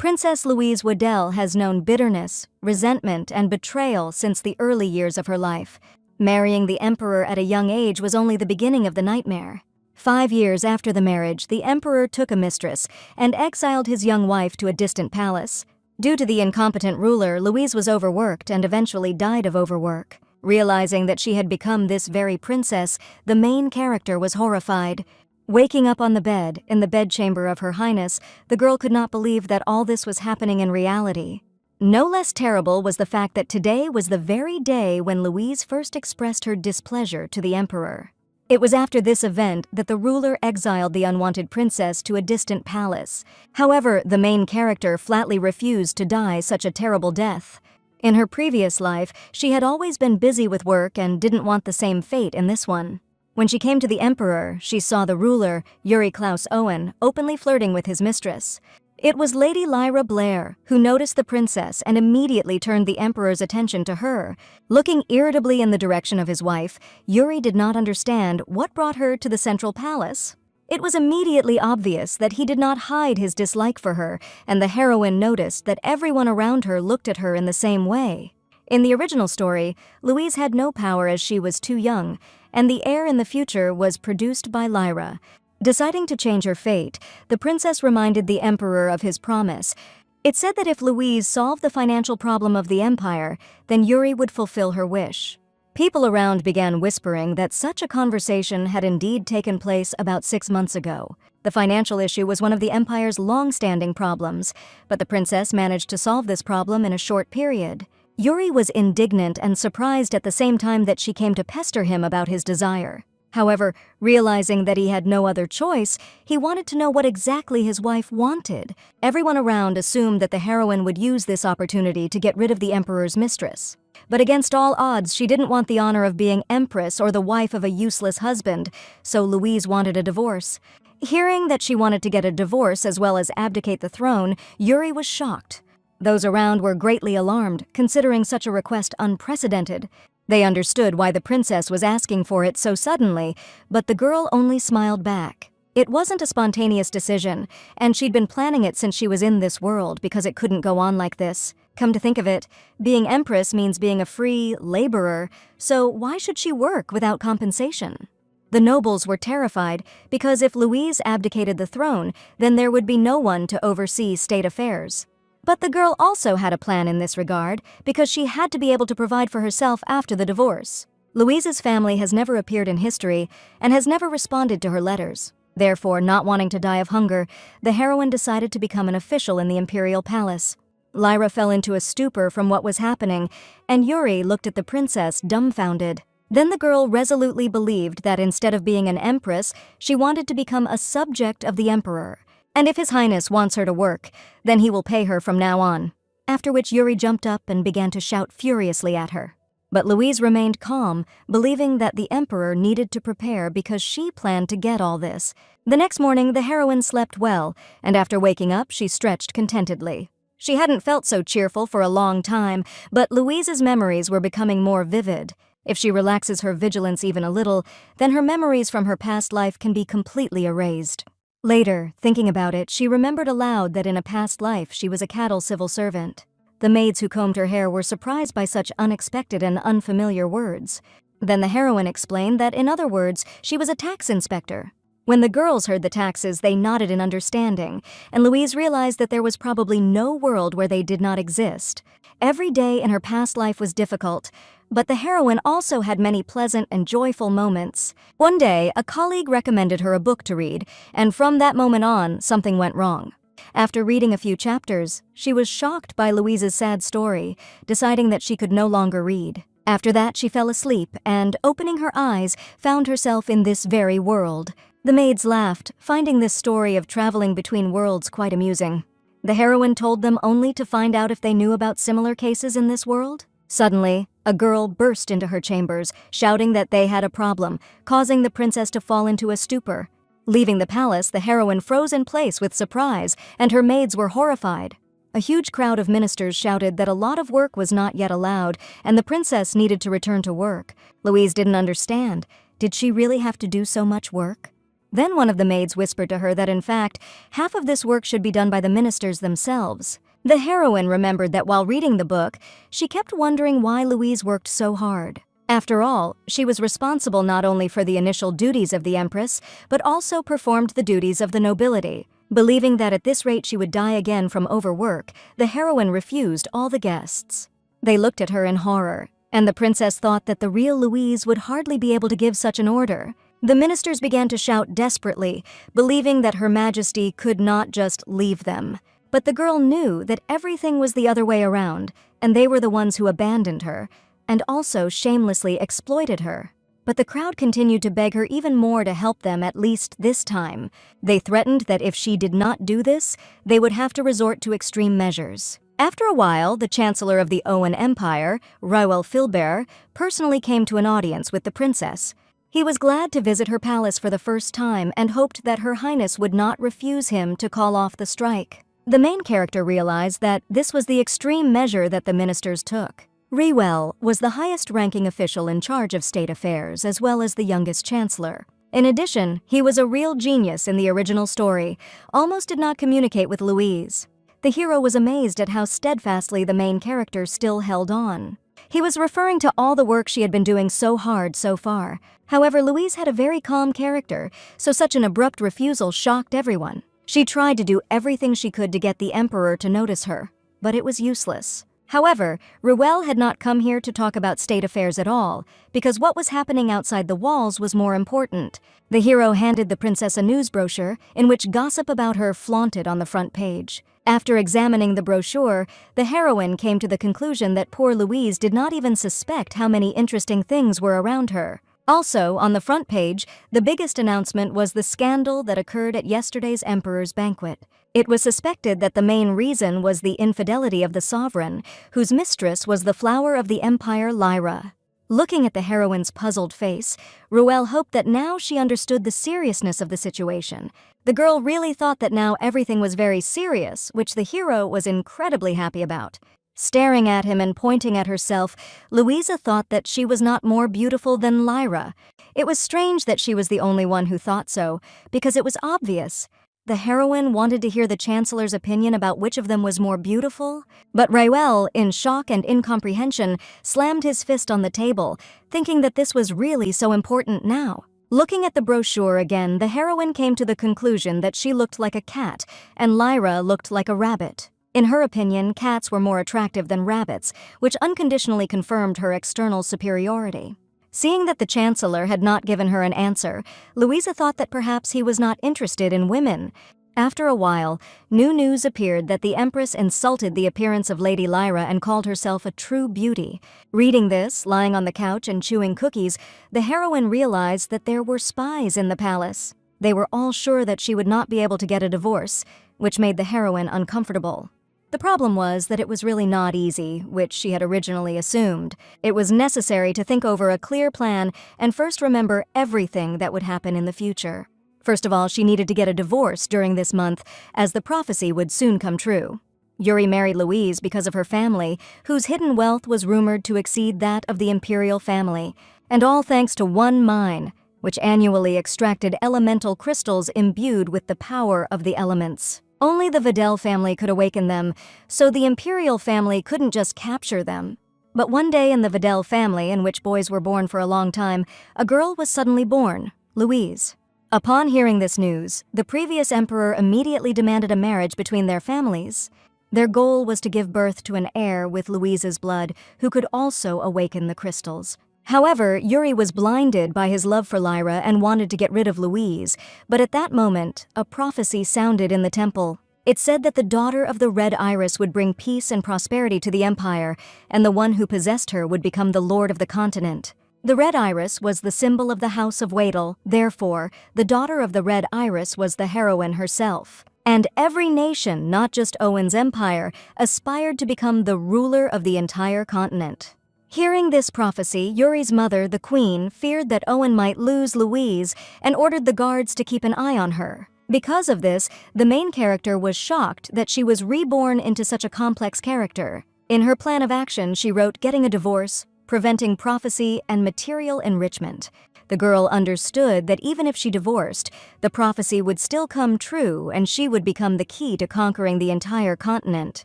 Princess Louise Waddell has known bitterness, resentment, and betrayal since the early years of her life. Marrying the emperor at a young age was only the beginning of the nightmare. 5 years after the marriage, the emperor took a mistress and exiled his young wife to a distant palace. Due to the incompetent ruler, Louise was overworked and eventually died of overwork. Realizing that she had become this very princess, the main character was horrified. Waking up on the bed, in the bedchamber of Her Highness, the girl could not believe that all this was happening in reality. No less terrible was the fact that today was the very day when Louise first expressed her displeasure to the emperor. It was after this event that the ruler exiled the unwanted princess to a distant palace. However, the main character flatly refused to die such a terrible death. In her previous life, she had always been busy with work and didn't want the same fate in this one. When she came to the emperor, she saw the ruler, Yuri Klaus Owen, openly flirting with his mistress. It was Lady Lyra Blair who noticed the princess and immediately turned the emperor's attention to her. Looking irritably in the direction of his wife, Yuri did not understand what brought her to the central palace. It was immediately obvious that he did not hide his dislike for her, and the heroine noticed that everyone around her looked at her in the same way. In the original story, Louise had no power as she was too young, and the heir in the future was produced by Lyra. Deciding to change her fate, the princess reminded the emperor of his promise. It said that if Louise solved the financial problem of the empire, then Yuri would fulfill her wish. People around began whispering that such a conversation had indeed taken place about 6 months ago. The financial issue was one of the empire's long-standing problems, but the princess managed to solve this problem in a short period. Yuri was indignant and surprised at the same time that she came to pester him about his desire. However, realizing that he had no other choice, he wanted to know what exactly his wife wanted. Everyone around assumed that the heroine would use this opportunity to get rid of the emperor's mistress. But against all odds, she didn't want the honor of being empress or the wife of a useless husband, so Louise wanted a divorce. Hearing that she wanted to get a divorce as well as abdicate the throne, Yuri was shocked. Those around were greatly alarmed, considering such a request unprecedented. They understood why the princess was asking for it so suddenly, but the girl only smiled back. It wasn't a spontaneous decision, and she'd been planning it since she was in this world because it couldn't go on like this. Come to think of it, being empress means being a free laborer, so why should she work without compensation? The nobles were terrified because if Louise abdicated the throne, then there would be no one to oversee state affairs. But the girl also had a plan in this regard because she had to be able to provide for herself after the divorce. Louise's family has never appeared in history and has never responded to her letters. Therefore, not wanting to die of hunger, the heroine decided to become an official in the imperial palace. Lyra fell into a stupor from what was happening, and Yuri looked at the princess dumbfounded. Then the girl resolutely believed that instead of being an empress, she wanted to become a subject of the emperor. And if His Highness wants her to work, then he will pay her from now on. After which Yuri jumped up and began to shout furiously at her. But Louise remained calm, believing that the emperor needed to prepare because she planned to get all this. The next morning, the heroine slept well, and after waking up, she stretched contentedly. She hadn't felt so cheerful for a long time, but Louise's memories were becoming more vivid. If she relaxes her vigilance even a little, then her memories from her past life can be completely erased. Later, thinking about it, she remembered aloud that in a past life she was a cattle civil servant. The maids who combed her hair were surprised by such unexpected and unfamiliar words. Then the heroine explained that, in other words, she was a tax inspector. When the girls heard the taxes, they nodded in understanding, and Louise realized that there was probably no world where they did not exist. Every day in her past life was difficult, but the heroine also had many pleasant and joyful moments. One day, a colleague recommended her a book to read, and from that moment on, something went wrong. After reading a few chapters, she was shocked by Louise's sad story, deciding that she could no longer read. After that, she fell asleep and, opening her eyes, found herself in this very world. The maids laughed, finding this story of traveling between worlds quite amusing. The heroine told them only to find out if they knew about similar cases in this world. Suddenly, a girl burst into her chambers, shouting that they had a problem, causing the princess to fall into a stupor. Leaving the palace, the heroine froze in place with surprise, and her maids were horrified. A huge crowd of ministers shouted that a lot of work was not yet allowed, and the princess needed to return to work. Louise didn't understand. Did she really have to do so much work? Then one of the maids whispered to her that in fact, half of this work should be done by the ministers themselves. The heroine remembered that while reading the book, she kept wondering why Louise worked so hard. After all, she was responsible not only for the initial duties of the Empress, but also performed the duties of the nobility. Believing that at this rate she would die again from overwork, the heroine refused all the guests. They looked at her in horror, and the princess thought that the real Louise would hardly be able to give such an order. The ministers began to shout desperately, believing that Her Majesty could not just leave them. But the girl knew that everything was the other way around, and they were the ones who abandoned her, and also shamelessly exploited her. But the crowd continued to beg her even more to help them, at least this time. They threatened that if she did not do this, they would have to resort to extreme measures. After a while, the Chancellor of the Owen Empire, Raoul Filbert, personally came to an audience with the princess. He was glad to visit her palace for the first time and hoped that Her Highness would not refuse him to call off the strike. The main character realized that this was the extreme measure that the ministers took. Raoul was the highest-ranking official in charge of state affairs, as well as the youngest chancellor. In addition, he was a real genius in the original story, almost did not communicate with Louise. The hero was amazed at how steadfastly the main character still held on. He was referring to all the work she had been doing so hard so far. However, Louise had a very calm character, so such an abrupt refusal shocked everyone. She tried to do everything she could to get the emperor to notice her, but it was useless. However, Raoul had not come here to talk about state affairs at all, because what was happening outside the walls was more important. The hero handed the princess a news brochure in which gossip about her flaunted on the front page. After examining the brochure, the heroine came to the conclusion that poor Louise did not even suspect how many interesting things were around her. Also, on the front page, the biggest announcement was the scandal that occurred at yesterday's emperor's banquet. It was suspected that the main reason was the infidelity of the sovereign, whose mistress was the flower of the empire, Lyra. Looking at the heroine's puzzled face, Raoul hoped that now she understood the seriousness of the situation. The girl really thought that now everything was very serious, which the hero was incredibly happy about. Staring at him and pointing at herself, Louisa thought that she was not more beautiful than Lyra. It was strange that she was the only one who thought so, because it was obvious. The heroine wanted to hear the Chancellor's opinion about which of them was more beautiful, but Raoul, in shock and incomprehension, slammed his fist on the table, thinking that this was really so important now. Looking at the brochure again, the heroine came to the conclusion that she looked like a cat, and Lyra looked like a rabbit. In her opinion, cats were more attractive than rabbits, which unconditionally confirmed her external superiority. Seeing that the Chancellor had not given her an answer, Louisa thought that perhaps he was not interested in women. After a while, new news appeared that the Empress insulted the appearance of Lady Lyra and called herself a true beauty. Reading this, lying on the couch and chewing cookies, the heroine realized that there were spies in the palace. They were all sure that she would not be able to get a divorce, which made the heroine uncomfortable. The problem was that it was really not easy, which she had originally assumed. It was necessary to think over a clear plan and first remember everything that would happen in the future. First of all, she needed to get a divorce during this month, as the prophecy would soon come true. Yuri married Louise because of her family, whose hidden wealth was rumored to exceed that of the imperial family, and all thanks to one mine, which annually extracted elemental crystals imbued with the power of the elements. Only the Vidal family could awaken them, so the imperial family couldn't just capture them. But one day in the Vidal family, in which boys were born for a long time, a girl was suddenly born, Louise. Upon hearing this news, the previous emperor immediately demanded a marriage between their families. Their goal was to give birth to an heir with Louise's blood, who could also awaken the crystals. However, Yuri was blinded by his love for Lyra and wanted to get rid of Louise, but at that moment, a prophecy sounded in the temple. It said that the daughter of the Red Iris would bring peace and prosperity to the empire, and the one who possessed her would become the lord of the continent. The Red Iris was the symbol of the House of Wadel, therefore, the daughter of the Red Iris was the heroine herself. And every nation, not just Owen's empire, aspired to become the ruler of the entire continent. Hearing this prophecy, Yuri's mother, the queen, feared that Owen might lose Louise and ordered the guards to keep an eye on her. Because of this, the main character was shocked that she was reborn into such a complex character. In her plan of action, she wrote getting a divorce, preventing prophecy and material enrichment. The girl understood that even if she divorced, the prophecy would still come true and she would become the key to conquering the entire continent.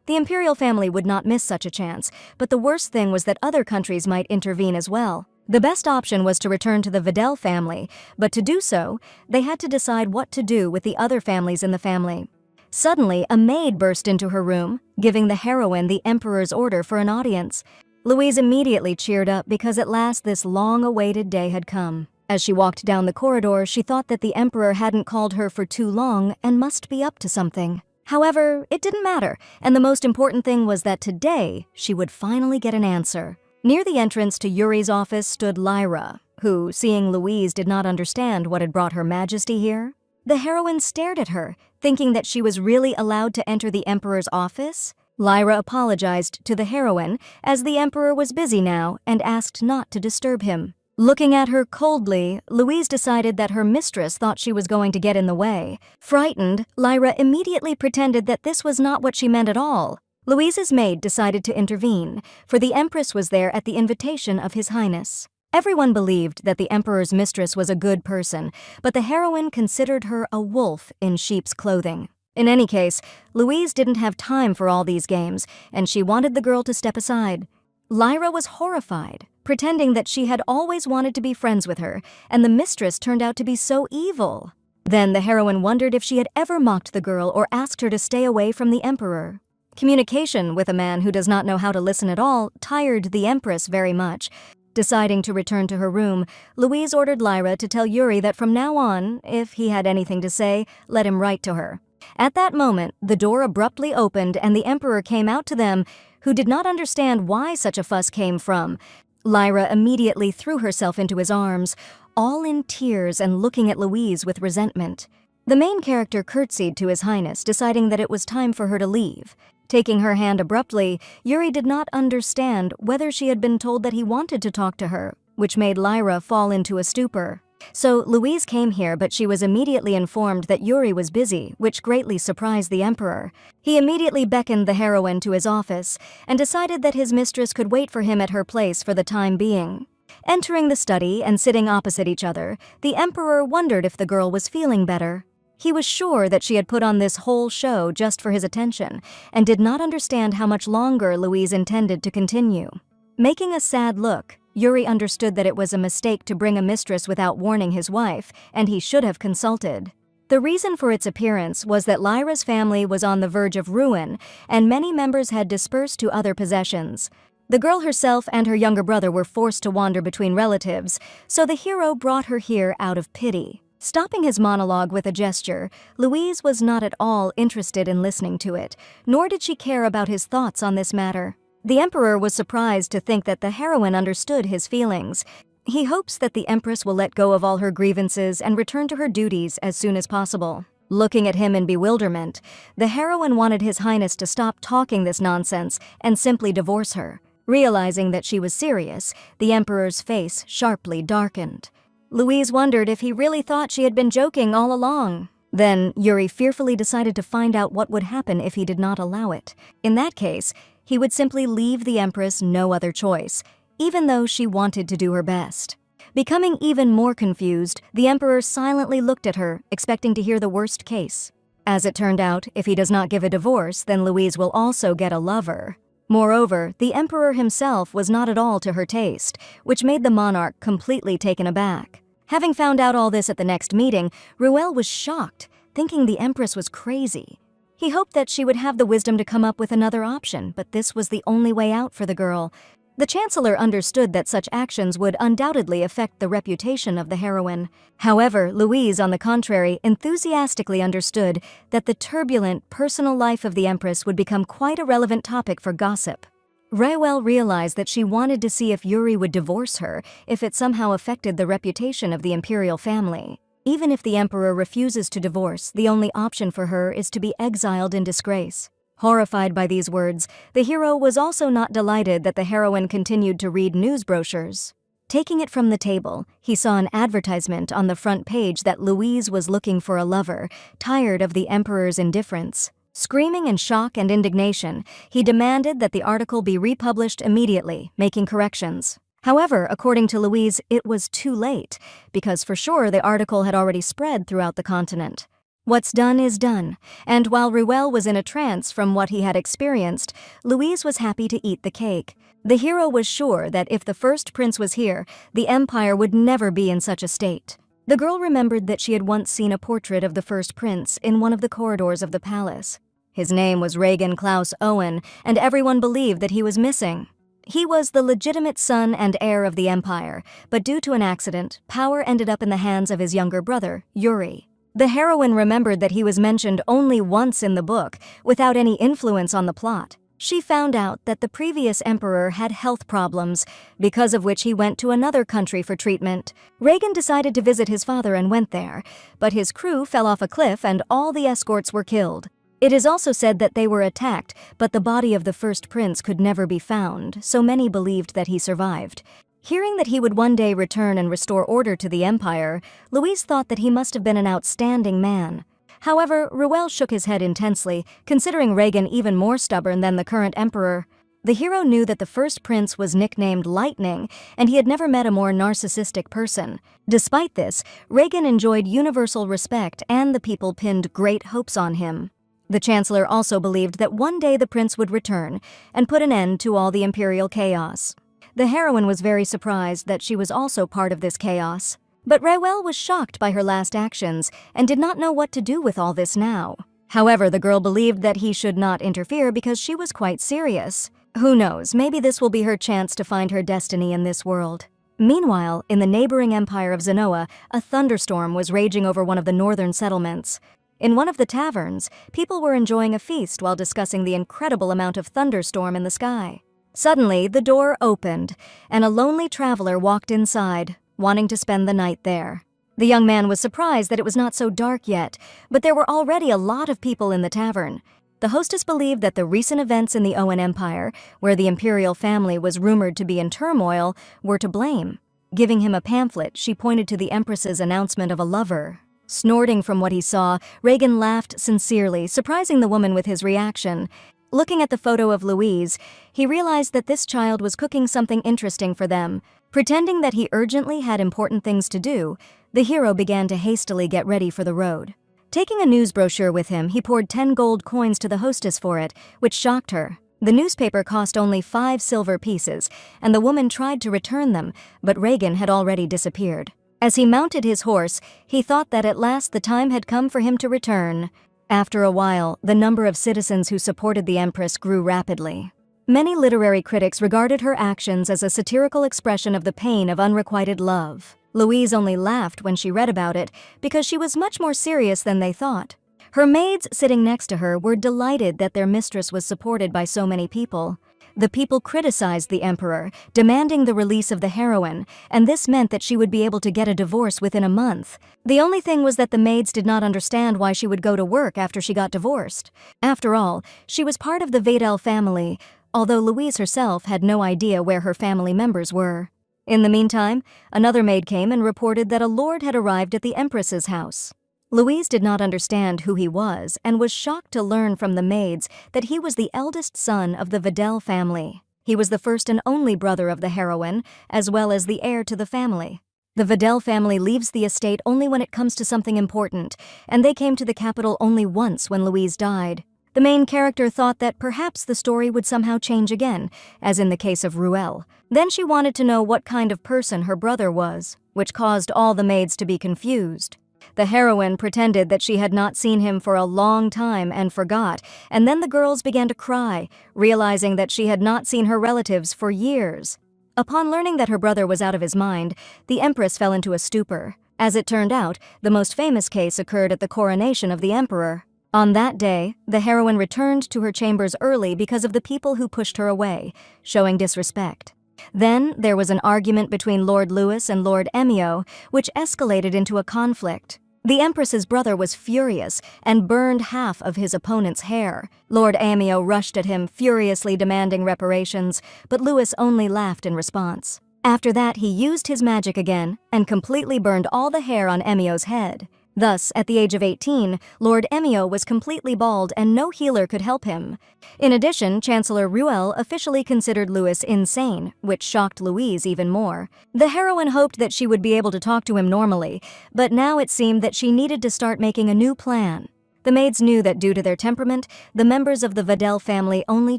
The imperial family would not miss such a chance, but the worst thing was that other countries might intervene as well. The best option was to return to the Videl family, but to do so, they had to decide what to do with the other families in the family. Suddenly, a maid burst into her room, giving the heroine the emperor's order for an audience. Louise immediately cheered up because at last this long-awaited day had come. As she walked down the corridor, she thought that the emperor hadn't called her for too long and must be up to something. However, it didn't matter, and the most important thing was that today she would finally get an answer. Near the entrance to Yuri's office stood Lyra, who, seeing Louise, did not understand what had brought Her Majesty here. The heroine stared at her, thinking that she was really allowed to enter the emperor's office. Lyra apologized to the heroine, as the emperor was busy now, and asked not to disturb him. Looking at her coldly, Louise decided that her mistress thought she was going to get in the way. Frightened, Lyra immediately pretended that this was not what she meant at all. Louise's maid decided to intervene, for the empress was there at the invitation of His Highness. Everyone believed that the emperor's mistress was a good person, but the heroine considered her a wolf in sheep's clothing. In any case, Louise didn't have time for all these games, and she wanted the girl to step aside. Lyra was horrified, pretending that she had always wanted to be friends with her, and the mistress turned out to be so evil. Then the heroine wondered if she had ever mocked the girl or asked her to stay away from the emperor. Communication with a man who does not know how to listen at all tired the empress very much. Deciding to return to her room, Louise ordered Lyra to tell Yuri that from now on, if he had anything to say, let him write to her. At that moment, the door abruptly opened and the emperor came out to them, who did not understand why such a fuss came from. Lyra immediately threw herself into his arms, all in tears and looking at Louise with resentment. The main character curtsied to His Highness, deciding that it was time for her to leave. Taking her hand abruptly, Yuri did not understand whether she had been told that he wanted to talk to her, which made Lyra fall into a stupor. So Louise came here, but she was immediately informed that Yuri was busy, which greatly surprised the emperor. He immediately beckoned the heroine to his office and decided that his mistress could wait for him at her place for the time being. Entering the study and sitting opposite each other, the emperor wondered if the girl was feeling better. He was sure that she had put on this whole show just for his attention, and did not understand how much longer Louise intended to continue. Making a sad look, Yuri understood that it was a mistake to bring a mistress without warning his wife, and he should have consulted. The reason for its appearance was that Lyra's family was on the verge of ruin, and many members had dispersed to other possessions. The girl herself and her younger brother were forced to wander between relatives, so the hero brought her here out of pity. Stopping his monologue with a gesture, Louise was not at all interested in listening to it, nor did she care about his thoughts on this matter. The emperor was surprised to think that the heroine understood his feelings. He hopes that the empress will let go of all her grievances and return to her duties as soon as possible. Looking at him in bewilderment, the heroine wanted His Highness to stop talking this nonsense and simply divorce her. Realizing that she was serious, the emperor's face sharply darkened. Louise wondered if he really thought she had been joking all along. Then Yuri fearfully decided to find out what would happen if he did not allow it. In that case, he would simply leave the empress no other choice, even though she wanted to do her best. Becoming even more confused, the emperor silently looked at her, expecting to hear the worst case. As it turned out, if he does not give a divorce, then Louise will also get a lover. Moreover, the emperor himself was not at all to her taste, which made the monarch completely taken aback. Having found out all this at the next meeting, Ruel was shocked, thinking the empress was crazy. He hoped that she would have the wisdom to come up with another option, but this was the only way out for the girl. The chancellor understood that such actions would undoubtedly affect the reputation of the heroine. However, Louise, on the contrary, enthusiastically understood that the turbulent, personal life of the empress would become quite a relevant topic for gossip. Ruel realized that she wanted to see if Yuri would divorce her if it somehow affected the reputation of the imperial family. Even if the emperor refuses to divorce, the only option for her is to be exiled in disgrace. Horrified by these words, the hero was also not delighted that the heroine continued to read news brochures. Taking it from the table, he saw an advertisement on the front page that Louise was looking for a lover, tired of the emperor's indifference. Screaming in shock and indignation, he demanded that the article be republished immediately, making corrections. However, according to Louise, it was too late, because for sure the article had already spread throughout the continent. What's done is done, and while Ruel was in a trance from what he had experienced, Louise was happy to eat the cake. The hero was sure that if the first prince was here, the empire would never be in such a state. The girl remembered that she had once seen a portrait of the first prince in one of the corridors of the palace. His name was Regan Klaus Owen, and everyone believed that he was missing. He was the legitimate son and heir of the empire, but due to an accident, power ended up in the hands of his younger brother, Yuri. The heroine remembered that he was mentioned only once in the book, without any influence on the plot. She found out that the previous emperor had health problems, because of which he went to another country for treatment. Regan decided to visit his father and went there, but his crew fell off a cliff and all the escorts were killed. It is also said that they were attacked, but the body of the first prince could never be found, so many believed that he survived. Hearing that he would one day return and restore order to the empire, Louise thought that he must have been an outstanding man. However, Ruel shook his head intensely, considering Regan even more stubborn than the current emperor. The hero knew that the first prince was nicknamed Lightning, and he had never met a more narcissistic person. Despite this, Regan enjoyed universal respect and the people pinned great hopes on him. The chancellor also believed that one day the prince would return and put an end to all the imperial chaos. The heroine was very surprised that she was also part of this chaos. But Ruel was shocked by her last actions and did not know what to do with all this now. However, the girl believed that he should not interfere because she was quite serious. Who knows, maybe this will be her chance to find her destiny in this world. Meanwhile, in the neighboring empire of Zenoa, a thunderstorm was raging over one of the northern settlements. In one of the taverns, people were enjoying a feast while discussing the incredible amount of thunderstorm in the sky. Suddenly, the door opened, and a lonely traveler walked inside, wanting to spend the night there. The young man was surprised that it was not so dark yet, but there were already a lot of people in the tavern. The hostess believed that the recent events in the Owen Empire, where the imperial family was rumored to be in turmoil, were to blame. Giving him a pamphlet, she pointed to the Empress's announcement of a lover. Snorting from what he saw, Regan laughed sincerely, surprising the woman with his reaction. Looking at the photo of Louise, he realized that this child was cooking something interesting for them. Pretending that he urgently had important things to do, the hero began to hastily get ready for the road. Taking a news brochure with him, he poured 10 gold coins to the hostess for it, which shocked her. The newspaper cost only 5 silver pieces, and the woman tried to return them, but Regan had already disappeared. As he mounted his horse, he thought that at last the time had come for him to return. After a while, the number of citizens who supported the Empress grew rapidly. Many literary critics regarded her actions as a satirical expression of the pain of unrequited love. Louise only laughed when she read about it because she was much more serious than they thought. Her maids sitting next to her were delighted that their mistress was supported by so many people. The people criticized the emperor, demanding the release of the heroine, and this meant that she would be able to get a divorce within a month. The only thing was that the maids did not understand why she would go to work after she got divorced. After all, she was part of the Vadel family, although Louise herself had no idea where her family members were. In the meantime, another maid came and reported that a lord had arrived at the Empress's house. Louise did not understand who he was and was shocked to learn from the maids that he was the eldest son of the Vadel family. He was the first and only brother of the heroine, as well as the heir to the family. The Vadel family leaves the estate only when it comes to something important, and they came to the capital only once when Louise died. The main character thought that perhaps the story would somehow change again, as in the case of Ruel. Then she wanted to know what kind of person her brother was, which caused all the maids to be confused. The heroine pretended that she had not seen him for a long time and forgot, and then the girls began to cry, realizing that she had not seen her relatives for years. Upon learning that her brother was out of his mind, the Empress fell into a stupor. As it turned out, the most famous case occurred at the coronation of the emperor. On that day, the heroine returned to her chambers early because of the people who pushed her away, showing disrespect. Then there was an argument between Lord Louis and Lord Emio, which escalated into a conflict. The Empress's brother was furious and burned half of his opponent's hair. Lord Emio rushed at him, furiously demanding reparations, but Louis only laughed in response. After that, he used his magic again and completely burned all the hair on Emio's head. Thus, at the age of 18, Lord Emio was completely bald and no healer could help him. In addition, Chancellor Ruel officially considered Louis insane, which shocked Louise even more. The heroine hoped that she would be able to talk to him normally, but now it seemed that she needed to start making a new plan. The maids knew that due to their temperament, the members of the Videl family only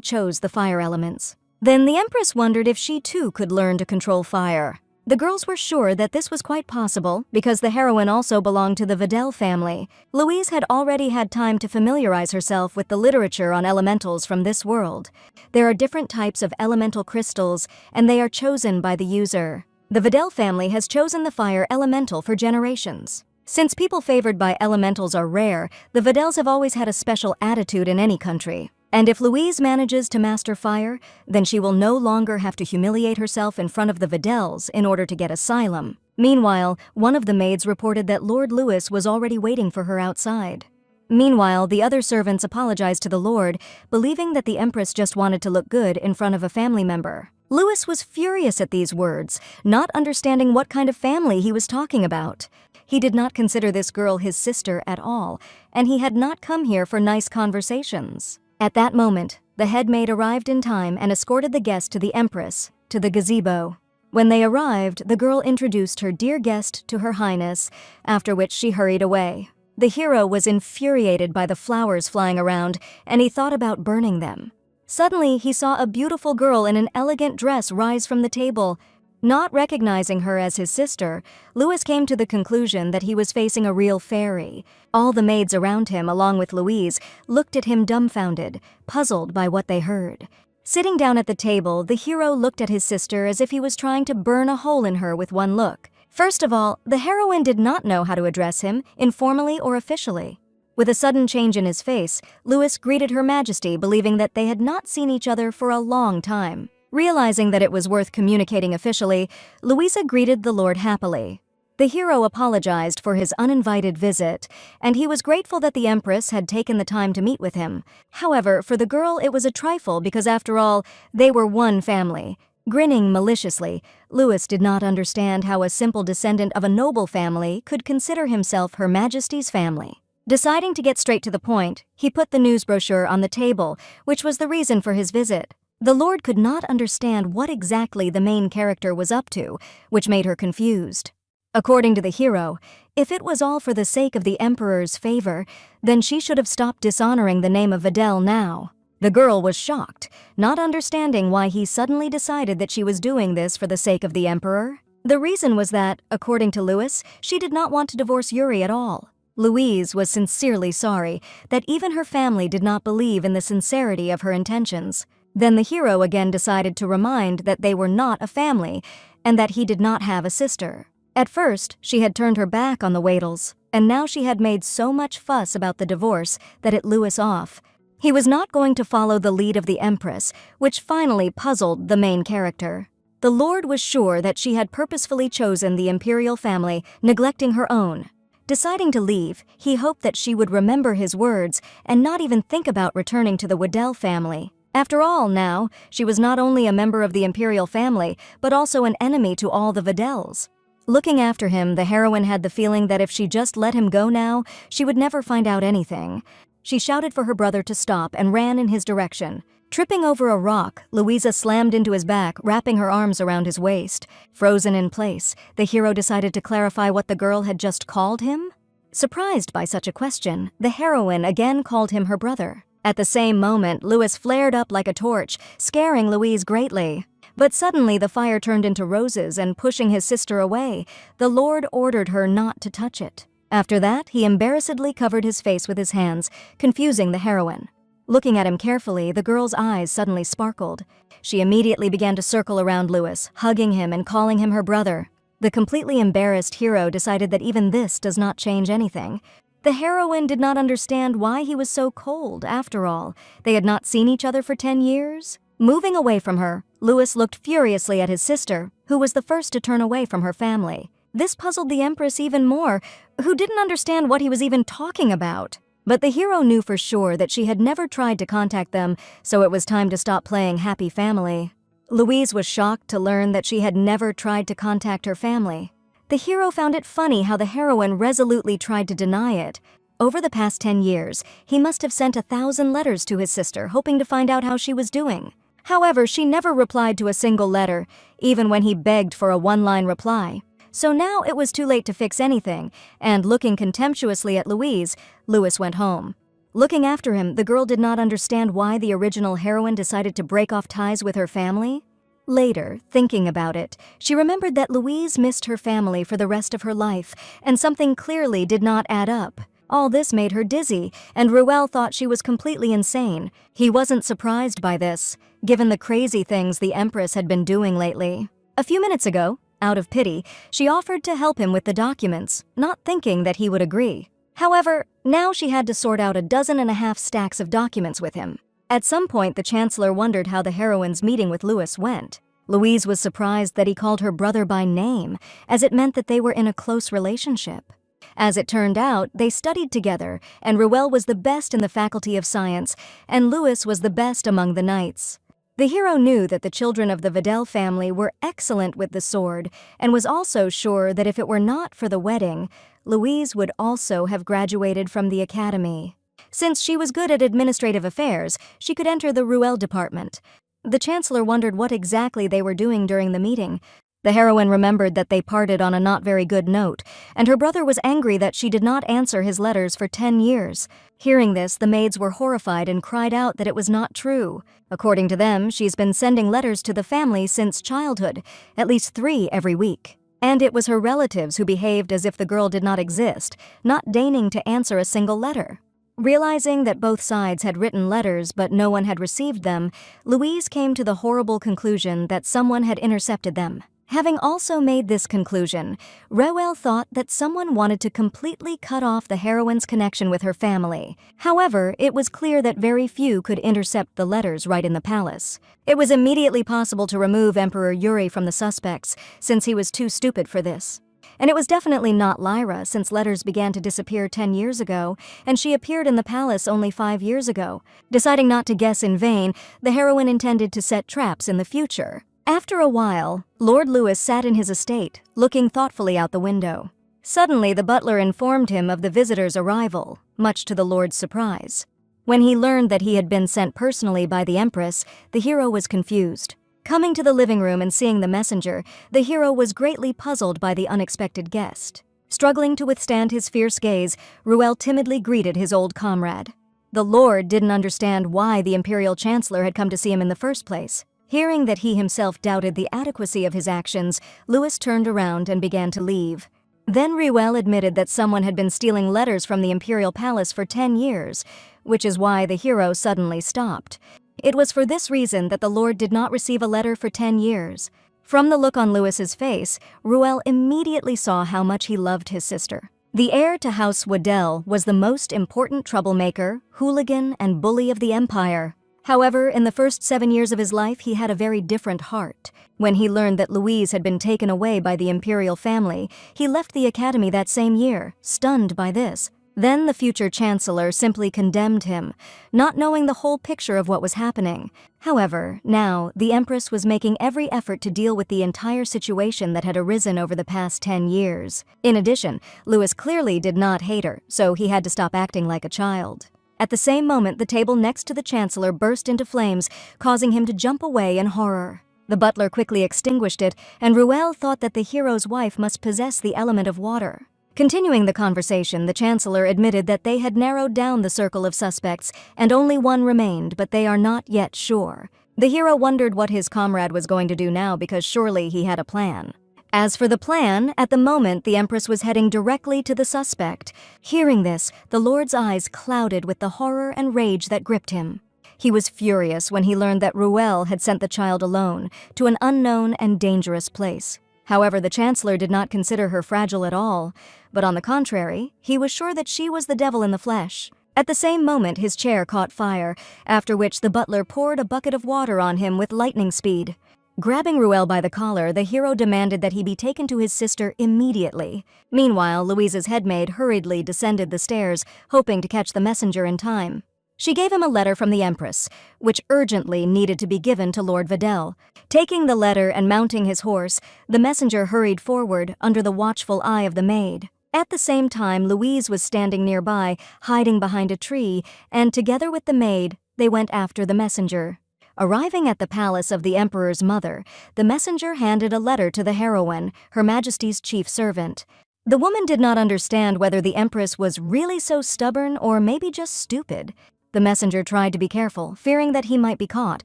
chose the fire elements. Then the Empress wondered if she too could learn to control fire. The girls were sure that this was quite possible because the heroine also belonged to the Videl family. Louise had already had time to familiarize herself with the literature on elementals from this world. There are different types of elemental crystals, and they are chosen by the user. The Videl family has chosen the fire elemental for generations. Since people favored by elementals are rare, the Videls have always had a special attitude in any country. And if Louise manages to master fire, then she will no longer have to humiliate herself in front of the Videls in order to get asylum. Meanwhile, one of the maids reported that Lord Louis was already waiting for her outside. Meanwhile, the other servants apologized to the Lord, believing that the Empress just wanted to look good in front of a family member. Louis was furious at these words, not understanding what kind of family he was talking about. He did not consider this girl his sister at all, and he had not come here for nice conversations. At that moment, the head maid arrived in time and escorted the guest to the Empress, to the gazebo. When they arrived, the girl introduced her dear guest to Her Highness, after which she hurried away. The hero was infuriated by the flowers flying around, and he thought about burning them. Suddenly, he saw a beautiful girl in an elegant dress rise from the table. Not recognizing her as his sister, Louis came to the conclusion that he was facing a real fairy. All the maids around him, along with Louise, looked at him dumbfounded, puzzled by what they heard. Sitting down at the table, the hero looked at his sister as if he was trying to burn a hole in her with one look. First of all, the heroine did not know how to address him, informally or officially. With a sudden change in his face, Louis greeted Her Majesty, believing that they had not seen each other for a long time. Realizing that it was worth communicating officially, Louisa greeted the Lord happily. The hero apologized for his uninvited visit, and he was grateful that the Empress had taken the time to meet with him. However, for the girl it was a trifle because after all, they were one family. Grinning maliciously, Louis did not understand how a simple descendant of a noble family could consider himself Her Majesty's family. Deciding to get straight to the point, he put the news brochure on the table, which was the reason for his visit. The Lord could not understand what exactly the main character was up to, which made her confused. According to the hero, if it was all for the sake of the Emperor's favor, then she should have stopped dishonoring the name of Videl now. The girl was shocked, not understanding why he suddenly decided that she was doing this for the sake of the Emperor. The reason was that, according to Louis, she did not want to divorce Yuri at all. Louise was sincerely sorry that even her family did not believe in the sincerity of her intentions. Then the hero again decided to remind that they were not a family and that he did not have a sister. At first, she had turned her back on the Wadels, and now she had made so much fuss about the divorce that it Louis off. He was not going to follow the lead of the Empress, which finally puzzled the main character. The Lord was sure that she had purposefully chosen the imperial family, neglecting her own. Deciding to leave, he hoped that she would remember his words and not even think about returning to the Wadel family. After all, now, she was not only a member of the imperial family, but also an enemy to all the Videls. Looking after him, the heroine had the feeling that if she just let him go now, she would never find out anything. She shouted for her brother to stop and ran in his direction. Tripping over a rock, Louisa slammed into his back, wrapping her arms around his waist. Frozen in place, the hero decided to clarify what the girl had just called him. Surprised by such a question, the heroine again called him her brother. At the same moment, Louis flared up like a torch, scaring Louise greatly. But suddenly the fire turned into roses, and pushing his sister away, the Lord ordered her not to touch it. After that, he embarrassedly covered his face with his hands, confusing the heroine. Looking at him carefully, the girl's eyes suddenly sparkled. She immediately began to circle around Louis, hugging him and calling him her brother. The completely embarrassed hero decided that even this does not change anything. The heroine did not understand why he was so cold, after all. They had not seen each other for 10 years. Moving away from her, Louis looked furiously at his sister, who was the first to turn away from her family. This puzzled the Empress even more, who didn't understand what he was even talking about. But the hero knew for sure that she had never tried to contact them, so it was time to stop playing happy family. Louise was shocked to learn that she had never tried to contact her family. The hero found it funny how the heroine resolutely tried to deny it. Over the past 10 years, he must have sent 1,000 letters to his sister, hoping to find out how she was doing. However, she never replied to a single letter, even when he begged for a one-line reply. So now it was too late to fix anything, and looking contemptuously at Louise, Louis went home. Looking after him, the girl did not understand why the original heroine decided to break off ties with her family. Later, thinking about it, she remembered that Louise missed her family for the rest of her life, and something clearly did not add up. All this made her dizzy, and Ruel thought she was completely insane. He wasn't surprised by this, given the crazy things the Empress had been doing lately. A few minutes ago, out of pity, she offered to help him with the documents, not thinking that he would agree. However, now she had to sort out 12.5 stacks of documents with him. At some point, the Chancellor wondered how the heroine's meeting with Louis went. Louise was surprised that he called her brother by name, as it meant that they were in a close relationship. As it turned out, they studied together, and Ruel was the best in the Faculty of Science, and Louis was the best among the knights. The hero knew that the children of the Vidal family were excellent with the sword, and was also sure that if it were not for the wedding, Louise would also have graduated from the academy. Since she was good at administrative affairs, she could enter the Ruel department. The Chancellor wondered what exactly they were doing during the meeting. The heroine remembered that they parted on a not very good note, and her brother was angry that she did not answer his letters for 10 years. Hearing this, the maids were horrified and cried out that it was not true. According to them, she's been sending letters to the family since childhood, at least 3 every week. And it was her relatives who behaved as if the girl did not exist, not deigning to answer a single letter. Realizing that both sides had written letters but no one had received them, Louise came to the horrible conclusion that someone had intercepted them. Having also made this conclusion, Ruel thought that someone wanted to completely cut off the heroine's connection with her family. However, it was clear that very few could intercept the letters right in the palace. It was immediately possible to remove Emperor Yuri from the suspects, since he was too stupid for this. And it was definitely not Lyra, since letters began to disappear 10 years ago, and she appeared in the palace only 5 years ago. Deciding not to guess in vain, the heroine intended to set traps in the future. After a while, Lord Louis sat in his estate, looking thoughtfully out the window. Suddenly, the butler informed him of the visitor's arrival, much to the lord's surprise. When he learned that he had been sent personally by the Empress, the hero was confused. Coming to the living room and seeing the messenger, the hero was greatly puzzled by the unexpected guest. Struggling to withstand his fierce gaze, Ruel timidly greeted his old comrade. The lord didn't understand why the Imperial Chancellor had come to see him in the first place. Hearing that he himself doubted the adequacy of his actions, Louis turned around and began to leave. Then Ruel admitted that someone had been stealing letters from the Imperial Palace for 10 years, which is why the hero suddenly stopped. It was for this reason that the lord did not receive a letter for 10 years. From the look on Louis's face, Ruel immediately saw how much he loved his sister. The heir to House Waddell was the most important troublemaker, hooligan, and bully of the Empire. However, in the first 7 years of his life, he had a very different heart. When he learned that Louise had been taken away by the imperial family, he left the academy that same year, stunned by this. Then the future chancellor simply condemned him, not knowing the whole picture of what was happening. However, now, the Empress was making every effort to deal with the entire situation that had arisen over the past 10 years. In addition, Louis clearly did not hate her, so he had to stop acting like a child. At the same moment, the table next to the chancellor burst into flames, causing him to jump away in horror. The butler quickly extinguished it, and Ruel thought that the hero's wife must possess the element of water. Continuing the conversation, the chancellor admitted that they had narrowed down the circle of suspects, and only one remained, but they are not yet sure. The hero wondered what his comrade was going to do now, because surely he had a plan. As for the plan, at the moment the Empress was heading directly to the suspect. Hearing this, the lord's eyes clouded with the horror and rage that gripped him. He was furious when he learned that Ruel had sent the child alone to an unknown and dangerous place. However, the chancellor did not consider her fragile at all, but on the contrary, he was sure that she was the devil in the flesh. At the same moment, his chair caught fire, after which the butler poured a bucket of water on him with lightning speed. Grabbing Ruel by the collar, the hero demanded that he be taken to his sister immediately. Meanwhile, Louise's headmaid hurriedly descended the stairs, hoping to catch the messenger in time. She gave him a letter from the Empress, which urgently needed to be given to Lord Videl. Taking the letter and mounting his horse, the messenger hurried forward under the watchful eye of the maid. At the same time, Louise was standing nearby, hiding behind a tree, and together with the maid, they went after the messenger. Arriving at the palace of the Emperor's mother, the messenger handed a letter to the heroine, Her Majesty's chief servant. The woman did not understand whether the Empress was really so stubborn or maybe just stupid. The messenger tried to be careful, fearing that he might be caught,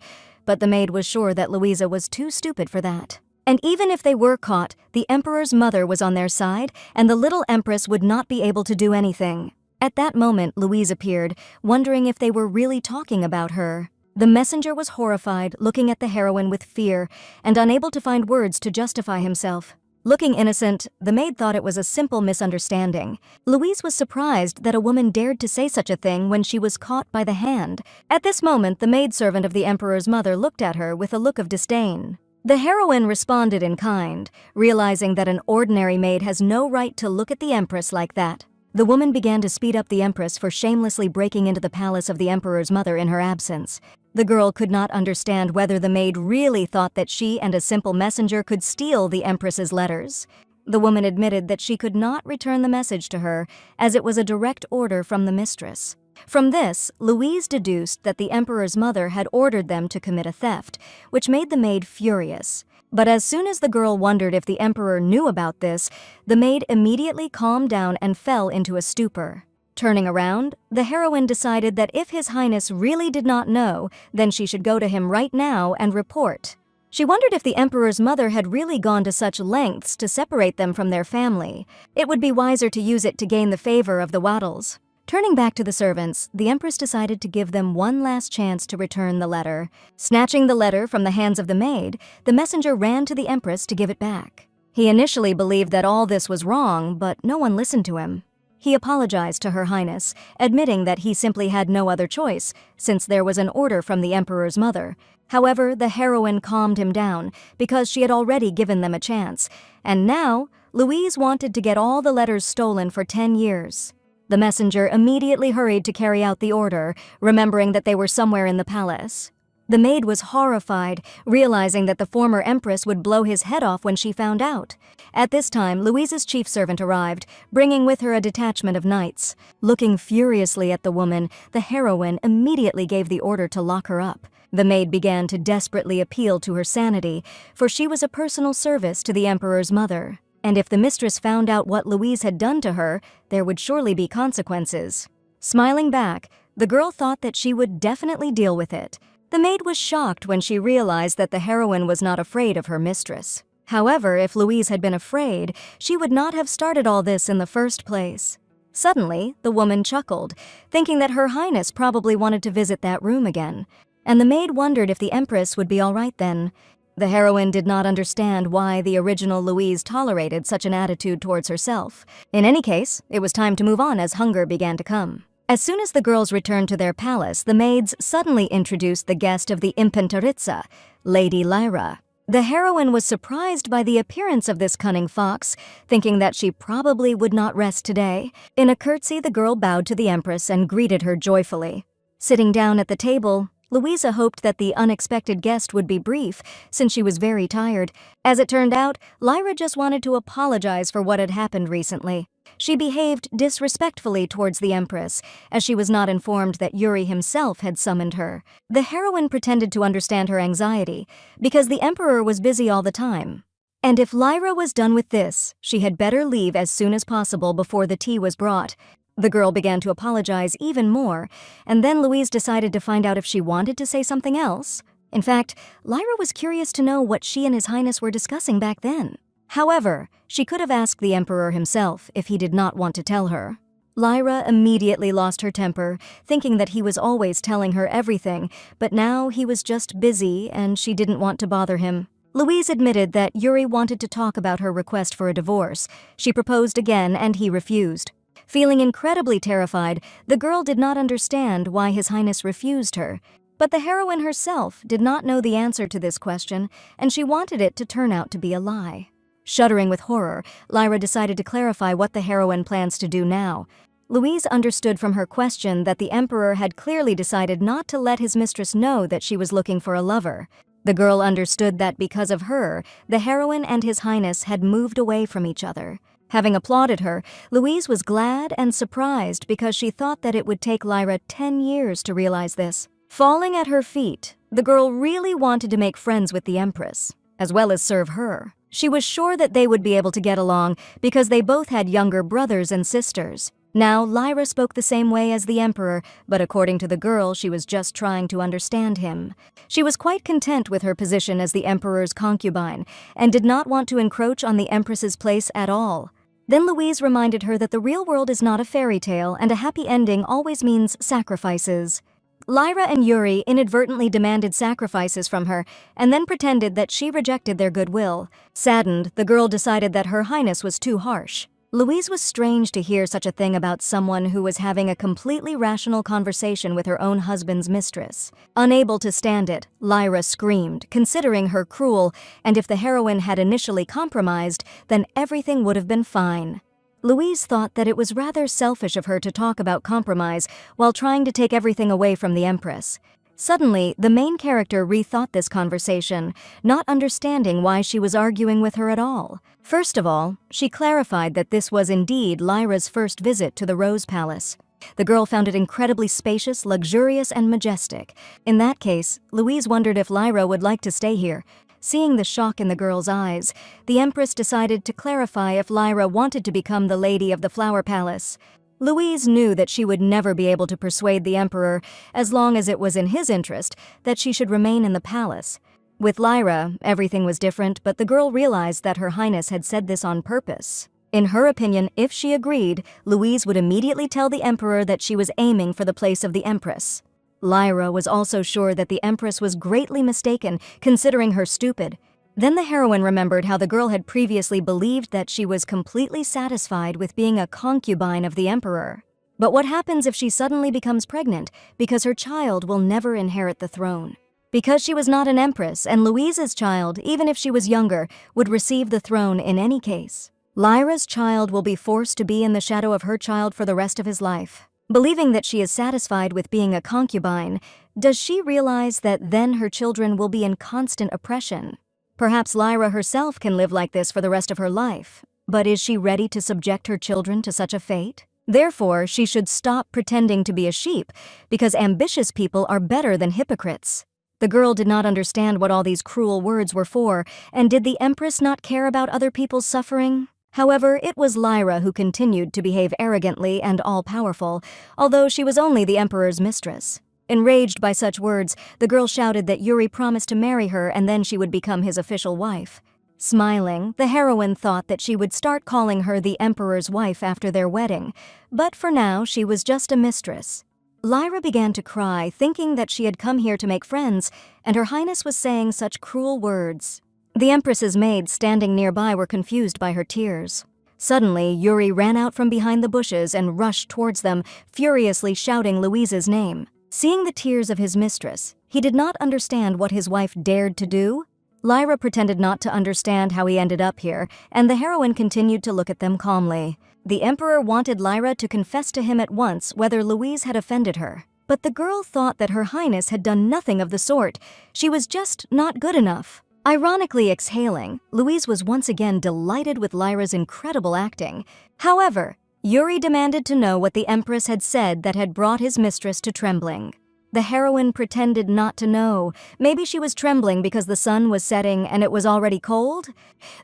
but the maid was sure that Louisa was too stupid for that. And even if they were caught, the Emperor's mother was on their side, and the little Empress would not be able to do anything. At that moment, Louise appeared, wondering if they were really talking about her. The messenger was horrified, looking at the heroine with fear, and unable to find words to justify himself. Looking innocent, the maid thought it was a simple misunderstanding. Louise was surprised that a woman dared to say such a thing when she was caught by the hand. At this moment, the maidservant of the Emperor's mother looked at her with a look of disdain. The heroine responded in kind, realizing that an ordinary maid has no right to look at the Empress like that. The woman began to speed up the Empress for shamelessly breaking into the palace of the Emperor's mother in her absence. The girl could not understand whether the maid really thought that she and a simple messenger could steal the Empress's letters. The woman admitted that she could not return the message to her, as it was a direct order from the mistress. From this, Louise deduced that the Emperor's mother had ordered them to commit a theft, which made the maid furious. But as soon as the girl wondered if the Emperor knew about this, the maid immediately calmed down and fell into a stupor. Turning around, the heroine decided that if His Highness really did not know, then she should go to him right now and report. She wondered if the Emperor's mother had really gone to such lengths to separate them from their family. It would be wiser to use it to gain the favor of the Waddles. Turning back to the servants, the Empress decided to give them one last chance to return the letter. Snatching the letter from the hands of the maid, the messenger ran to the Empress to give it back. He initially believed that all this was wrong, but no one listened to him. He apologized to Her Highness, admitting that he simply had no other choice, since there was an order from the Emperor's mother. However, the heroine calmed him down, because she had already given them a chance, and now, Louise wanted to get all the letters stolen for 10 years. The messenger immediately hurried to carry out the order, remembering that they were somewhere in the palace. The maid was horrified, realizing that the former Empress would blow his head off when she found out. At this time, Louise's chief servant arrived, bringing with her a detachment of knights. Looking furiously at the woman, the heroine immediately gave the order to lock her up. The maid began to desperately appeal to her sanity, for she was a personal service to the Emperor's mother. And if the mistress found out what Louise had done to her, there would surely be consequences. Smiling back, the girl thought that she would definitely deal with it. The maid was shocked when she realized that the heroine was not afraid of her mistress. However, if Louise had been afraid, she would not have started all this in the first place. Suddenly, the woman chuckled, thinking that Her Highness probably wanted to visit that room again. And the maid wondered if the Empress would be all right then. The heroine did not understand why the original Louise tolerated such an attitude towards herself. In any case, it was time to move on as hunger began to come. As soon as the girls returned to their palace, the maids suddenly introduced the guest of the Imperatriza, Lady Lyra. The heroine was surprised by the appearance of this cunning fox, thinking that she probably would not rest today. In a curtsy, the girl bowed to the Empress and greeted her joyfully. Sitting down at the table, Louisa hoped that the unexpected guest would be brief, since she was very tired. As it turned out, Lyra just wanted to apologize for what had happened recently. She behaved disrespectfully towards the Empress, as she was not informed that Yuri himself had summoned her. The heroine pretended to understand her anxiety, because the Emperor was busy all the time. And if Lyra was done with this, she had better leave as soon as possible before the tea was brought. The girl began to apologize even more, and then Louise decided to find out if she wanted to say something else. In fact, Lyra was curious to know what she and His Highness were discussing back then. However, she could have asked the Emperor himself if he did not want to tell her. Lyra immediately lost her temper, thinking that he was always telling her everything, but now he was just busy and she didn't want to bother him. Louise admitted that Yuri wanted to talk about her request for a divorce. She proposed again and he refused. Feeling incredibly terrified, the girl did not understand why His Highness refused her. But the heroine herself did not know the answer to this question, and she wanted it to turn out to be a lie. Shuddering with horror, Lyra decided to clarify what the heroine plans to do now. Louise understood from her question that the emperor had clearly decided not to let his mistress know that she was looking for a lover. The girl understood that because of her, the heroine and his highness had moved away from each other. Having applauded her, Louise was glad and surprised because she thought that it would take Lyra 10 years to realize this. Falling at her feet, the girl really wanted to make friends with the empress, as well as serve her. She was sure that they would be able to get along because they both had younger brothers and sisters. Now, Lyra spoke the same way as the emperor, but according to the girl, she was just trying to understand him. She was quite content with her position as the emperor's concubine and did not want to encroach on the empress's place at all. Then Louise reminded her that the real world is not a fairy tale and a happy ending always means sacrifices. Lyra and Yuri inadvertently demanded sacrifices from her and then pretended that she rejected their goodwill. Saddened, the girl decided that her highness was too harsh. Louise was strange to hear such a thing about someone who was having a completely rational conversation with her own husband's mistress. Unable to stand it, Lyra screamed, considering her cruel, and if the heroine had initially compromised, then everything would have been fine. Louise thought that it was rather selfish of her to talk about compromise while trying to take everything away from the empress. Suddenly, the main character rethought this conversation, not understanding why she was arguing with her at all. First of all, she clarified that this was indeed Lyra's first visit to the Rose Palace. The girl found it incredibly spacious, luxurious, and majestic. In that case, Louise wondered if Lyra would like to stay here. Seeing the shock in the girl's eyes, the empress decided to clarify if Lyra wanted to become the lady of the Flower Palace. Louise knew that she would never be able to persuade the emperor, as long as it was in his interest, that she should remain in the palace. With Lyra, everything was different, but the girl realized that her highness had said this on purpose. In her opinion, if she agreed, Louise would immediately tell the emperor that she was aiming for the place of the empress. Lyra was also sure that the empress was greatly mistaken, considering her stupid. Then the heroine remembered how the girl had previously believed that she was completely satisfied with being a concubine of the emperor. But what happens if she suddenly becomes pregnant, because her child will never inherit the throne? Because she was not an empress, and Louise's child, even if she was younger, would receive the throne in any case. Lyra's child will be forced to be in the shadow of her child for the rest of his life. Believing that she is satisfied with being a concubine, does she realize that then her children will be in constant oppression? Perhaps Lyra herself can live like this for the rest of her life, but is she ready to subject her children to such a fate? Therefore, she should stop pretending to be a sheep, because ambitious people are better than hypocrites. The girl did not understand what all these cruel words were for, and did the empress not care about other people's suffering? However, it was Lyra who continued to behave arrogantly and all-powerful, although she was only the emperor's mistress. Enraged by such words, the girl shouted that Yuri promised to marry her and then she would become his official wife. Smiling, the heroine thought that she would start calling her the emperor's wife after their wedding, but for now she was just a mistress. Lyra began to cry, thinking that she had come here to make friends, and her highness was saying such cruel words. The empress's maids standing nearby were confused by her tears. Suddenly, Yuri ran out from behind the bushes and rushed towards them, furiously shouting Louise's name. Seeing the tears of his mistress, he did not understand what his wife dared to do. Lyra pretended not to understand how he ended up here, and the heroine continued to look at them calmly. The emperor wanted Lyra to confess to him at once whether Louise had offended her. But the girl thought that her highness had done nothing of the sort. She was just not good enough. Ironically exhaling, Louise was once again delighted with Lyra's incredible acting. However, Yuri demanded to know what the empress had said that had brought his mistress to trembling. The heroine pretended not to know. Maybe she was trembling because the sun was setting and it was already cold?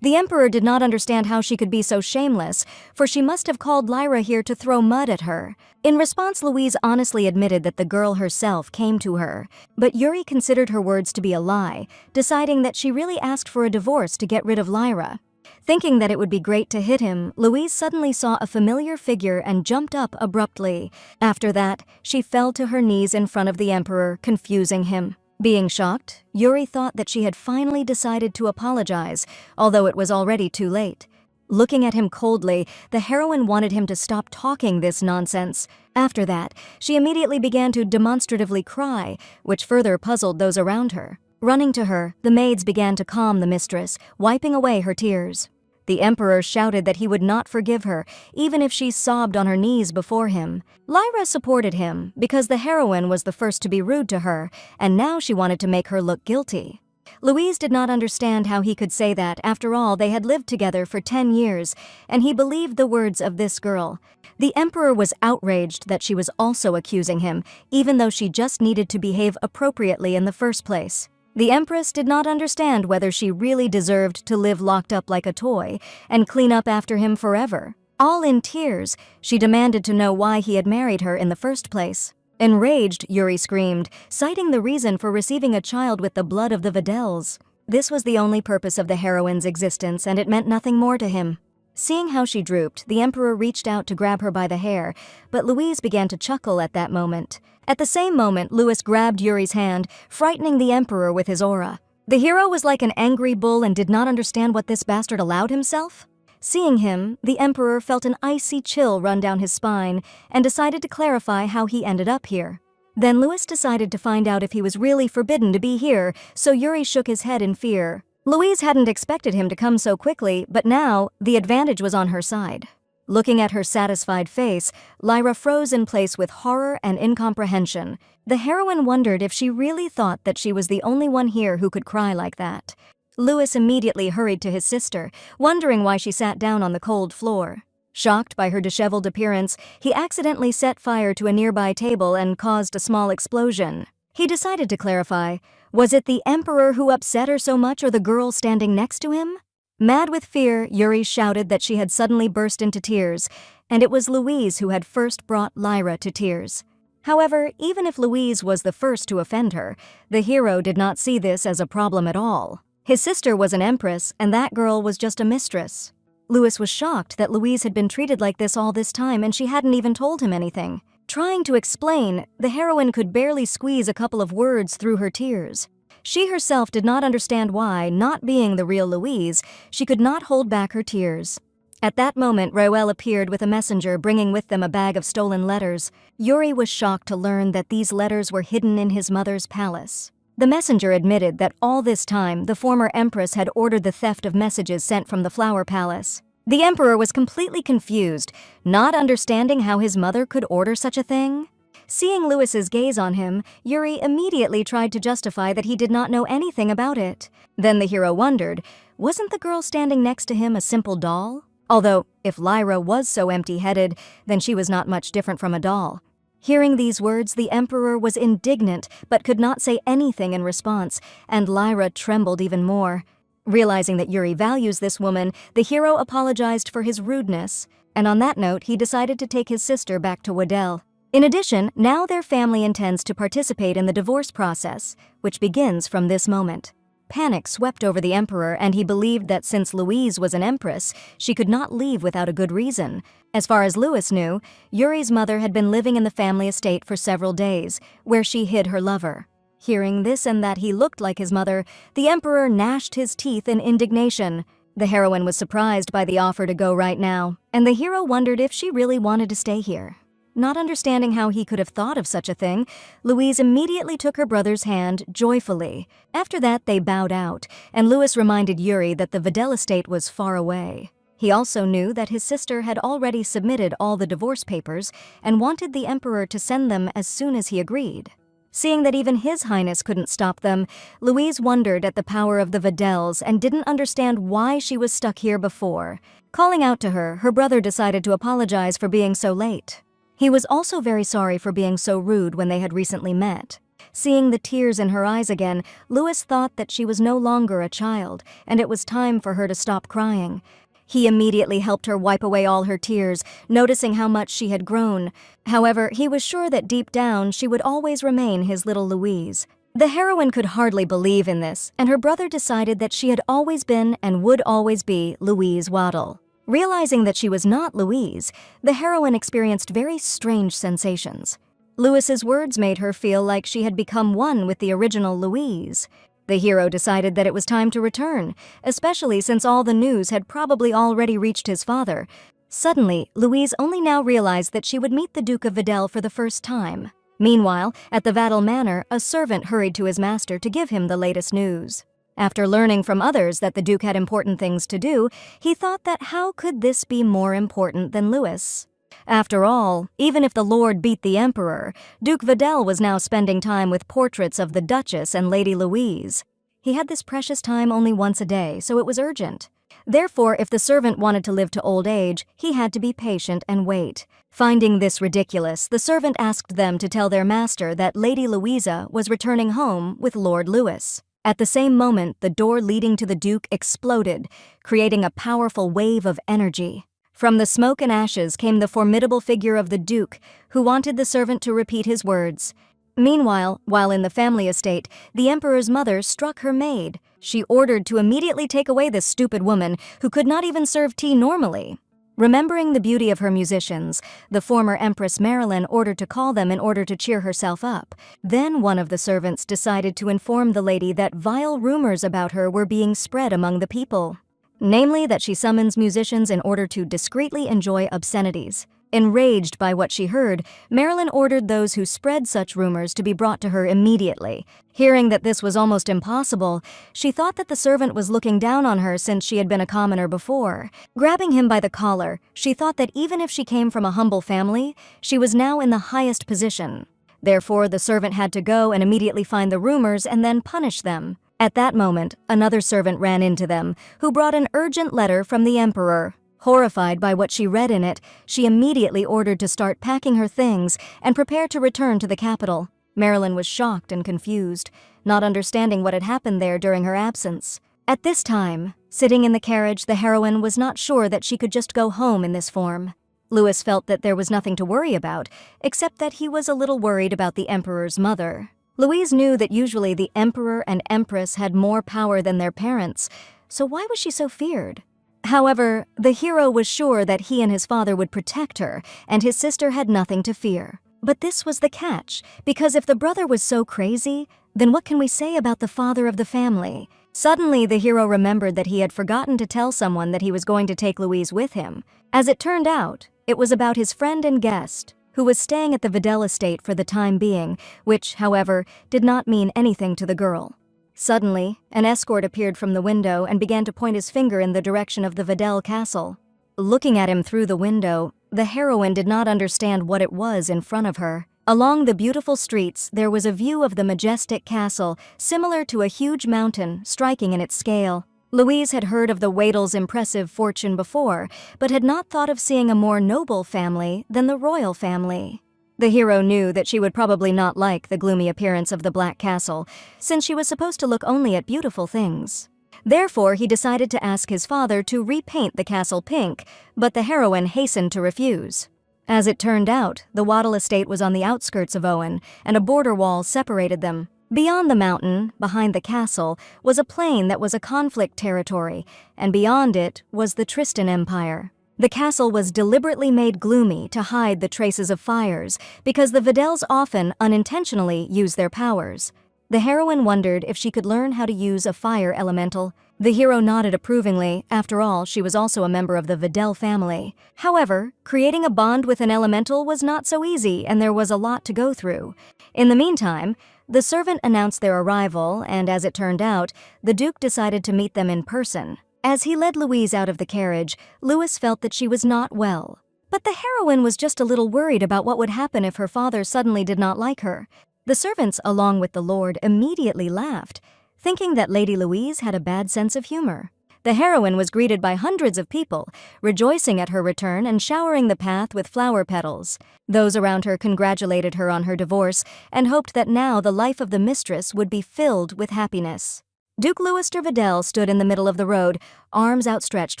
The emperor did not understand how she could be so shameless, for she must have called Lyra here to throw mud at her. In response, Louise honestly admitted that the girl herself came to her, but Yuri considered her words to be a lie, deciding that she really asked for a divorce to get rid of Lyra. Thinking that it would be great to hit him, Louise suddenly saw a familiar figure and jumped up abruptly. After that, she fell to her knees in front of the emperor, confusing him. Being shocked, Yuri thought that she had finally decided to apologize, although it was already too late. Looking at him coldly, the heroine wanted him to stop talking this nonsense. After that, she immediately began to demonstratively cry, which further puzzled those around her. Running to her, the maids began to calm the mistress, wiping away her tears. The emperor shouted that he would not forgive her, even if she sobbed on her knees before him. Lyra supported him because the heroine was the first to be rude to her, and now she wanted to make her look guilty. Louise did not understand how he could say that. After all, they had lived together for 10 years, and he believed the words of this girl. The emperor was outraged that she was also accusing him, even though she just needed to behave appropriately in the first place. The empress did not understand whether she really deserved to live locked up like a toy and clean up after him forever. All in tears, she demanded to know why he had married her in the first place. Enraged, Yuri screamed, citing the reason for receiving a child with the blood of the Videls. This was the only purpose of the heroine's existence, and it meant nothing more to him. Seeing how she drooped, the emperor reached out to grab her by the hair, but Louise began to chuckle at that moment. At the same moment, Louis grabbed Yuri's hand, frightening the emperor with his aura. The hero was like an angry bull and did not understand what this bastard allowed himself. Seeing him, the emperor felt an icy chill run down his spine and decided to clarify how he ended up here. Then Louis decided to find out if he was really forbidden to be here, so Yuri shook his head in fear. Louise hadn't expected him to come so quickly, but now the advantage was on her side. Looking at her satisfied face, Lyra froze in place with horror and incomprehension. The heroine wondered if she really thought that she was the only one here who could cry like that. Louis immediately hurried to his sister, wondering why she sat down on the cold floor. Shocked by her disheveled appearance, he accidentally set fire to a nearby table and caused a small explosion. He decided to clarify, was it the emperor who upset her so much or the girl standing next to him? Mad with fear, Yuri shouted that she had suddenly burst into tears, and it was Louise who had first brought Lyra to tears. However, even if Louise was the first to offend her, the hero did not see this as a problem at all. His sister was an empress, and that girl was just a mistress. Louis was shocked that Louise had been treated like this all this time and she hadn't even told him anything. Trying to explain, the heroine could barely squeeze a couple of words through her tears. She herself did not understand why, not being the real Louise, she could not hold back her tears. At that moment, Roel appeared with a messenger bringing with them a bag of stolen letters. Yuri was shocked to learn that these letters were hidden in his mother's palace. The messenger admitted that all this time, the former empress had ordered the theft of messages sent from the Flower Palace. The emperor was completely confused, not understanding how his mother could order such a thing. Seeing Louis's gaze on him, Yuri immediately tried to justify that he did not know anything about it. Then the hero wondered, wasn't the girl standing next to him a simple doll? Although, if Lyra was so empty-headed, then she was not much different from a doll. Hearing these words, the emperor was indignant but could not say anything in response, and Lyra trembled even more. Realizing that Yuri values this woman, the hero apologized for his rudeness, and on that note, he decided to take his sister back to Waddell. In addition, now their family intends to participate in the divorce process, which begins from this moment. Panic swept over the emperor, and he believed that since Louise was an empress, she could not leave without a good reason. As far as Louis knew, Yuri's mother had been living in the family estate for several days, where she hid her lover. Hearing this and that he looked like his mother, the emperor gnashed his teeth in indignation. The heroine was surprised by the offer to go right now, and the hero wondered if she really wanted to stay here. Not understanding how he could have thought of such a thing, Louise immediately took her brother's hand joyfully. After that, they bowed out, and Louis reminded Yuri that the Videl estate was far away. He also knew that his sister had already submitted all the divorce papers and wanted the emperor to send them as soon as he agreed. Seeing that even His Highness couldn't stop them, Louise wondered at the power of the Videls and didn't understand why she was stuck here before. Calling out to her, her brother decided to apologize for being so late. He was also very sorry for being so rude when they had recently met. Seeing the tears in her eyes again, Louis thought that she was no longer a child, and it was time for her to stop crying. He immediately helped her wipe away all her tears, noticing how much she had grown. However, he was sure that deep down she would always remain his little Louise. The heroine could hardly believe in this, and her brother decided that she had always been and would always be Louise Waddle. Realizing that she was not Louise, the heroine experienced very strange sensations. Louis's words made her feel like she had become one with the original Louise. The hero decided that it was time to return, especially since all the news had probably already reached his father. Suddenly, Louise only now realized that she would meet the Duke of Videl for the first time. Meanwhile, at the Vadel Manor, a servant hurried to his master to give him the latest news. After learning from others that the Duke had important things to do, he thought that how could this be more important than Louis? After all, even if the Lord beat the Emperor, Duke Videl was now spending time with portraits of the Duchess and Lady Louise. He had this precious time only once a day, so it was urgent. Therefore, if the servant wanted to live to old age, he had to be patient and wait. Finding this ridiculous, the servant asked them to tell their master that Lady Louisa was returning home with Lord Louis. At the same moment, the door leading to the Duke exploded, creating a powerful wave of energy. From the smoke and ashes came the formidable figure of the Duke, who wanted the servant to repeat his words. Meanwhile, while in the family estate, the Emperor's mother struck her maid. She ordered to immediately take away this stupid woman who could not even serve tea normally. Remembering the beauty of her musicians, the former Empress Marilyn ordered to call them in order to cheer herself up. Then one of the servants decided to inform the lady that vile rumors about her were being spread among the people. Namely, that she summons musicians in order to discreetly enjoy obscenities. Enraged by what she heard, Marilyn ordered those who spread such rumors to be brought to her immediately. Hearing that this was almost impossible, she thought that the servant was looking down on her since she had been a commoner before. Grabbing him by the collar, she thought that even if she came from a humble family, she was now in the highest position. Therefore, the servant had to go and immediately find the rumors and then punish them. At that moment, another servant ran into them, who brought an urgent letter from the Emperor. Horrified by what she read in it, she immediately ordered to start packing her things and prepare to return to the capital. Marilyn was shocked and confused, not understanding what had happened there during her absence. At this time, sitting in the carriage, the heroine was not sure that she could just go home in this form. Louis felt that there was nothing to worry about, except that he was a little worried about the Emperor's mother. Louise knew that usually the Emperor and Empress had more power than their parents, so why was she so feared? However, the hero was sure that he and his father would protect her, and his sister had nothing to fear. But this was the catch, because if the brother was so crazy, then what can we say about the father of the family? Suddenly, the hero remembered that he had forgotten to tell someone that he was going to take Louise with him. As it turned out, it was about his friend and guest, who was staying at the Videl estate for the time being, which, however, did not mean anything to the girl. Suddenly, an escort appeared from the window and began to point his finger in the direction of the Videl castle. Looking at him through the window, the heroine did not understand what it was in front of her. Along the beautiful streets, there was a view of the majestic castle, similar to a huge mountain, striking in its scale. Louise had heard of the Wadel's impressive fortune before, but had not thought of seeing a more noble family than the royal family. The hero knew that she would probably not like the gloomy appearance of the Black Castle, since she was supposed to look only at beautiful things. Therefore, he decided to ask his father to repaint the castle pink, but the heroine hastened to refuse. As it turned out, the Wadel estate was on the outskirts of Owen, and a border wall separated them. Beyond the mountain, behind the castle, was a plain that was a conflict territory, and beyond it was the Tristan Empire. The castle was deliberately made gloomy to hide the traces of fires, because the Videls often, unintentionally, use their powers. The heroine wondered if she could learn how to use a fire elemental. The hero nodded approvingly. After all, she was also a member of the Videl family. However, creating a bond with an elemental was not so easy, and there was a lot to go through. In the meantime, the servant announced their arrival, and as it turned out, the Duke decided to meet them in person. As he led Louise out of the carriage, Louis felt that she was not well. But the heroine was just a little worried about what would happen if her father suddenly did not like her. The servants, along with the Lord, immediately laughed, thinking that Lady Louise had a bad sense of humor. The heroine was greeted by hundreds of people, rejoicing at her return and showering the path with flower petals. Those around her congratulated her on her divorce and hoped that now the life of the mistress would be filled with happiness. Duke Louis de Videl stood in the middle of the road, arms outstretched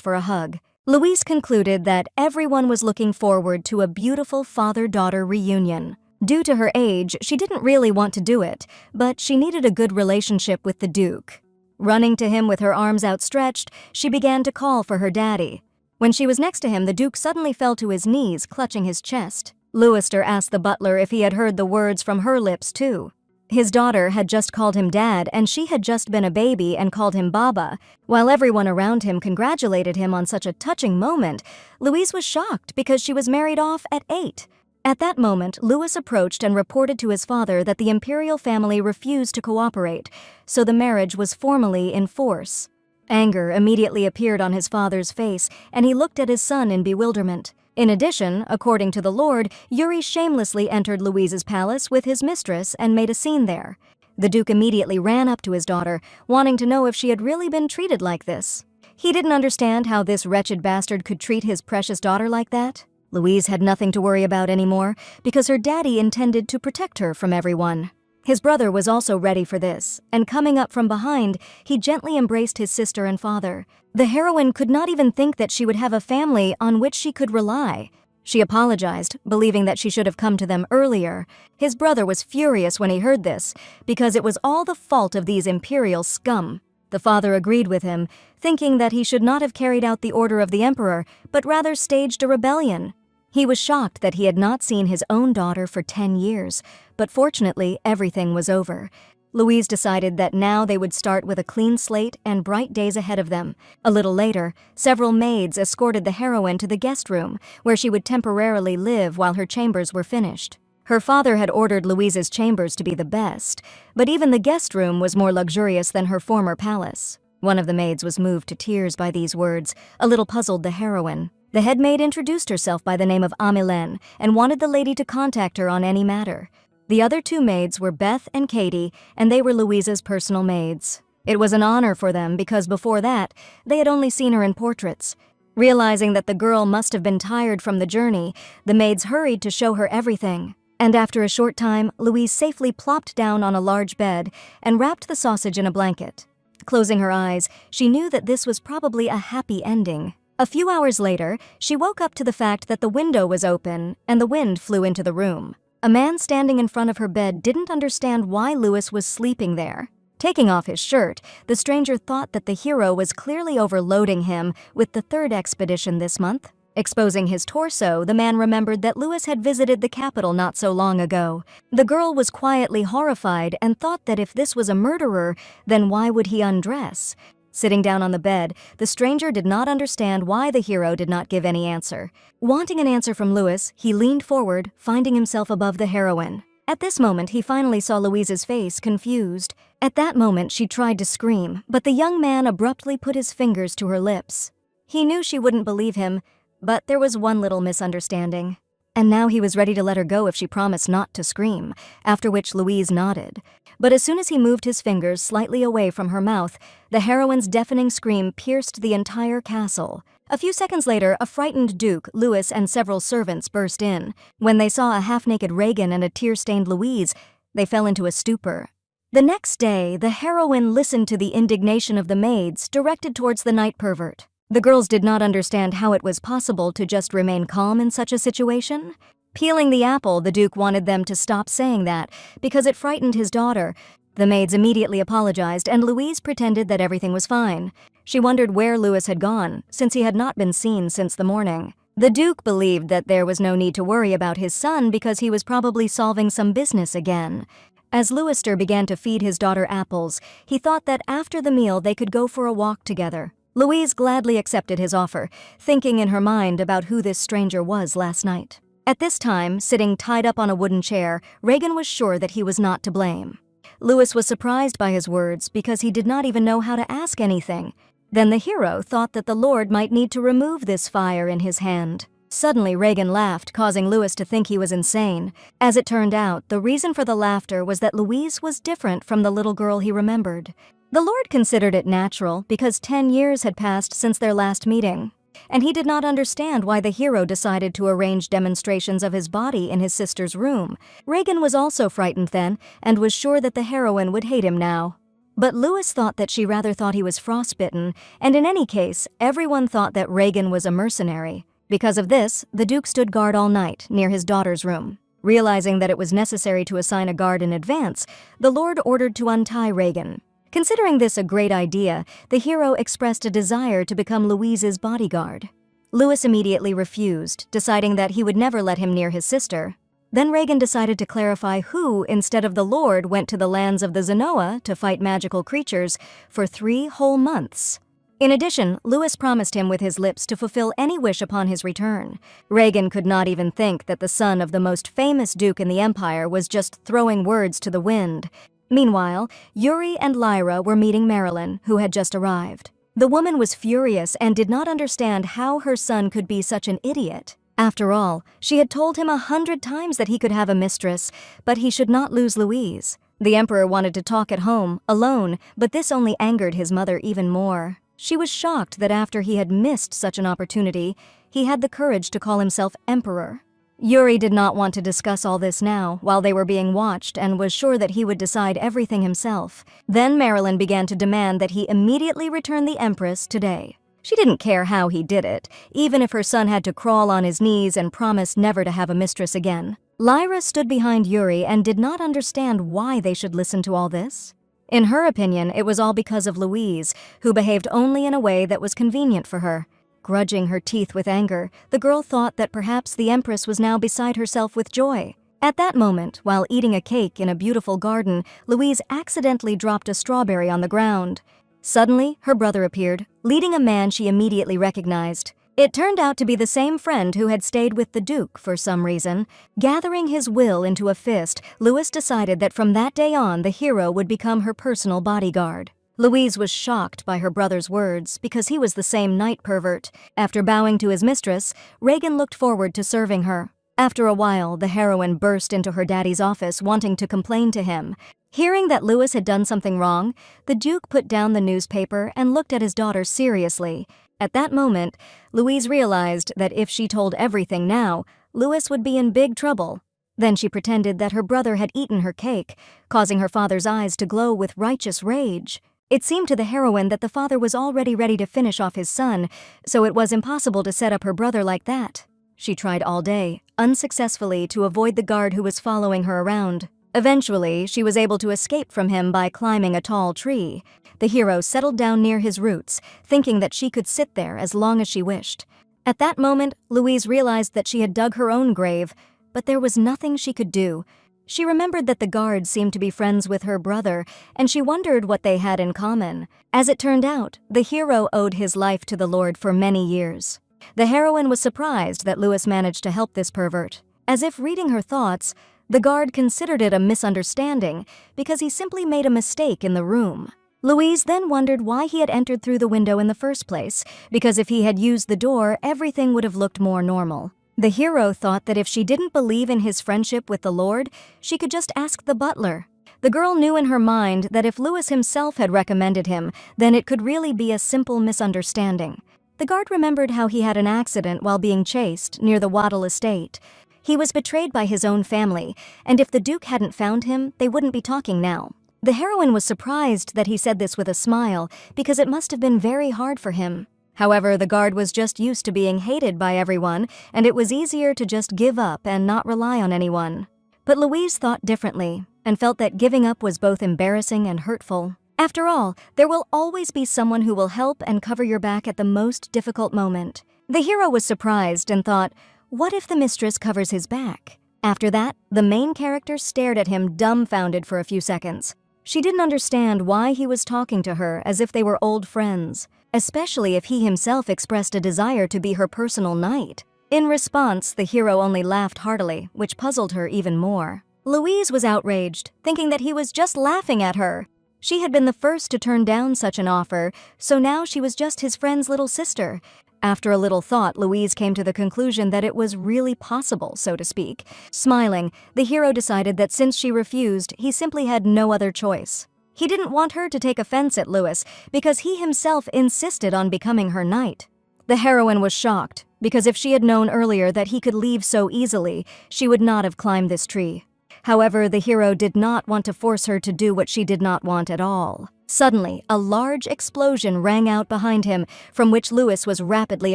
for a hug. Louise concluded that everyone was looking forward to a beautiful father-daughter reunion. Due to her age, she didn't really want to do it, but she needed a good relationship with the Duke. Running to him with her arms outstretched, she began to call for her daddy. When she was next to him, the Duke suddenly fell to his knees, clutching his chest. Louister asked the butler if he had heard the words from her lips, too. His daughter had just called him Dad, and she had just been a baby and called him Baba. While everyone around him congratulated him on such a touching moment, Louise was shocked because she was married off at 8. At that moment, Louis approached and reported to his father that the imperial family refused to cooperate, so the marriage was formally in force. Anger immediately appeared on his father's face, and he looked at his son in bewilderment. In addition, according to the Lord, Yuri shamelessly entered Louise's palace with his mistress and made a scene there. The Duke immediately ran up to his daughter, wanting to know if she had really been treated like this. He didn't understand how this wretched bastard could treat his precious daughter like that. Louise had nothing to worry about anymore, because her daddy intended to protect her from everyone. His brother was also ready for this, and coming up from behind, he gently embraced his sister and father. The heroine could not even think that she would have a family on which she could rely. She apologized, believing that she should have come to them earlier. His brother was furious when he heard this, because it was all the fault of these imperial scum. The father agreed with him, thinking that he should not have carried out the order of the emperor, but rather staged a rebellion. He was shocked that he had not seen his own daughter for 10 years, but fortunately everything was over. Louise decided that now they would start with a clean slate and bright days ahead of them. A little later, several maids escorted the heroine to the guest room, where she would temporarily live while her chambers were finished. Her father had ordered Louise's chambers to be the best, but even the guest room was more luxurious than her former palace. One of the maids was moved to tears by these words, a little puzzled the heroine. The head maid introduced herself by the name of Amilene and wanted the lady to contact her on any matter. The other two maids were Beth and Katie, and they were Louise's personal maids. It was an honor for them because before that, they had only seen her in portraits. Realizing that the girl must have been tired from the journey, the maids hurried to show her everything. And after a short time, Louise safely plopped down on a large bed and wrapped the sausage in a blanket. Closing her eyes, she knew that this was probably a happy ending. A few hours later, she woke up to the fact that the window was open and the wind flew into the room. A man standing in front of her bed didn't understand why Louis was sleeping there. Taking off his shirt, the stranger thought that the hero was clearly overloading him with the third expedition this month. Exposing his torso, the man remembered that Louis had visited the capital not so long ago. The girl was quietly horrified and thought that if this was a murderer, then why would he undress? Sitting down on the bed, the stranger did not understand why the hero did not give any answer. Wanting an answer from Louis, he leaned forward, finding himself above the heroine. At this moment, he finally saw Louise's face, confused. At that moment, she tried to scream, but the young man abruptly put his fingers to her lips. He knew she wouldn't believe him, but there was one little misunderstanding. And now he was ready to let her go if she promised not to scream, after which Louise nodded. But as soon as he moved his fingers slightly away from her mouth, the heroine's deafening scream pierced the entire castle. A few seconds later, a frightened Duke, Louis, and several servants burst in. When they saw a half-naked Regan and a tear-stained Louise, they fell into a stupor. The next day, the heroine listened to the indignation of the maids directed towards the night pervert. The girls did not understand how it was possible to just remain calm in such a situation. Peeling the apple, the Duke wanted them to stop saying that because it frightened his daughter. The maids immediately apologized, and Louise pretended that everything was fine. She wondered where Louis had gone, since he had not been seen since the morning. The Duke believed that there was no need to worry about his son because he was probably solving some business again. As Louister began to feed his daughter apples, he thought that after the meal they could go for a walk together. Louise gladly accepted his offer, thinking in her mind about who this stranger was last night. At this time, sitting tied up on a wooden chair, Regan was sure that he was not to blame. Louis was surprised by his words because he did not even know how to ask anything. Then the hero thought that the Lord might need to remove this fire in his hand. Suddenly, Regan laughed, causing Louis to think he was insane. As it turned out, the reason for the laughter was that Louise was different from the little girl he remembered. The Lord considered it natural because 10 years had passed since their last meeting, and he did not understand why the hero decided to arrange demonstrations of his body in his sister's room. Regan was also frightened then and was sure that the heroine would hate him now. But Louis thought that she rather thought he was frostbitten, and in any case, everyone thought that Regan was a mercenary. Because of this, the Duke stood guard all night near his daughter's room. Realizing that it was necessary to assign a guard in advance, the Lord ordered to untie Regan. Considering this a great idea, the hero expressed a desire to become Louise's bodyguard. Louis immediately refused, deciding that he would never let him near his sister. Then Regan decided to clarify who, instead of the Lord, went to the lands of the Zenoa to fight magical creatures for 3 whole months. In addition, Louis promised him with his lips to fulfill any wish upon his return. Reagan could not even think that the son of the most famous duke in the empire was just throwing words to the wind. Meanwhile, Yuri and Lyra were meeting Marilyn, who had just arrived. The woman was furious and did not understand how her son could be such an idiot. After all, she had told him 100 times that he could have a mistress, but he should not lose Louise. The emperor wanted to talk at home, alone, but this only angered his mother even more. She was shocked that after he had missed such an opportunity, he had the courage to call himself emperor. Yuri did not want to discuss all this now, while they were being watched, and was sure that he would decide everything himself. Then Marilyn began to demand that he immediately return the empress today. She didn't care how he did it, even if her son had to crawl on his knees and promise never to have a mistress again. Lyra stood behind Yuri and did not understand why they should listen to all this. In her opinion, it was all because of Louise, who behaved only in a way that was convenient for her. Grudging her teeth with anger, the girl thought that perhaps the empress was now beside herself with joy. At that moment, while eating a cake in a beautiful garden, Louise accidentally dropped a strawberry on the ground. Suddenly, her brother appeared, leading a man she immediately recognized. It turned out to be the same friend who had stayed with the Duke for some reason. Gathering his will into a fist, Louis decided that from that day on the hero would become her personal bodyguard. Louise was shocked by her brother's words because he was the same night pervert. After bowing to his mistress, Reagan looked forward to serving her. After a while, the heroine burst into her daddy's office wanting to complain to him. Hearing that Louis had done something wrong, the Duke put down the newspaper and looked at his daughter seriously. At that moment, Louise realized that if she told everything now, Louis would be in big trouble. Then she pretended that her brother had eaten her cake, causing her father's eyes to glow with righteous rage. It seemed to the heroine that the father was already ready to finish off his son, so it was impossible to set up her brother like that. She tried all day, unsuccessfully, to avoid the guard who was following her around. Eventually, she was able to escape from him by climbing a tall tree. The hero settled down near his roots, thinking that she could sit there as long as she wished. At that moment, Louise realized that she had dug her own grave, but there was nothing she could do. She remembered that the guards seemed to be friends with her brother, and she wondered what they had in common. As it turned out, the hero owed his life to the Lord for many years. The heroine was surprised that Louis managed to help this pervert. As if reading her thoughts, the guard considered it a misunderstanding because he simply made a mistake in the room. Louise then wondered why he had entered through the window in the first place, because if he had used the door, everything would have looked more normal. The hero thought that if she didn't believe in his friendship with the Lord, she could just ask the butler. The girl knew in her mind that if Louis himself had recommended him, then it could really be a simple misunderstanding. The guard remembered how he had an accident while being chased near the Waddle estate. He was betrayed by his own family, and if the Duke hadn't found him, they wouldn't be talking now. The heroine was surprised that he said this with a smile, because it must have been very hard for him. However, the guard was just used to being hated by everyone, and it was easier to just give up and not rely on anyone. But Louise thought differently, and felt that giving up was both embarrassing and hurtful. After all, there will always be someone who will help and cover your back at the most difficult moment. The hero was surprised and thought, what if the mistress covers his back? After that, the main character stared at him dumbfounded for a few seconds. She didn't understand why he was talking to her as if they were old friends, especially if he himself expressed a desire to be her personal knight. In response, the hero only laughed heartily, which puzzled her even more. Louise was outraged, thinking that he was just laughing at her. She had been the first to turn down such an offer, so now she was just his friend's little sister. After a little thought, Louise came to the conclusion that it was really possible, so to speak. Smiling, the hero decided that since she refused, he simply had no other choice. He didn't want her to take offense at Louis, because he himself insisted on becoming her knight. The heroine was shocked, because if she had known earlier that he could leave so easily, she would not have climbed this tree. However, the hero did not want to force her to do what she did not want at all. Suddenly, a large explosion rang out behind him, from which Louis was rapidly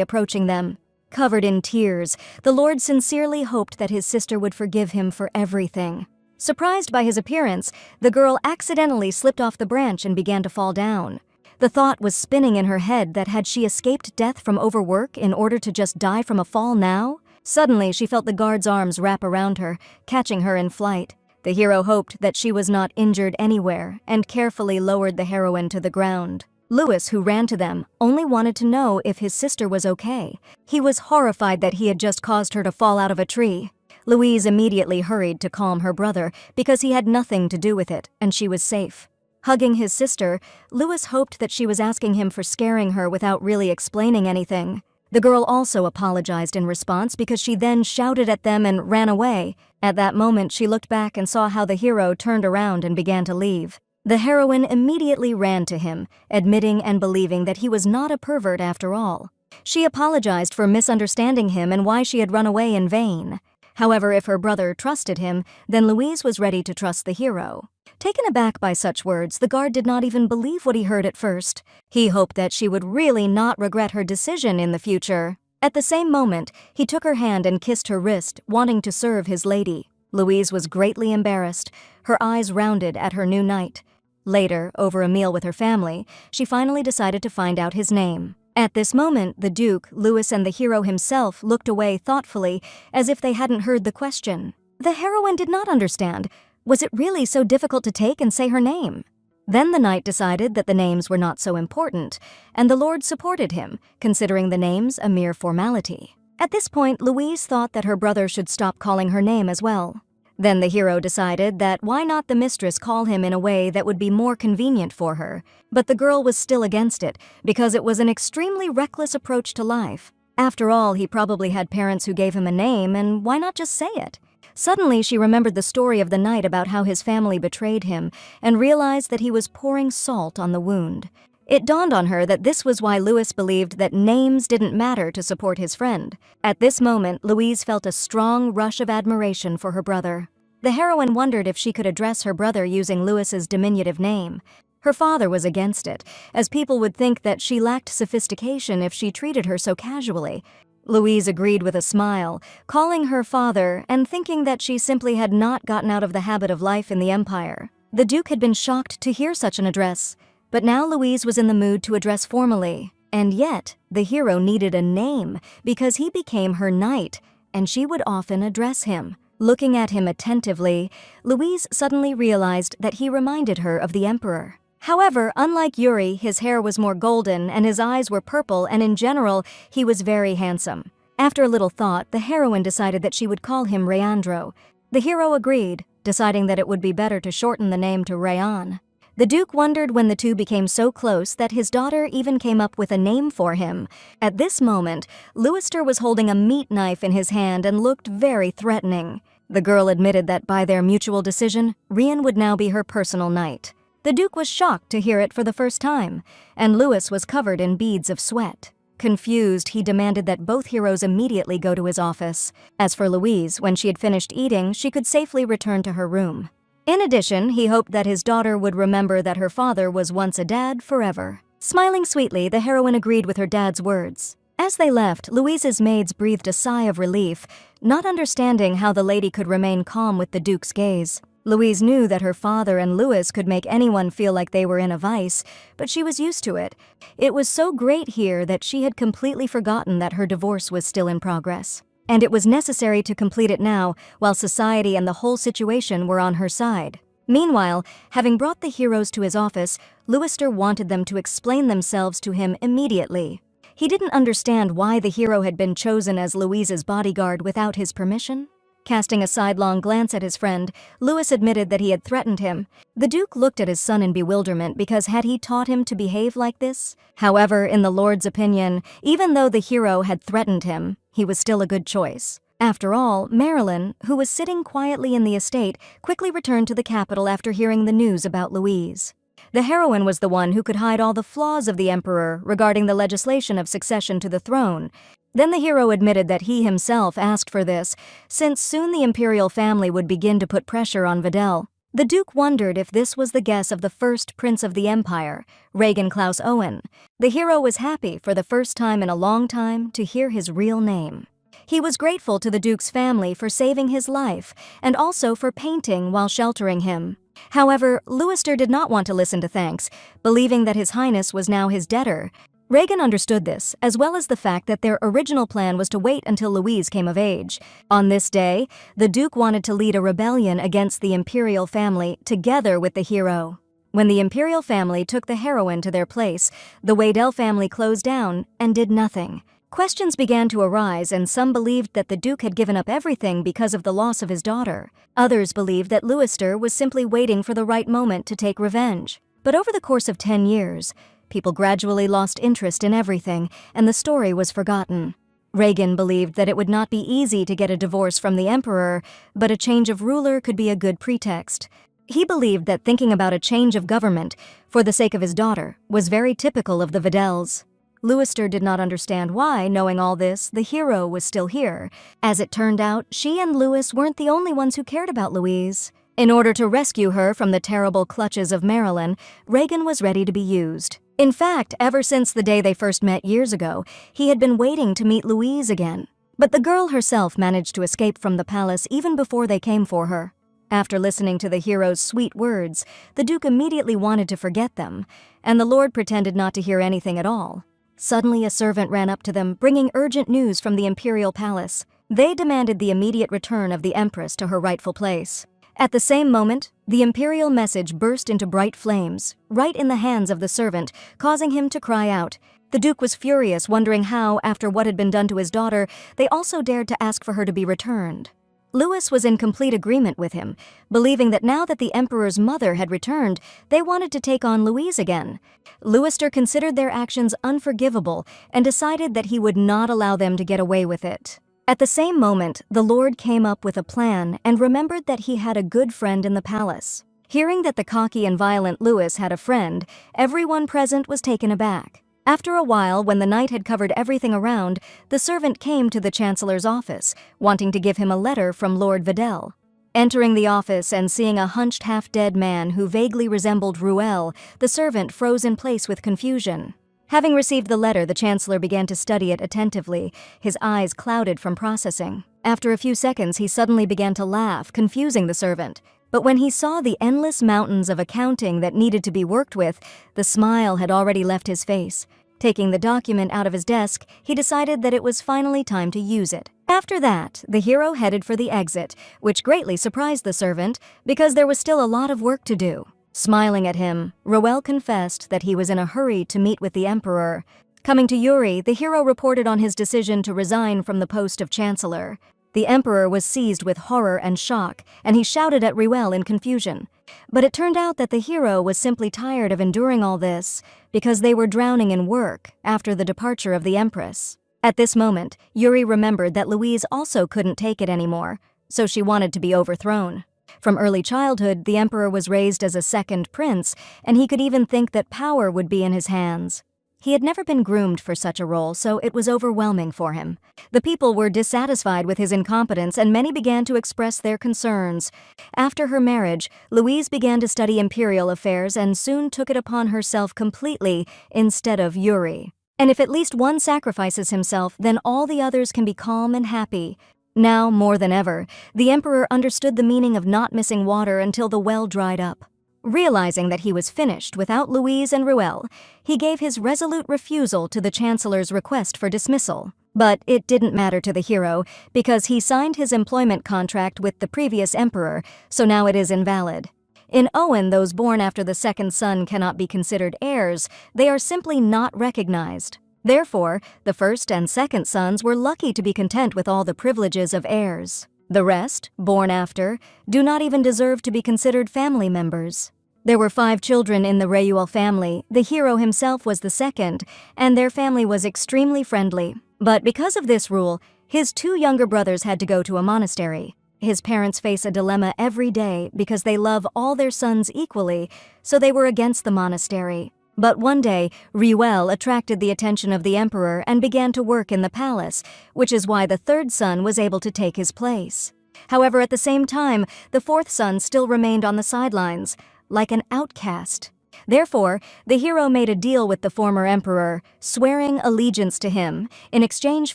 approaching them. Covered in tears, the Lord sincerely hoped that his sister would forgive him for everything. Surprised by his appearance, the girl accidentally slipped off the branch and began to fall down. The thought was spinning in her head that had she escaped death from overwork in order to just die from a fall now? Suddenly, she felt the guard's arms wrap around her, catching her in flight. The hero hoped that she was not injured anywhere and carefully lowered the heroine to the ground. Louis, who ran to them, only wanted to know if his sister was okay. He was horrified that he had just caused her to fall out of a tree. Louise immediately hurried to calm her brother because he had nothing to do with it and she was safe. Hugging his sister, Louis hoped that she was asking him for scaring her without really explaining anything. The girl also apologized in response because she then shouted at them and ran away. At that moment, she looked back and saw how the hero turned around and began to leave. The heroine immediately ran to him, admitting and believing that he was not a pervert after all. She apologized for misunderstanding him and why she had run away in vain. However, if her brother trusted him, then Louise was ready to trust the hero. Taken aback by such words, the guard did not even believe what he heard at first. He hoped that she would really not regret her decision in the future. At the same moment, he took her hand and kissed her wrist, wanting to serve his lady. Louise was greatly embarrassed, her eyes rounded at her new knight. Later, over a meal with her family, she finally decided to find out his name. At this moment, the Duke, Louis, and the hero himself looked away thoughtfully, as if they hadn't heard the question. The heroine did not understand. Was it really so difficult to take and say her name? Then the knight decided that the names were not so important, and the lord supported him, considering the names a mere formality. At this point, Louise thought that her brother should stop calling her name as well. Then the hero decided that why not the mistress call him in a way that would be more convenient for her. But the girl was still against it, because it was an extremely reckless approach to life. After all, he probably had parents who gave him a name, and why not just say it? Suddenly, she remembered the story of the night about how his family betrayed him, and realized that he was pouring salt on the wound. It dawned on her that this was why Louis believed that names didn't matter to support his friend. At this moment, Louise felt a strong rush of admiration for her brother. The heroine wondered if she could address her brother using Louis's diminutive name. Her father was against it, as people would think that she lacked sophistication if she treated her so casually. Louise agreed with a smile, calling her father and thinking that she simply had not gotten out of the habit of life in the Empire. The Duke had been shocked to hear such an address. But now Louise was in the mood to address formally. And yet, the hero needed a name because he became her knight, and she would often address him. Looking at him attentively, Louise suddenly realized that he reminded her of the Emperor. However, unlike Yuri, his hair was more golden and his eyes were purple, and in general, he was very handsome. After a little thought, the heroine decided that she would call him Rayandro. The hero agreed, deciding that it would be better to shorten the name to Rayan. The Duke wondered when the two became so close that his daughter even came up with a name for him. At this moment, Louister was holding a meat knife in his hand and looked very threatening. The girl admitted that by their mutual decision, Rian would now be her personal knight. The Duke was shocked to hear it for the first time, and Louis was covered in beads of sweat. Confused, he demanded that both heroes immediately go to his office. As for Louise, when she had finished eating, she could safely return to her room. In addition, he hoped that his daughter would remember that her father was once a dad forever. Smiling sweetly, the heroine agreed with her dad's words. As they left, Louise's maids breathed a sigh of relief, not understanding how the lady could remain calm with the Duke's gaze. Louise knew that her father and Louis could make anyone feel like they were in a vice, but she was used to it. It was so great here that she had completely forgotten that her divorce was still in progress. And it was necessary to complete it now, while society and the whole situation were on her side. Meanwhile, having brought the heroes to his office, Louister wanted them to explain themselves to him immediately. He didn't understand why the hero had been chosen as Louise's bodyguard without his permission. Casting a sidelong glance at his friend, Louis admitted that he had threatened him. The Duke looked at his son in bewilderment because had he taught him to behave like this? However, in the Lord's opinion, even though the hero had threatened him, he was still a good choice. After all, Marilyn, who was sitting quietly in the estate, quickly returned to the capital after hearing the news about Louise. The heroine was the one who could hide all the flaws of the Emperor regarding the legislation of succession to the throne. Then the hero admitted that he himself asked for this, since soon the imperial family would begin to put pressure on Videl. The Duke wondered if this was the guess of the first prince of the empire, Regan Klaus Owen. The hero was happy for the first time in a long time to hear his real name. He was grateful to the Duke's family for saving his life, and also for painting while sheltering him. However, Louister did not want to listen to thanks, believing that His Highness was now his debtor. Regan understood this, as well as the fact that their original plan was to wait until Louise came of age. On this day, the Duke wanted to lead a rebellion against the imperial family together with the hero. When the imperial family took the heroine to their place, the Waddell family closed down and did nothing. Questions began to arise, and some believed that the Duke had given up everything because of the loss of his daughter. Others believed that Leicester was simply waiting for the right moment to take revenge. But over the course of 10 years, people gradually lost interest in everything, and the story was forgotten. Reagan believed that it would not be easy to get a divorce from the emperor, but a change of ruler could be a good pretext. He believed that thinking about a change of government for the sake of his daughter was very typical of the Waddells. Leicester did not understand why, knowing all this, the hero was still here. As it turned out, she and Louis weren't the only ones who cared about Louise. In order to rescue her from the terrible clutches of Marilyn, Reagan was ready to be used. In fact, ever since the day they first met years ago, he had been waiting to meet Louise again. But the girl herself managed to escape from the palace even before they came for her. After listening to the hero's sweet words, the Duke immediately wanted to forget them, and the Lord pretended not to hear anything at all. Suddenly, a servant ran up to them, bringing urgent news from the imperial palace. They demanded the immediate return of the Empress to her rightful place. At the same moment, the imperial message burst into bright flames, right in the hands of the servant, causing him to cry out. The Duke was furious, wondering how, after what had been done to his daughter, they also dared to ask for her to be returned. Louis was in complete agreement with him, believing that now that the Emperor's mother had returned, they wanted to take on Louise again. Leicester considered their actions unforgivable and decided that he would not allow them to get away with it. At the same moment, the Lord came up with a plan and remembered that he had a good friend in the palace. Hearing that the cocky and violent Louis had a friend, everyone present was taken aback. After a while, when the night had covered everything around, the servant came to the Chancellor's office, wanting to give him a letter from Lord Waddell. Entering the office and seeing a hunched half-dead man who vaguely resembled Ruel, the servant froze in place with confusion. Having received the letter, the Chancellor began to study it attentively, his eyes clouded from processing. After a few seconds, he suddenly began to laugh, confusing the servant. But when he saw the endless mountains of accounting that needed to be worked with, the smile had already left his face. Taking the document out of his desk, he decided that it was finally time to use it. After that, the hero headed for the exit, which greatly surprised the servant because there was still a lot of work to do. Smiling at him, Ruel confessed that he was in a hurry to meet with the Emperor. Coming to Yuri, the hero reported on his decision to resign from the post of Chancellor. The Emperor was seized with horror and shock, and he shouted at Ruel in confusion. But it turned out that the hero was simply tired of enduring all this because they were drowning in work after the departure of the Empress. At this moment, Yuri remembered that Louise also couldn't take it anymore, so she wanted to be overthrown. From early childhood, the Emperor was raised as a second prince, and he could even think that power would be in his hands. He had never been groomed for such a role, so it was overwhelming for him. The people were dissatisfied with his incompetence, and many began to express their concerns. After her marriage, Louise began to study imperial affairs and soon took it upon herself completely instead of Yuri. And if at least one sacrifices himself, then all the others can be calm and happy. Now, more than ever, the Emperor understood the meaning of not missing water until the well dried up. Realizing that he was finished without Louise and Ruel, he gave his resolute refusal to the Chancellor's request for dismissal. But it didn't matter to the hero, because he signed his employment contract with the previous emperor, so now it is invalid. In Owen, those born after the second son cannot be considered heirs, they are simply not recognized. Therefore, the first and second sons were lucky to be content with all the privileges of heirs. The rest, born after, do not even deserve to be considered family members. There were 5 children in the Reuel family. The hero himself was the second, and their family was extremely friendly. But because of this rule, his 2 younger brothers had to go to a monastery. His parents face a dilemma every day because they love all their sons equally, so they were against the monastery. But one day, Reuel attracted the attention of the emperor and began to work in the palace, which is why the 3rd son was able to take his place. However, at the same time, the 4th son still remained on the sidelines, like an outcast. Therefore, the hero made a deal with the former emperor, swearing allegiance to him in exchange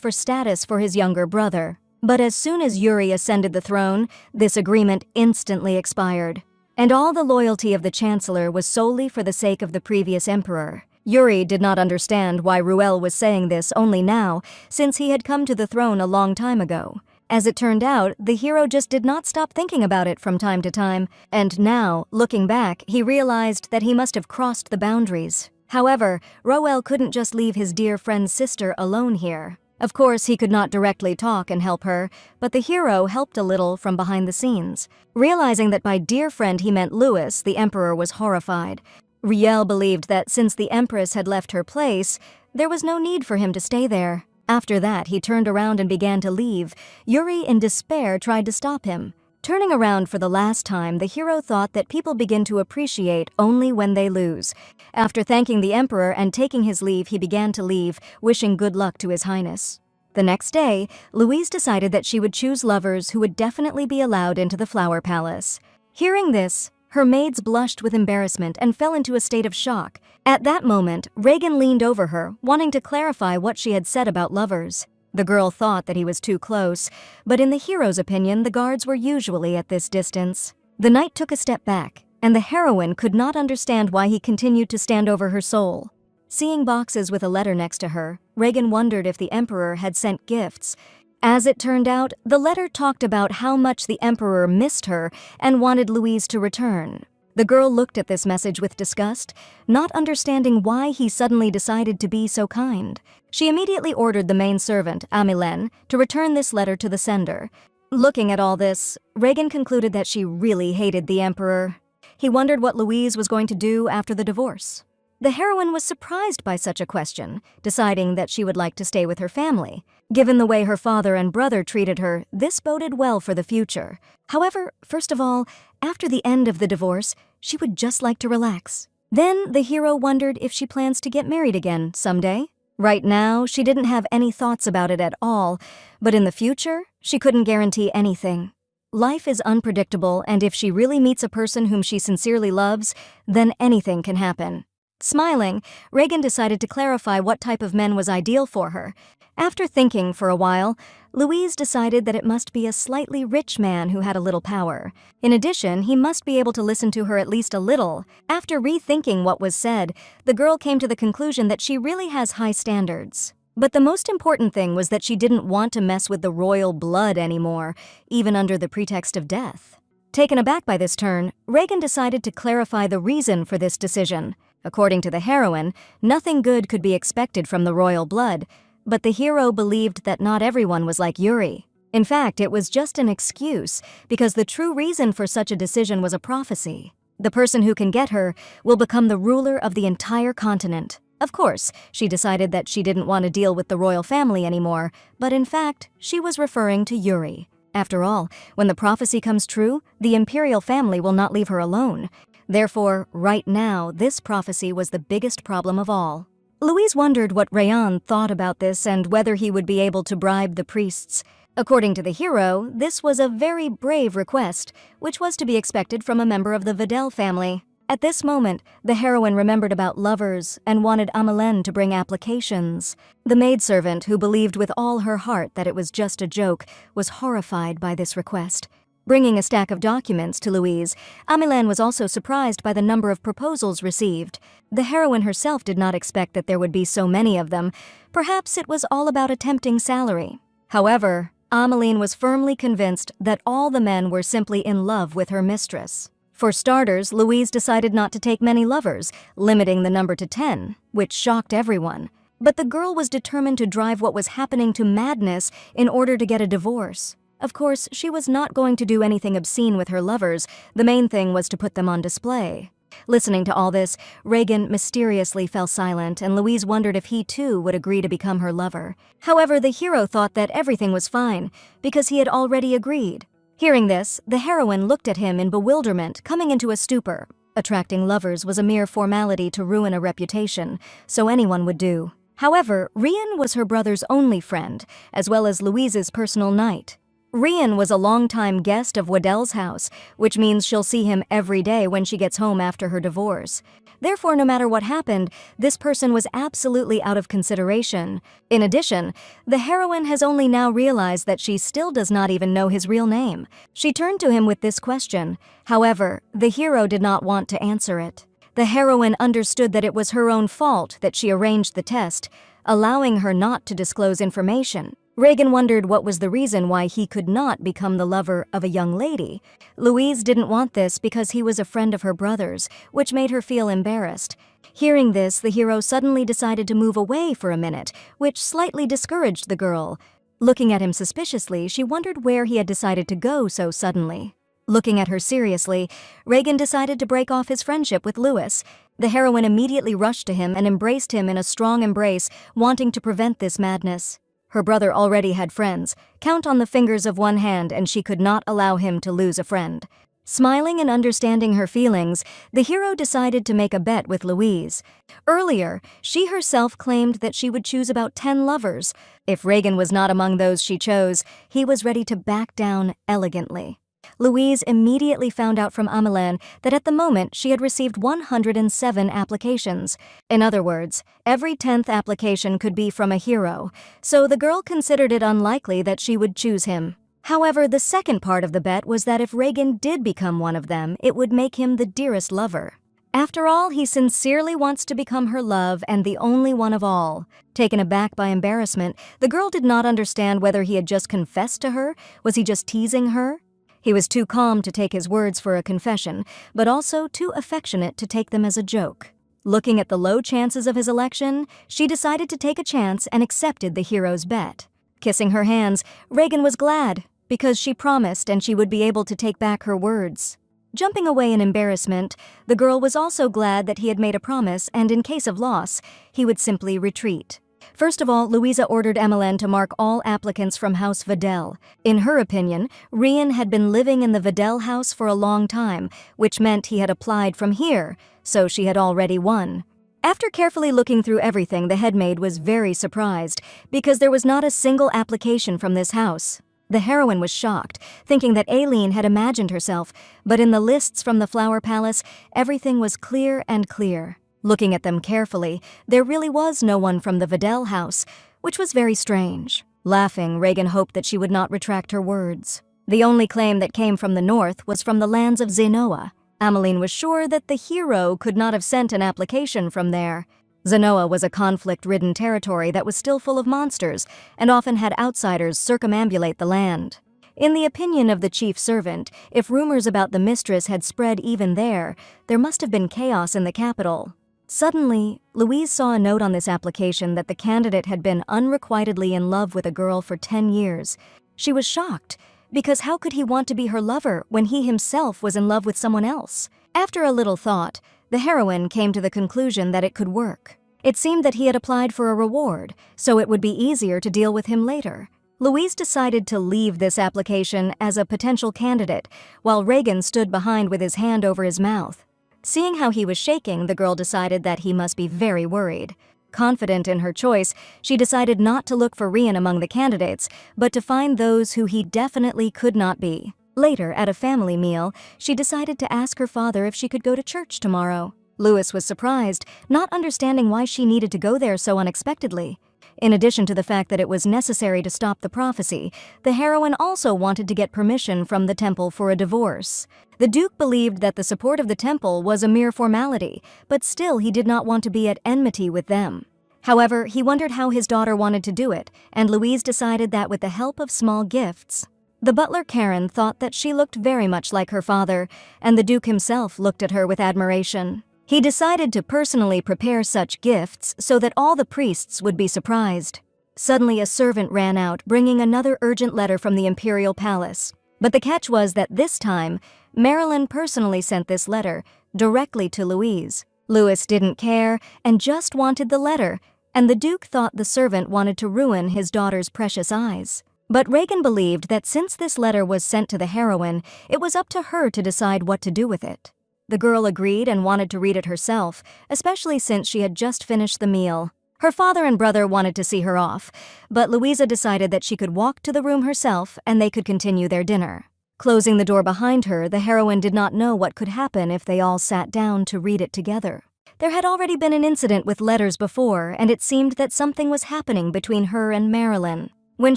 for status for his younger brother. But as soon as Yuri ascended the throne, this agreement instantly expired. And all the loyalty of the Chancellor was solely for the sake of the previous emperor. Yuri did not understand why Ruel was saying this only now, since he had come to the throne a long time ago. As it turned out, the hero just did not stop thinking about it from time to time, and now, looking back, he realized that he must have crossed the boundaries. However, Roel couldn't just leave his dear friend's sister alone here. Of course, he could not directly talk and help her, but the hero helped a little from behind the scenes. Realizing that by dear friend he meant Louis, the emperor was horrified. Riel believed that since the empress had left her place, there was no need for him to stay there. After that, he turned around and began to leave. Yuri, in despair, tried to stop him. Turning around for the last time, the hero thought that people begin to appreciate only when they lose. After thanking the emperor and taking his leave, he began to leave, wishing good luck to his highness. The next day, Louise decided that she would choose lovers who would definitely be allowed into the flower palace. Hearing this, her maids blushed with embarrassment and fell into a state of shock. At that moment, Reagan leaned over her, wanting to clarify what she had said about lovers. The girl thought that he was too close, but in the hero's opinion, the guards were usually at this distance. The knight took a step back, and the heroine could not understand why he continued to stand over her soul. Seeing boxes with a letter next to her, Reagan wondered if the emperor had sent gifts. As it turned out, the letter talked about how much the emperor missed her and wanted Louise to return. The girl looked at this message with disgust, not understanding why he suddenly decided to be so kind. She immediately ordered the main servant, Amilene, to return this letter to the sender. Looking at all this, Reagan concluded that she really hated the emperor. He wondered what Louise was going to do after the divorce. The heroine was surprised by such a question, deciding that she would like to stay with her family. Given the way her father and brother treated her, this boded well for the future. However, first of all, after the end of the divorce, she would just like to relax. Then the hero wondered if she plans to get married again someday. Right now, she didn't have any thoughts about it at all, but in the future, she couldn't guarantee anything. Life is unpredictable, and if she really meets a person whom she sincerely loves, then anything can happen. Smiling, Reagan decided to clarify what type of men was ideal for her. After thinking for a while, Louise decided that it must be a slightly rich man who had a little power. In addition, he must be able to listen to her at least a little. After rethinking what was said, the girl came to the conclusion that she really has high standards. But the most important thing was that she didn't want to mess with the royal blood anymore, even under the pretext of death. Taken aback by this turn, Reagan decided to clarify the reason for this decision. According to the heroine, nothing good could be expected from the royal blood, but the hero believed that not everyone was like Yuri. In fact, it was just an excuse, because the true reason for such a decision was a prophecy. The person who can get her will become the ruler of the entire continent. Of course, she decided that she didn't want to deal with the royal family anymore, but in fact, she was referring to Yuri. After all, when the prophecy comes true, the imperial family will not leave her alone. Therefore, right now, this prophecy was the biggest problem of all. Louise wondered what Rayan thought about this and whether he would be able to bribe the priests. According to the hero, this was a very brave request, which was to be expected from a member of the Vidal family. At this moment, the heroine remembered about lovers and wanted Amilene to bring applications. The maidservant, who believed with all her heart that it was just a joke, was horrified by this request. Bringing a stack of documents to Louise, Amilene was also surprised by the number of proposals received. The heroine herself did not expect that there would be so many of them. Perhaps it was all about a tempting salary. However, Amilene was firmly convinced that all the men were simply in love with her mistress. For starters, Louise decided not to take many lovers, limiting the number to 10, which shocked everyone. But the girl was determined to drive what was happening to madness in order to get a divorce. Of course, she was not going to do anything obscene with her lovers. The main thing was to put them on display. Listening to all this, Reagan mysteriously fell silent, and Louise wondered if he too would agree to become her lover. However, the hero thought that everything was fine, because he had already agreed. Hearing this, the heroine looked at him in bewilderment, coming into a stupor. Attracting lovers was a mere formality to ruin a reputation, so anyone would do. However, Rian was her brother's only friend, as well as Louise's personal knight. Rian was a longtime guest of Waddell's house, which means she'll see him every day when she gets home after her divorce. Therefore, no matter what happened, this person was absolutely out of consideration. In addition, the heroine has only now realized that she still does not even know his real name. She turned to him with this question. However, the hero did not want to answer it. The heroine understood that it was her own fault that she arranged the test, allowing her not to disclose information. Reagan wondered what was the reason why he could not become the lover of a young lady. Louise didn't want this because he was a friend of her brother's, which made her feel embarrassed. Hearing this, the hero suddenly decided to move away for a minute, which slightly discouraged the girl. Looking at him suspiciously, she wondered where he had decided to go so suddenly. Looking at her seriously, Reagan decided to break off his friendship with Louis. The heroine immediately rushed to him and embraced him in a strong embrace, wanting to prevent this madness. Her brother already had friends. Count on the fingers of one hand, and she could not allow him to lose a friend. Smiling and understanding her feelings, the hero decided to make a bet with Louise. Earlier, she herself claimed that she would choose about 10 lovers. If Reagan was not among those she chose, he was ready to back down elegantly. Louise immediately found out from Amelan that at the moment she had received 107 applications. In other words, every 10th application could be from a hero, so the girl considered it unlikely that she would choose him. However, the second part of the bet was that if Reagan did become one of them, it would make him the dearest lover. After all, he sincerely wants to become her love and the only one of all. Taken aback by embarrassment, the girl did not understand whether he had just confessed to her. Was he just teasing her? He was too calm to take his words for a confession, but also too affectionate to take them as a joke. Looking at the low chances of his election, she decided to take a chance and accepted the hero's bet. Kissing her hands, Reagan was glad, because she promised and she would be able to take back her words. Jumping away in embarrassment, the girl was also glad that he had made a promise and in case of loss, he would simply retreat. First of all, Louisa ordered Emmeline to mark all applicants from House Vidal. In her opinion, Rian had been living in the Vidal house for a long time, which meant he had applied from here, so she had already won. After carefully looking through everything, the headmaid was very surprised, because there was not a single application from this house. The heroine was shocked, thinking that Aileen had imagined herself, but in the lists from the Flower Palace, everything was clear and clear. Looking at them carefully, there really was no one from the Vidal house, which was very strange. Laughing, Reagan hoped that she would not retract her words. The only claim that came from the north was from the lands of Zenoa. Ameline was sure that the hero could not have sent an application from there. Zenoa was a conflict-ridden territory that was still full of monsters and often had outsiders circumambulate the land. In the opinion of the chief servant, if rumors about the mistress had spread even there must have been chaos in the capital. Suddenly, Louise saw a note on this application that the candidate had been unrequitedly in love with a girl for 10 years. She was shocked, because how could he want to be her lover when he himself was in love with someone else? After a little thought, the heroine came to the conclusion that it could work. It seemed that he had applied for a reward, so it would be easier to deal with him later. Louise decided to leave this application as a potential candidate, while Reagan stood behind with his hand over his mouth. Seeing how he was shaking, the girl decided that he must be very worried. Confident in her choice, she decided not to look for Rian among the candidates, but to find those who he definitely could not be. Later, at a family meal, she decided to ask her father if she could go to church tomorrow. Louis was surprised, not understanding why she needed to go there so unexpectedly. In addition to the fact that it was necessary to stop the prophecy, the heroine also wanted to get permission from the temple for a divorce. The Duke believed that the support of the temple was a mere formality, but still he did not want to be at enmity with them. However, he wondered how his daughter wanted to do it, and Louise decided that with the help of small gifts. The butler Karen thought that she looked very much like her father, and the Duke himself looked at her with admiration. He decided to personally prepare such gifts so that all the priests would be surprised. Suddenly a servant ran out, bringing another urgent letter from the imperial palace. But the catch was that this time, Marilyn personally sent this letter directly to Louise. Louis didn't care and just wanted the letter, and the Duke thought the servant wanted to ruin his daughter's precious eyes. But Reagan believed that since this letter was sent to the heroine, it was up to her to decide what to do with it. The girl agreed and wanted to read it herself, especially since she had just finished the meal. Her father and brother wanted to see her off, but Louisa decided that she could walk to the room herself and they could continue their dinner. Closing the door behind her, the heroine did not know what could happen if they all sat down to read it together. There had already been an incident with letters before, and it seemed that something was happening between her and Marilyn. When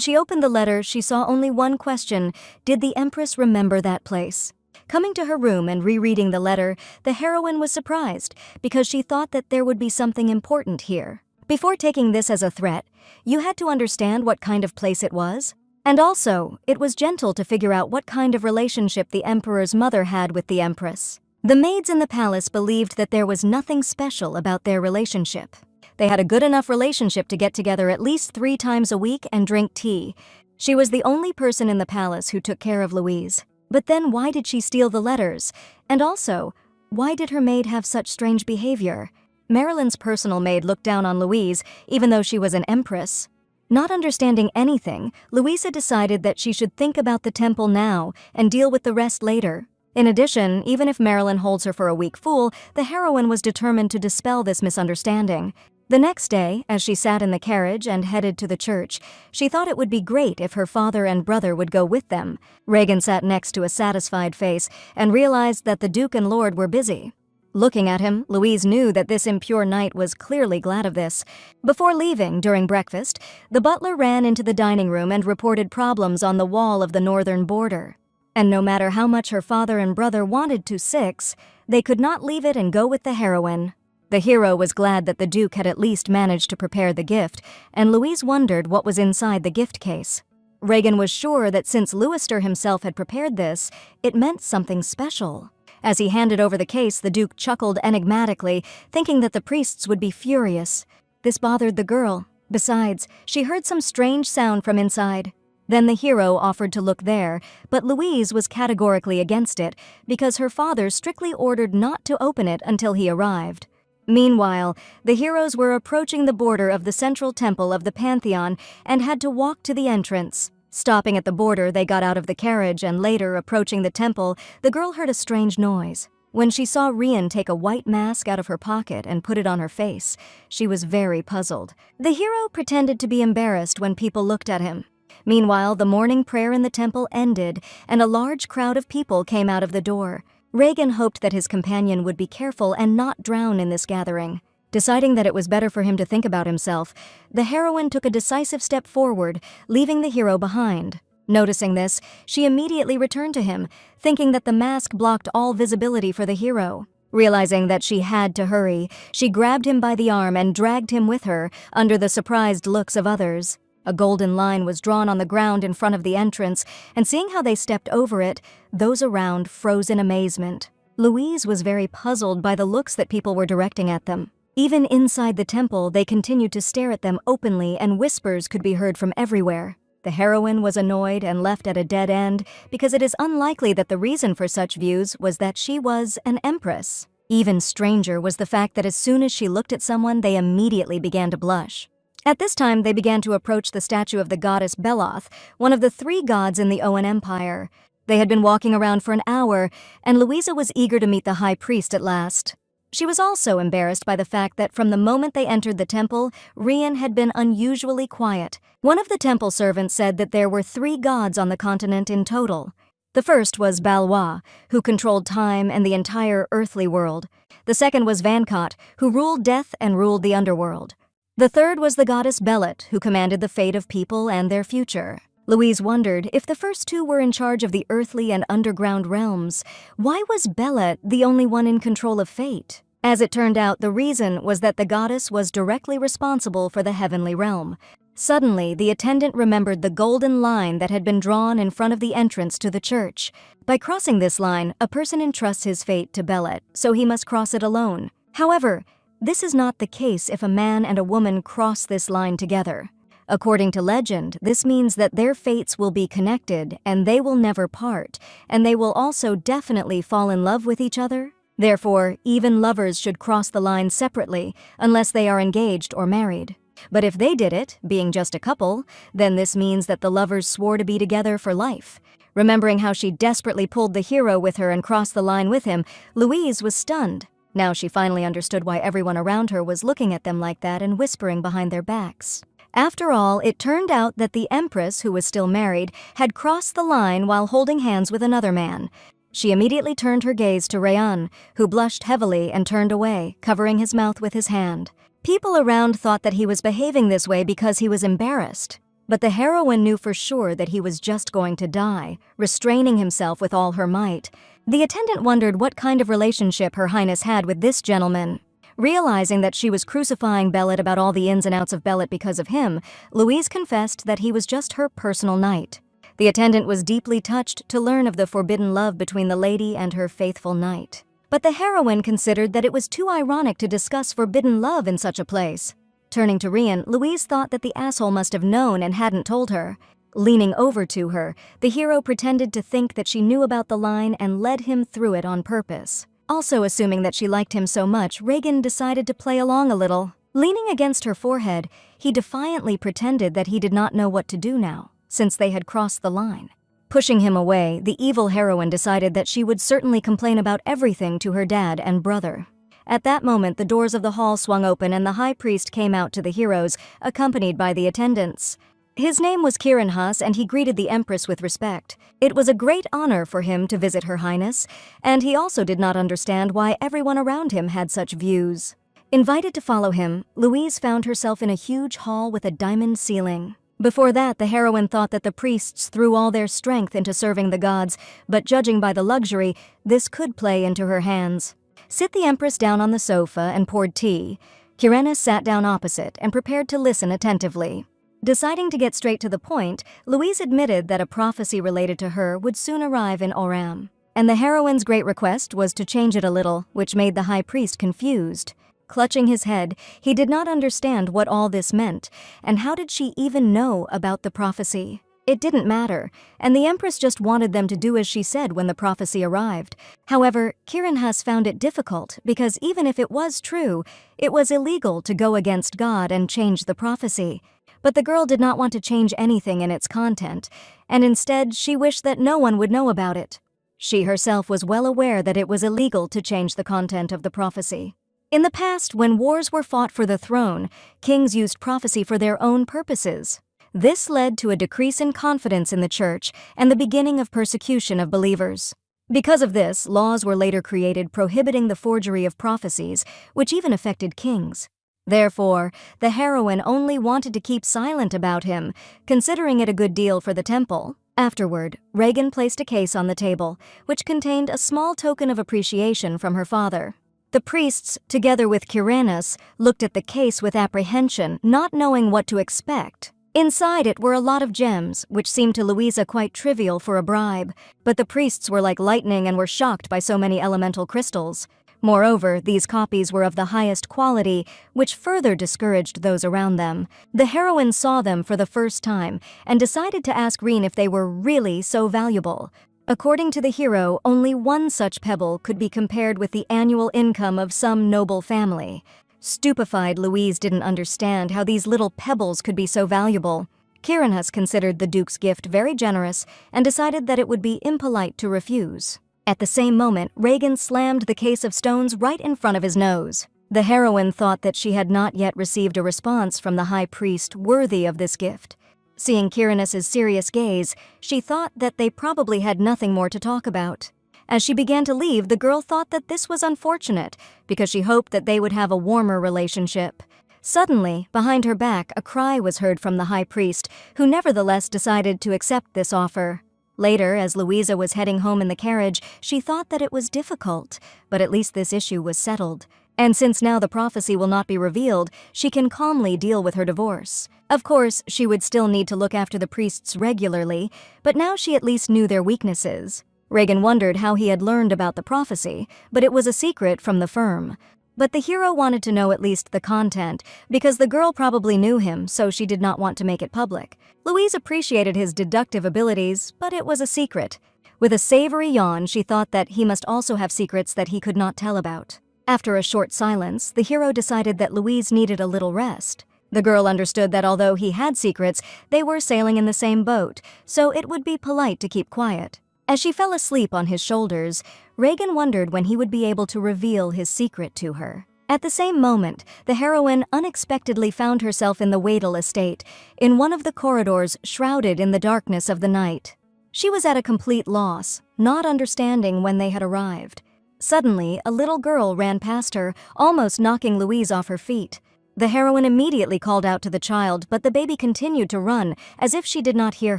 she opened the letter, she saw only one question: did the Empress remember that place? Coming to her room and rereading the letter, the heroine was surprised because she thought that there would be something important here. Before taking this as a threat, you had to understand what kind of place it was. And also, it was gentle to figure out what kind of relationship the emperor's mother had with the empress. The maids in the palace believed that there was nothing special about their relationship. They had a good enough relationship to get together at least 3 times a week and drink tea. She was the only person in the palace who took care of Louise. But then why did she steal the letters? And also, why did her maid have such strange behavior? Marilyn's personal maid looked down on Louise, even though she was an empress. Not understanding anything, Louisa decided that she should think about the temple now and deal with the rest later. In addition, even if Marilyn holds her for a weak fool, the heroine was determined to dispel this misunderstanding. The next day, as she sat in the carriage and headed to the church, she thought it would be great if her father and brother would go with them. Regan sat next to a satisfied face and realized that the Duke and Lord were busy. Looking at him, Louise knew that this impure knight was clearly glad of this. Before leaving, during breakfast, the butler ran into the dining room and reported problems on the wall of the northern border. And no matter how much her father and brother wanted to six, they could not leave it and go with the heroine. The hero was glad that the Duke had at least managed to prepare the gift, and Louise wondered what was inside the gift case. Regan was sure that since Leicester himself had prepared this, it meant something special. As he handed over the case, the Duke chuckled enigmatically, thinking that the priests would be furious. This bothered the girl. Besides, she heard some strange sound from inside. Then the hero offered to look there, but Louise was categorically against it because her father strictly ordered not to open it until he arrived. Meanwhile, the heroes were approaching the border of the central temple of the Pantheon and had to walk to the entrance. Stopping at the border, they got out of the carriage and later, approaching the temple, the girl heard a strange noise. When she saw Rian take a white mask out of her pocket and put it on her face, she was very puzzled. The hero pretended to be embarrassed when people looked at him. Meanwhile, the morning prayer in the temple ended and a large crowd of people came out of the door. Regan hoped that his companion would be careful and not drown in this gathering. Deciding that it was better for him to think about himself, the heroine took a decisive step forward, leaving the hero behind. Noticing this, she immediately returned to him, thinking that the mask blocked all visibility for the hero. Realizing that she had to hurry, she grabbed him by the arm and dragged him with her, under the surprised looks of others. A golden line was drawn on the ground in front of the entrance, and seeing how they stepped over it, those around froze in amazement. Louise was very puzzled by the looks that people were directing at them. Even inside the temple, they continued to stare at them openly and whispers could be heard from everywhere. The heroine was annoyed and left at a dead end because it is unlikely that the reason for such views was that she was an empress. Even stranger was the fact that as soon as she looked at someone, they immediately began to blush. At this time, they began to approach the statue of the goddess Beloth, one of the 3 gods in the Owen Empire. They had been walking around for an hour, and Louisa was eager to meet the high priest at last. She was also embarrassed by the fact that from the moment they entered the temple, Rian had been unusually quiet. One of the temple servants said that there were 3 gods on the continent in total. The first was Balwa, who controlled time and the entire earthly world. The second was Vankot, who ruled death and ruled the underworld. The third was the goddess Belet, who commanded the fate of people and their future. Louise wondered if the first 2 were in charge of the earthly and underground realms, why was Belet the only one in control of fate? As it turned out, the reason was that the goddess was directly responsible for the heavenly realm. Suddenly, the attendant remembered the golden line that had been drawn in front of the entrance to the church. By crossing this line, a person entrusts his fate to Belet, so he must cross it alone. However, this is not the case if a man and a woman cross this line together. According to legend, this means that their fates will be connected and they will never part, and they will also definitely fall in love with each other. Therefore, even lovers should cross the line separately unless they are engaged or married. But if they did it, being just a couple, then this means that the lovers swore to be together for life. Remembering how she desperately pulled the hero with her and crossed the line with him, Louise was stunned. Now she finally understood why everyone around her was looking at them like that and whispering behind their backs. After all, it turned out that the Empress, who was still married, had crossed the line while holding hands with another man. She immediately turned her gaze to Rayan, who blushed heavily and turned away, covering his mouth with his hand. People around thought that he was behaving this way because he was embarrassed. But the heroine knew for sure that he was just going to die, restraining himself with all her might. The attendant wondered what kind of relationship Her Highness had with this gentleman. Realizing that she was crucifying Bellet about all the ins and outs of Bellet because of him, Louise confessed that he was just her personal knight. The attendant was deeply touched to learn of the forbidden love between the lady and her faithful knight. But the heroine considered that it was too ironic to discuss forbidden love in such a place. Turning to Rian, Louise thought that the asshole must have known and hadn't told her. Leaning over to her, the hero pretended to think that she knew about the line and led him through it on purpose. Also assuming that she liked him so much, Reagan decided to play along a little. Leaning against her forehead, he defiantly pretended that he did not know what to do now, since they had crossed the line. Pushing him away, the evil heroine decided that she would certainly complain about everything to her dad and brother. At that moment, the doors of the hall swung open and the high priest came out to the heroes, accompanied by the attendants. His name was Kiranhas, and he greeted the Empress with respect. It was a great honor for him to visit Her Highness, and he also did not understand why everyone around him had such views. Invited to follow him, Louise found herself in a huge hall with a diamond ceiling. Before that, the heroine thought that the priests threw all their strength into serving the gods, but judging by the luxury, this could play into her hands. Sit the Empress down on the sofa and poured tea. Kiranhas sat down opposite and prepared to listen attentively. Deciding to get straight to the point, Louise admitted that a prophecy related to her would soon arrive in Oram. And the heroine's great request was to change it a little, which made the high priest confused. Clutching his head, he did not understand what all this meant, and how did she even know about the prophecy? It didn't matter, and the Empress just wanted them to do as she said when the prophecy arrived. However, Kiranhas found it difficult because even if it was true, it was illegal to go against God and change the prophecy. But the girl did not want to change anything in its content, and instead she wished that no one would know about it. She herself was well aware that it was illegal to change the content of the prophecy. In the past, when wars were fought for the throne, kings used prophecy for their own purposes. This led to a decrease in confidence in the church and the beginning of persecution of believers. Because of this, laws were later created prohibiting the forgery of prophecies, which even affected kings. Therefore, the heroine only wanted to keep silent about him, considering it a good deal for the temple. Afterward, Reagan placed a case on the table, which contained a small token of appreciation from her father. The priests, together with Kiranhas, looked at the case with apprehension, not knowing what to expect. Inside it were a lot of gems, which seemed to Louisa quite trivial for a bribe, but the priests were like lightning and were shocked by so many elemental crystals. Moreover, these copies were of the highest quality, which further discouraged those around them. The heroine saw them for the first time and decided to ask Reen if they were really so valuable. According to the hero, only one such pebble could be compared with the annual income of some noble family. Stupefied, Louise didn't understand how these little pebbles could be so valuable. Kiranhas considered the Duke's gift very generous and decided that it would be impolite to refuse. At the same moment, Reagan slammed the case of stones right in front of his nose. The heroine thought that she had not yet received a response from the high priest worthy of this gift. Seeing Kiranhas' serious gaze, she thought that they probably had nothing more to talk about. As she began to leave, the girl thought that this was unfortunate, because she hoped that they would have a warmer relationship. Suddenly, behind her back, a cry was heard from the high priest, who nevertheless decided to accept this offer. Later, as Louisa was heading home in the carriage, she thought that it was difficult, but at least this issue was settled. And since now the prophecy will not be revealed, she can calmly deal with her divorce. Of course, she would still need to look after the priests regularly, but now she at least knew their weaknesses. Reagan wondered how he had learned about the prophecy, but it was a secret from the firm. But the hero wanted to know at least the content, because the girl probably knew him, so she did not want to make it public. Louise appreciated his deductive abilities, but it was a secret. With a savory yawn, she thought that he must also have secrets that he could not tell about. After a short silence, the hero decided that Louise needed a little rest. The girl understood that although he had secrets, they were sailing in the same boat, so it would be polite to keep quiet. As she fell asleep on his shoulders, Reagan wondered when he would be able to reveal his secret to her. At the same moment, the heroine unexpectedly found herself in the Wadel estate, in one of the corridors shrouded in the darkness of the night. She was at a complete loss, not understanding when they had arrived. Suddenly, a little girl ran past her, almost knocking Louise off her feet. The heroine immediately called out to the child, but the baby continued to run, as if she did not hear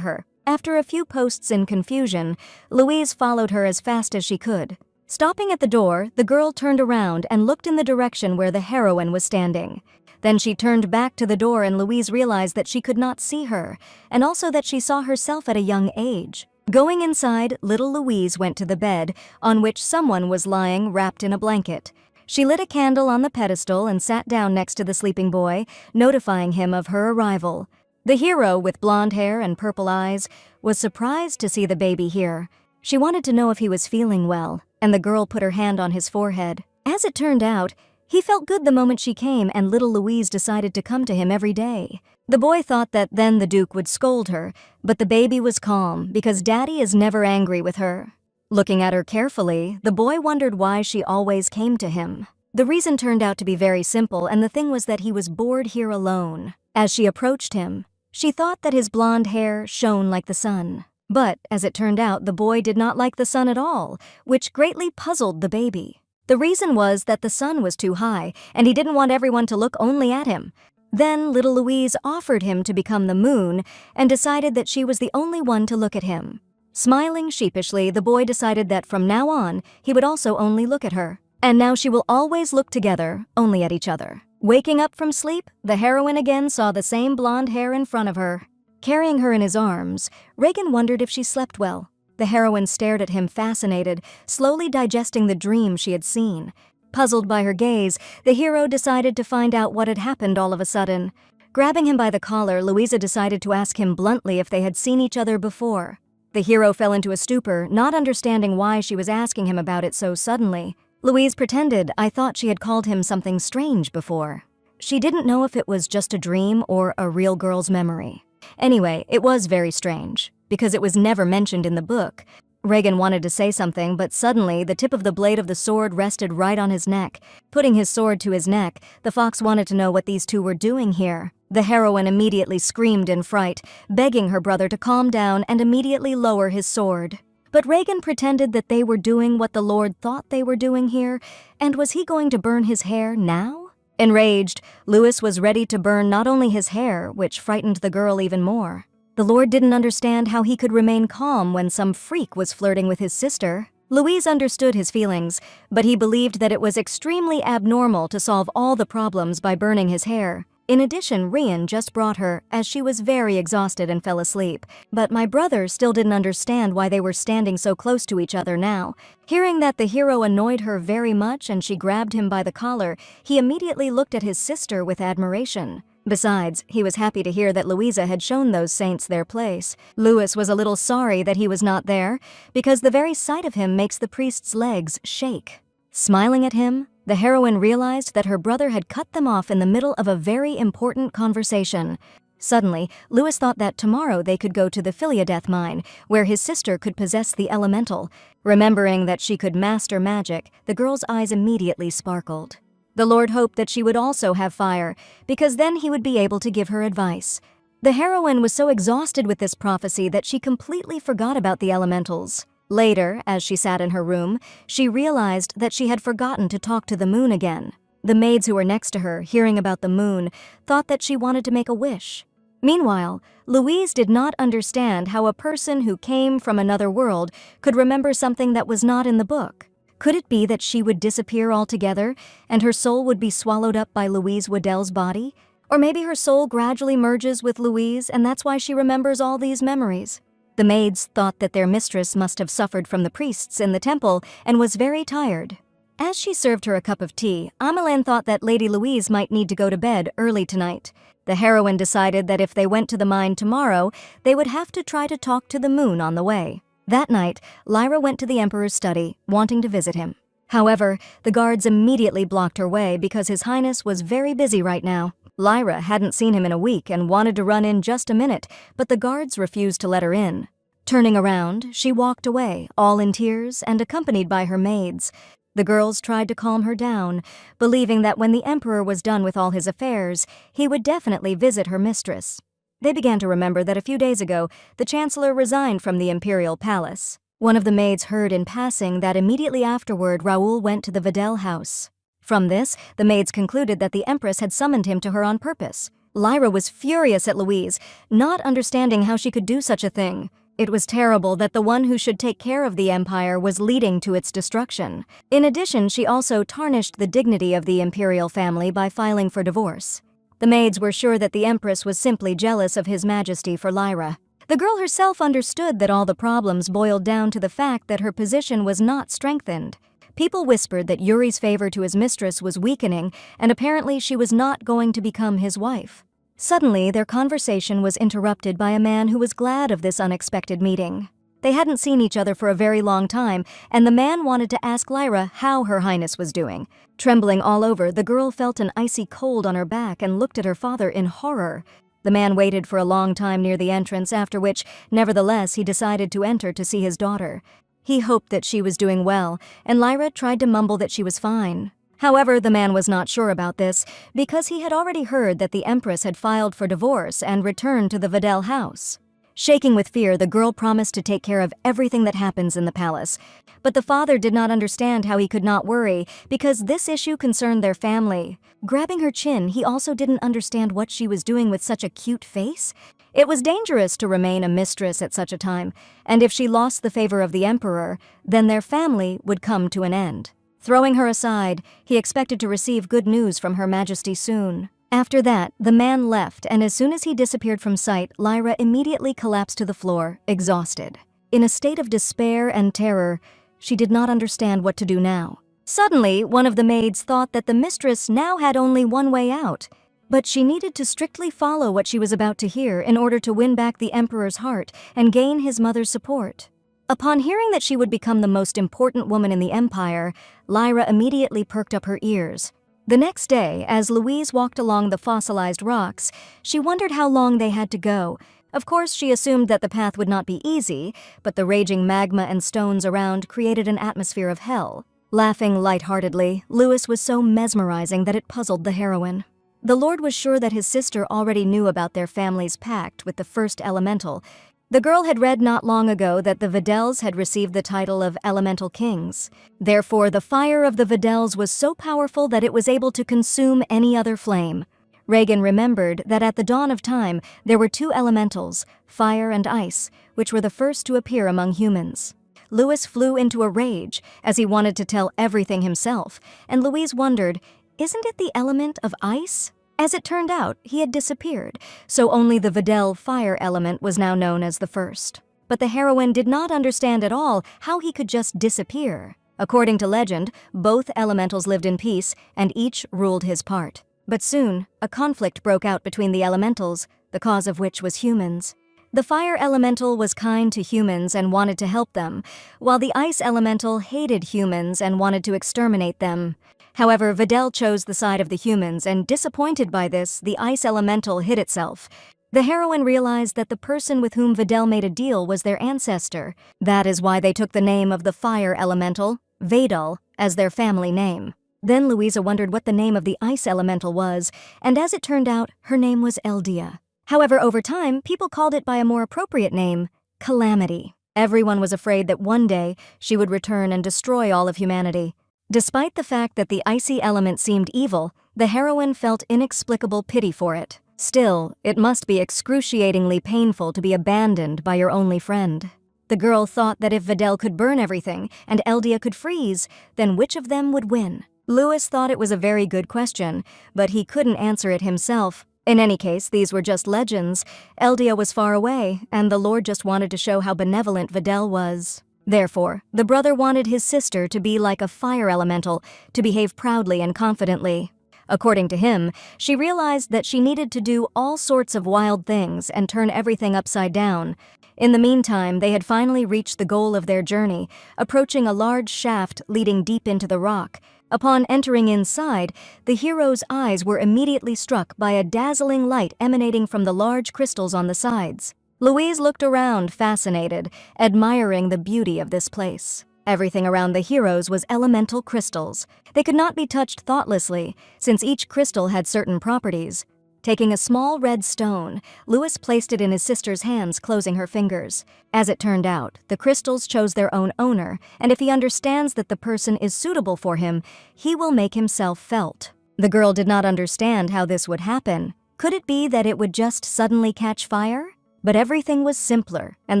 her. After a few posts in confusion, Louise followed her as fast as she could. Stopping at the door, the girl turned around and looked in the direction where the heroine was standing. Then she turned back to the door and Louise realized that she could not see her, and also that she saw herself at a young age. Going inside, little Louise went to the bed, on which someone was lying wrapped in a blanket. She lit a candle on the pedestal and sat down next to the sleeping boy, notifying him of her arrival. The hero, with blonde hair and purple eyes, was surprised to see the baby here. She wanted to know if he was feeling well, and the girl put her hand on his forehead. As it turned out, he felt good the moment she came, and little Louise decided to come to him every day. The boy thought that then the Duke would scold her, but the baby was calm because Daddy is never angry with her. Looking at her carefully, the boy wondered why she always came to him. The reason turned out to be very simple, and the thing was that he was bored here alone. As she approached him, she thought that his blonde hair shone like the sun. But, as it turned out, the boy did not like the sun at all, which greatly puzzled the baby. The reason was that the sun was too high, and he didn't want everyone to look only at him. Then little Louise offered him to become the moon, and decided that she was the only one to look at him. Smiling sheepishly, the boy decided that from now on, he would also only look at her. And now she will always look together, only at each other. Waking up from sleep, the heroine again saw the same blonde hair in front of her. Carrying her in his arms, Reagan wondered if she slept well. The heroine stared at him fascinated, slowly digesting the dream she had seen. Puzzled by her gaze, the hero decided to find out what had happened all of a sudden. Grabbing him by the collar, Louisa decided to ask him bluntly if they had seen each other before. The hero fell into a stupor, not understanding why she was asking him about it so suddenly. Louise pretended, "I thought she had called him something strange before." She didn't know if it was just a dream or a real girl's memory. Anyway, it was very strange, because it was never mentioned in the book. Reagan wanted to say something, but suddenly the tip of the blade of the sword rested right on his neck. Putting his sword to his neck, the fox wanted to know what these two were doing here. The heroine immediately screamed in fright, begging her brother to calm down and immediately lower his sword. But Reagan pretended that they were doing what the Lord thought they were doing here, and was he going to burn his hair now? Enraged, Louis was ready to burn not only his hair, which frightened the girl even more. The Lord didn't understand how he could remain calm when some freak was flirting with his sister. Louise understood his feelings, but he believed that it was extremely abnormal to solve all the problems by burning his hair. In addition, Rian just brought her, as she was very exhausted and fell asleep. But my brother still didn't understand why they were standing so close to each other now. Hearing that the hero annoyed her very much and she grabbed him by the collar, he immediately looked at his sister with admiration. Besides, he was happy to hear that Louisa had shown those saints their place. Louis was a little sorry that he was not there, because the very sight of him makes the priest's legs shake. Smiling at him, the heroine realized that her brother had cut them off in the middle of a very important conversation. Suddenly, Louis thought that tomorrow they could go to the Philiadeath mine, where his sister could possess the elemental. Remembering that she could master magic, the girl's eyes immediately sparkled. The Lord hoped that she would also have fire, because then he would be able to give her advice. The heroine was so exhausted with this prophecy that she completely forgot about the elementals. Later, as she sat in her room, she realized that she had forgotten to talk to the moon again. The maids who were next to her, hearing about the moon, thought that she wanted to make a wish. Meanwhile, Louise did not understand how a person who came from another world could remember something that was not in the book. Could it be that she would disappear altogether, and her soul would be swallowed up by Louise Waddell's body? Or maybe her soul gradually merges with Louise, and that's why she remembers all these memories. The maids thought that their mistress must have suffered from the priests in the temple and was very tired. As she served her a cup of tea, Ameline thought that Lady Louise might need to go to bed early tonight. The heroine decided that if they went to the mine tomorrow, they would have to try to talk to the moon on the way. That night, Lyra went to the Emperor's study, wanting to visit him. However, the guards immediately blocked her way because His Highness was very busy right now. Lyra hadn't seen him in a week and wanted to run in just a minute, but the guards refused to let her in. Turning around, she walked away, all in tears and accompanied by her maids. The girls tried to calm her down, believing that when the Emperor was done with all his affairs, he would definitely visit her mistress. They began to remember that a few days ago, the Chancellor resigned from the Imperial Palace. One of the maids heard in passing that immediately afterward Raoul went to the Waddell house. From this, the maids concluded that the Empress had summoned him to her on purpose. Lyra was furious at Louise, not understanding how she could do such a thing. It was terrible that the one who should take care of the empire was leading to its destruction. In addition, she also tarnished the dignity of the imperial family by filing for divorce. The maids were sure that the empress was simply jealous of His Majesty for Lyra. The girl herself understood that all the problems boiled down to the fact that her position was not strengthened. People whispered that Yuri's favor to his mistress was weakening, and apparently she was not going to become his wife. Suddenly, their conversation was interrupted by a man who was glad of this unexpected meeting. They hadn't seen each other for a very long time, and the man wanted to ask Lyra how Her Highness was doing. Trembling all over, the girl felt an icy cold on her back and looked at her father in horror. The man waited for a long time near the entrance, after which, nevertheless, he decided to enter to see his daughter. He hoped that she was doing well, and Lyra tried to mumble that she was fine. However, the man was not sure about this, because he had already heard that the Empress had filed for divorce and returned to the Videl house. Shaking with fear, the girl promised to take care of everything that happens in the palace. But the father did not understand how he could not worry, because this issue concerned their family. Grabbing her chin, he also didn't understand what she was doing with such a cute face. It was dangerous to remain a mistress at such a time, and if she lost the favor of the emperor, then their family would come to an end. Throwing her aside, he expected to receive good news from Her Majesty soon. After that, the man left, and as soon as he disappeared from sight, Lyra immediately collapsed to the floor, exhausted. In a state of despair and terror, she did not understand what to do now. Suddenly, one of the maids thought that the mistress now had only one way out, but she needed to strictly follow what she was about to hear in order to win back the emperor's heart and gain his mother's support. Upon hearing that she would become the most important woman in the empire, Lyra immediately perked up her ears. The next day, as Louise walked along the fossilized rocks, she wondered how long they had to go. Of course, she assumed that the path would not be easy, but the raging magma and stones around created an atmosphere of hell. Laughing lightheartedly, Louis was so mesmerizing that it puzzled the heroine. The Lord was sure that his sister already knew about their family's pact with the first elemental. The girl had read not long ago that the Videls had received the title of Elemental Kings. Therefore, the fire of the Videls was so powerful that it was able to consume any other flame. Regan remembered that at the dawn of time, there were two elementals, fire and ice, which were the first to appear among humans. Louis flew into a rage, as he wanted to tell everything himself, and Louise wondered, isn't it the element of ice? As it turned out, he had disappeared, so only the Videl fire element was now known as the first. But the heroine did not understand at all how he could just disappear. According to legend, both elementals lived in peace, and each ruled his part. But soon, a conflict broke out between the elementals, the cause of which was humans. The fire elemental was kind to humans and wanted to help them, while the ice elemental hated humans and wanted to exterminate them. However, Videl chose the side of the humans, and disappointed by this, the ice elemental hid itself. The heroine realized that the person with whom Videl made a deal was their ancestor. That is why they took the name of the fire elemental, Vedal, as their family name. Then Louisa wondered what the name of the ice elemental was, and as it turned out, her name was Eldia. However, over time, people called it by a more appropriate name, Calamity. Everyone was afraid that one day she would return and destroy all of humanity. Despite the fact that the icy element seemed evil, the heroine felt inexplicable pity for it. Still, it must be excruciatingly painful to be abandoned by your only friend. The girl thought that if Videl could burn everything and Eldia could freeze, then which of them would win? Louis thought it was a very good question, but he couldn't answer it himself. In any case, these were just legends. Eldia was far away, and the Lord just wanted to show how benevolent Videl was. Therefore, the brother wanted his sister to be like a fire elemental, to behave proudly and confidently. According to him, she realized that she needed to do all sorts of wild things and turn everything upside down. In the meantime, they had finally reached the goal of their journey, approaching a large shaft leading deep into the rock. Upon entering inside, the hero's eyes were immediately struck by a dazzling light emanating from the large crystals on the sides. Louise looked around, fascinated, admiring the beauty of this place. Everything around the heroes was elemental crystals. They could not be touched thoughtlessly, since each crystal had certain properties. Taking a small red stone, Louis placed it in his sister's hands, closing her fingers. As it turned out, the crystals chose their own owner, and if he understands that the person is suitable for him, he will make himself felt. The girl did not understand how this would happen. Could it be that it would just suddenly catch fire? But everything was simpler, and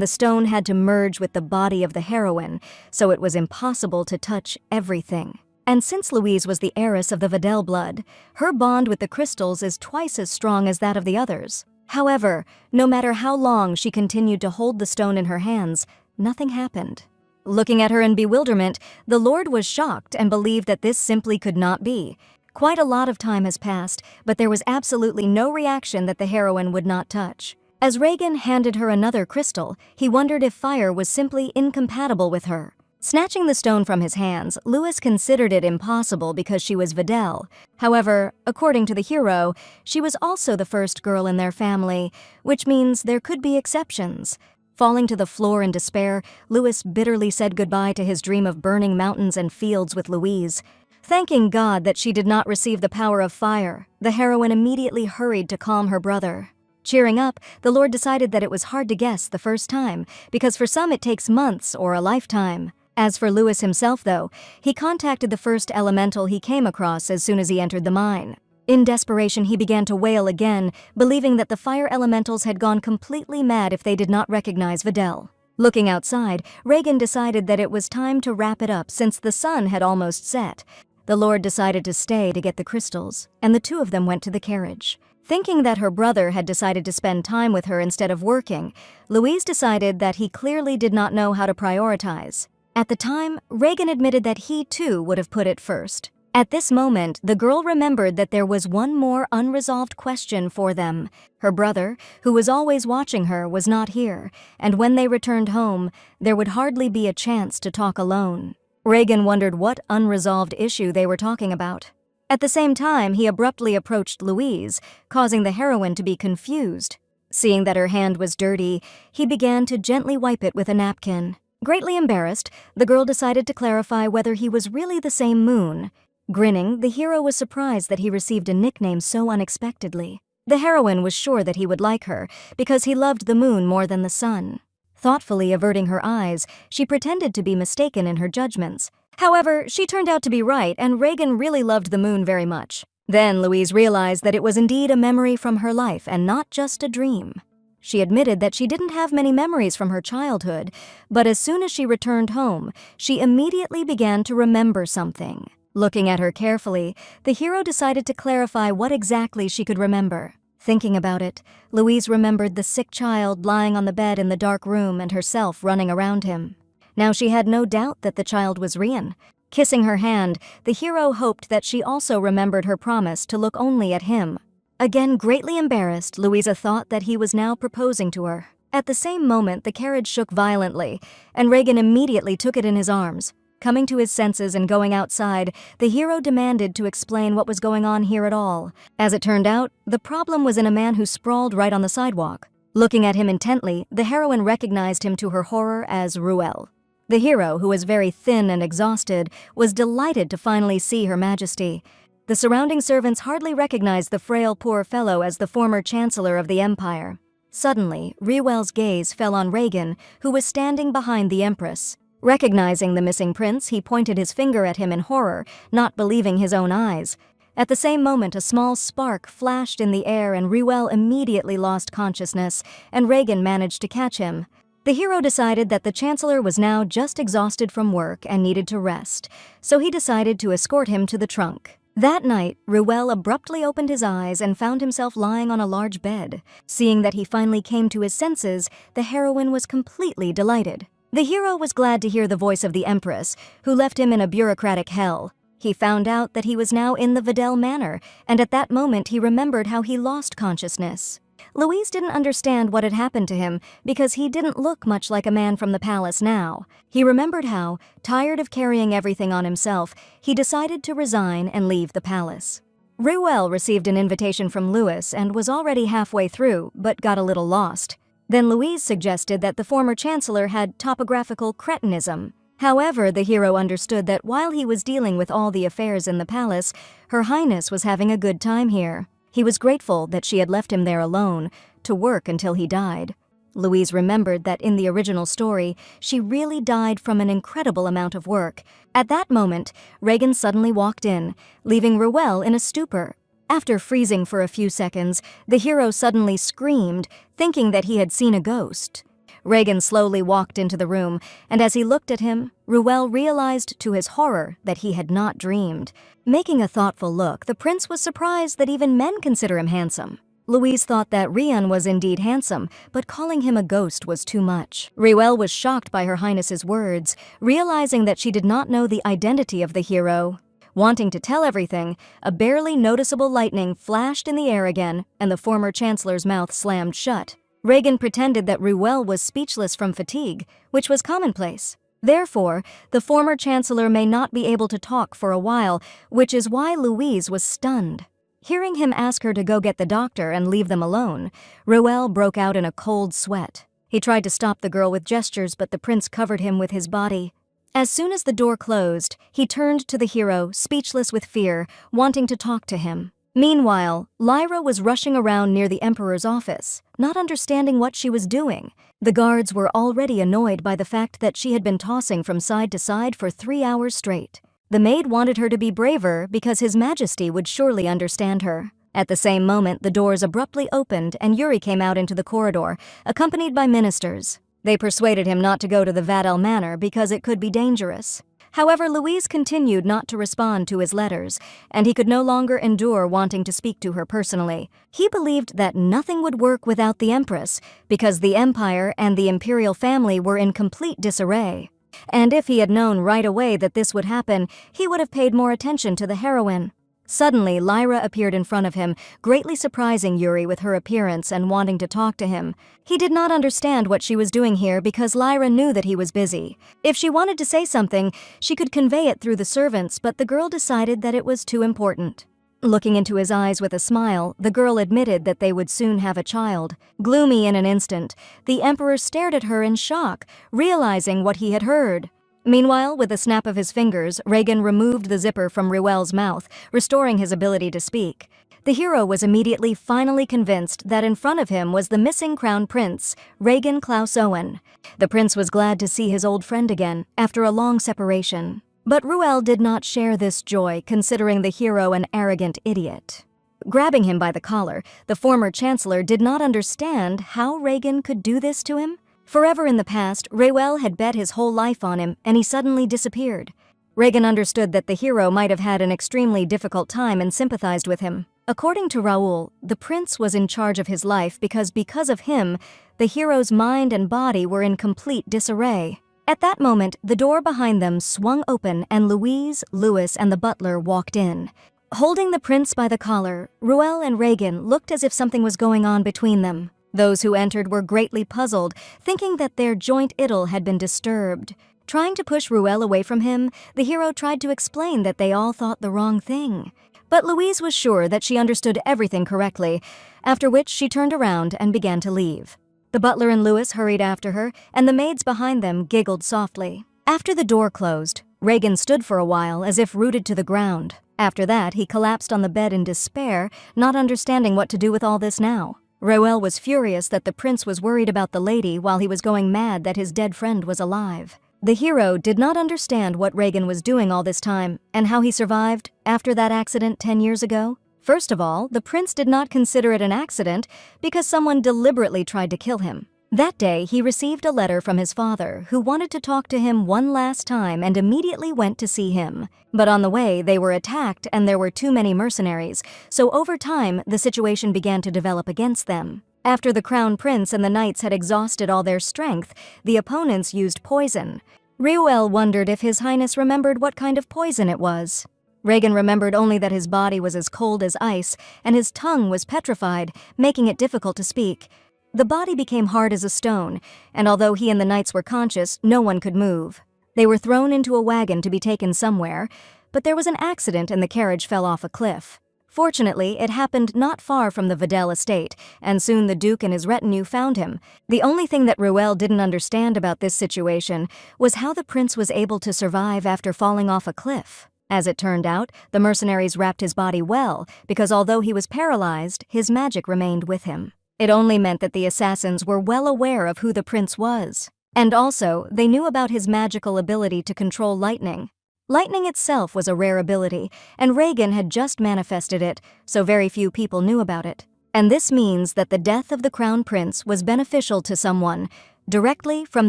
the stone had to merge with the body of the heroine, so it was impossible to touch everything. And since Louise was the heiress of the Videl blood, her bond with the crystals is twice as strong as that of the others. However, no matter how long she continued to hold the stone in her hands, nothing happened. Looking at her in bewilderment, the Lord was shocked and believed that this simply could not be. Quite a lot of time has passed, but there was absolutely no reaction that the heroine would not touch. As Reagan handed her another crystal, he wondered if fire was simply incompatible with her. Snatching the stone from his hands, Louis considered it impossible because she was Videl. However, according to the hero, she was also the first girl in their family, which means there could be exceptions. Falling to the floor in despair, Louis bitterly said goodbye to his dream of burning mountains and fields with Louise. Thanking God that she did not receive the power of fire, the heroine immediately hurried to calm her brother. Cheering up, the Lord decided that it was hard to guess the first time, because for some it takes months or a lifetime. As for Louis himself, though, he contacted the first elemental he came across as soon as he entered the mine. In desperation, he began to wail again, believing that the fire elementals had gone completely mad if they did not recognize Videl. Looking outside, Reagan decided that it was time to wrap it up since the sun had almost set. The Lord decided to stay to get the crystals, and the two of them went to the carriage. Thinking that her brother had decided to spend time with her instead of working, Louise decided that he clearly did not know how to prioritize. At the time, Reagan admitted that he too would have put it first. At this moment, the girl remembered that there was one more unresolved question for them. Her brother, who was always watching her, was not here, and when they returned home, there would hardly be a chance to talk alone. Reagan wondered what unresolved issue they were talking about. At the same time, he abruptly approached Louise, causing the heroine to be confused. Seeing that her hand was dirty, he began to gently wipe it with a napkin. Greatly embarrassed, the girl decided to clarify whether he was really the same moon. Grinning, the hero was surprised that he received a nickname so unexpectedly. The heroine was sure that he would like her, because he loved the moon more than the sun. Thoughtfully averting her eyes, she pretended to be mistaken in her judgments. However, she turned out to be right, and Reagan really loved the moon very much. Then Louise realized that it was indeed a memory from her life and not just a dream. She admitted that she didn't have many memories from her childhood, but as soon as she returned home, she immediately began to remember something. Looking at her carefully, the hero decided to clarify what exactly she could remember. Thinking about it, Louise remembered the sick child lying on the bed in the dark room and herself running around him. Now she had no doubt that the child was Rian. Kissing her hand, the hero hoped that she also remembered her promise to look only at him. Again greatly embarrassed, Louisa thought that he was now proposing to her. At the same moment, the carriage shook violently, and Reagan immediately took it in his arms. Coming to his senses and going outside, the hero demanded to explain what was going on here at all. As it turned out, the problem was in a man who sprawled right on the sidewalk. Looking at him intently, the heroine recognized him to her horror as Ruel. The hero, who was very thin and exhausted, was delighted to finally see Her Majesty. The surrounding servants hardly recognized the frail poor fellow as the former chancellor of the empire. Suddenly, Ruel's gaze fell on Reagan, who was standing behind the empress. Recognizing the missing prince, he pointed his finger at him in horror, not believing his own eyes. At the same moment, a small spark flashed in the air and Ruel immediately lost consciousness, and Reagan managed to catch him. The hero decided that the chancellor was now just exhausted from work and needed to rest, so he decided to escort him to the trunk. That night, Ruel abruptly opened his eyes and found himself lying on a large bed. Seeing that he finally came to his senses, the heroine was completely delighted. The hero was glad to hear the voice of the empress, who left him in a bureaucratic hell. He found out that he was now in the Videl Manor, and at that moment he remembered how he lost consciousness. Louise didn't understand what had happened to him because he didn't look much like a man from the palace now. He remembered how, tired of carrying everything on himself, he decided to resign and leave the palace. Ruel received an invitation from Louis and was already halfway through, but got a little lost. Then Louise suggested that the former chancellor had topographical cretinism. However, the hero understood that while he was dealing with all the affairs in the palace, Her Highness was having a good time here. He was grateful that she had left him there alone, to work until he died. Louise remembered that in the original story, she really died from an incredible amount of work. At that moment, Reagan suddenly walked in, leaving Ruel in a stupor. After freezing for a few seconds, the hero suddenly screamed, thinking that he had seen a ghost. Regan slowly walked into the room, and as he looked at him, Ruel realized to his horror that he had not dreamed. Making a thoughtful look, the prince was surprised that even men consider him handsome. Louise thought that Rian was indeed handsome, but calling him a ghost was too much. Ruel was shocked by Her Highness's words, realizing that she did not know the identity of the hero. Wanting to tell everything, a barely noticeable lightning flashed in the air again, and the former chancellor's mouth slammed shut. Regan pretended that Ruel was speechless from fatigue, which was commonplace. Therefore, the former chancellor may not be able to talk for a while, which is why Louise was stunned. Hearing him ask her to go get the doctor and leave them alone, Ruel broke out in a cold sweat. He tried to stop the girl with gestures, but the prince covered him with his body. As soon as the door closed, he turned to the hero, speechless with fear, wanting to talk to him. Meanwhile, Lyra was rushing around near the Emperor's office, not understanding what she was doing. The guards were already annoyed by the fact that she had been tossing from side to side for 3 hours straight. The maid wanted her to be braver because His Majesty would surely understand her. At the same moment, the doors abruptly opened and Yuri came out into the corridor, accompanied by ministers. They persuaded him not to go to the Vadel Manor because it could be dangerous. However, Louise continued not to respond to his letters, and he could no longer endure wanting to speak to her personally. He believed that nothing would work without the Empress, because the Empire and the Imperial family were in complete disarray. And if he had known right away that this would happen, he would have paid more attention to the heroine. Suddenly, Lyra appeared in front of him, greatly surprising Yuri with her appearance and wanting to talk to him. He did not understand what she was doing here because Lyra knew that he was busy. If she wanted to say something, she could convey it through the servants, but the girl decided that it was too important. Looking into his eyes with a smile, the girl admitted that they would soon have a child. Gloomy in an instant, the Emperor stared at her in shock, realizing what he had heard. Meanwhile, with a snap of his fingers, Regan removed the zipper from Ruel's mouth, restoring his ability to speak. The hero was immediately finally convinced that in front of him was the missing crown prince, Regan Klaus Owen. The prince was glad to see his old friend again, after a long separation. But Ruel did not share this joy, considering the hero an arrogant idiot. Grabbing him by the collar, the former chancellor did not understand how Regan could do this to him. Forever in the past, Ruel had bet his whole life on him, and he suddenly disappeared. Regan understood that the hero might have had an extremely difficult time and sympathized with him. According to Raoul, the prince was in charge of his life because of him, the hero's mind and body were in complete disarray. At that moment, the door behind them swung open and Louise, Louis, and the butler walked in. Holding the prince by the collar, Ruel and Regan looked as if something was going on between them. Those who entered were greatly puzzled, thinking that their joint idyll had been disturbed. Trying to push Ruel away from him, the hero tried to explain that they all thought the wrong thing. But Louise was sure that she understood everything correctly, after which she turned around and began to leave. The butler and Louis hurried after her, and the maids behind them giggled softly. After the door closed, Regan stood for a while as if rooted to the ground. After that, he collapsed on the bed in despair, not understanding what to do with all this now. Ruel was furious that the prince was worried about the lady while he was going mad that his dead friend was alive. The hero did not understand what Regan was doing all this time and how he survived after that accident 10 years ago. First of all, the prince did not consider it an accident because someone deliberately tried to kill him. That day, he received a letter from his father, who wanted to talk to him one last time and immediately went to see him. But on the way, they were attacked and there were too many mercenaries, so over time, the situation began to develop against them. After the crown prince and the knights had exhausted all their strength, the opponents used poison. Ruel wondered if His Highness remembered what kind of poison it was. Regan remembered only that his body was as cold as ice and his tongue was petrified, making it difficult to speak. The body became hard as a stone, and although he and the knights were conscious, no one could move. They were thrown into a wagon to be taken somewhere, but there was an accident and the carriage fell off a cliff. Fortunately, it happened not far from the Vadel estate, and soon the Duke and his retinue found him. The only thing that Ruel didn't understand about this situation was how the prince was able to survive after falling off a cliff. As it turned out, the mercenaries wrapped his body well, because although he was paralyzed, his magic remained with him. It only meant that the assassins were well aware of who the prince was. And also, they knew about his magical ability to control lightning. Lightning itself was a rare ability, and Reagan had just manifested it, so very few people knew about it. And this means that the death of the crown prince was beneficial to someone, directly from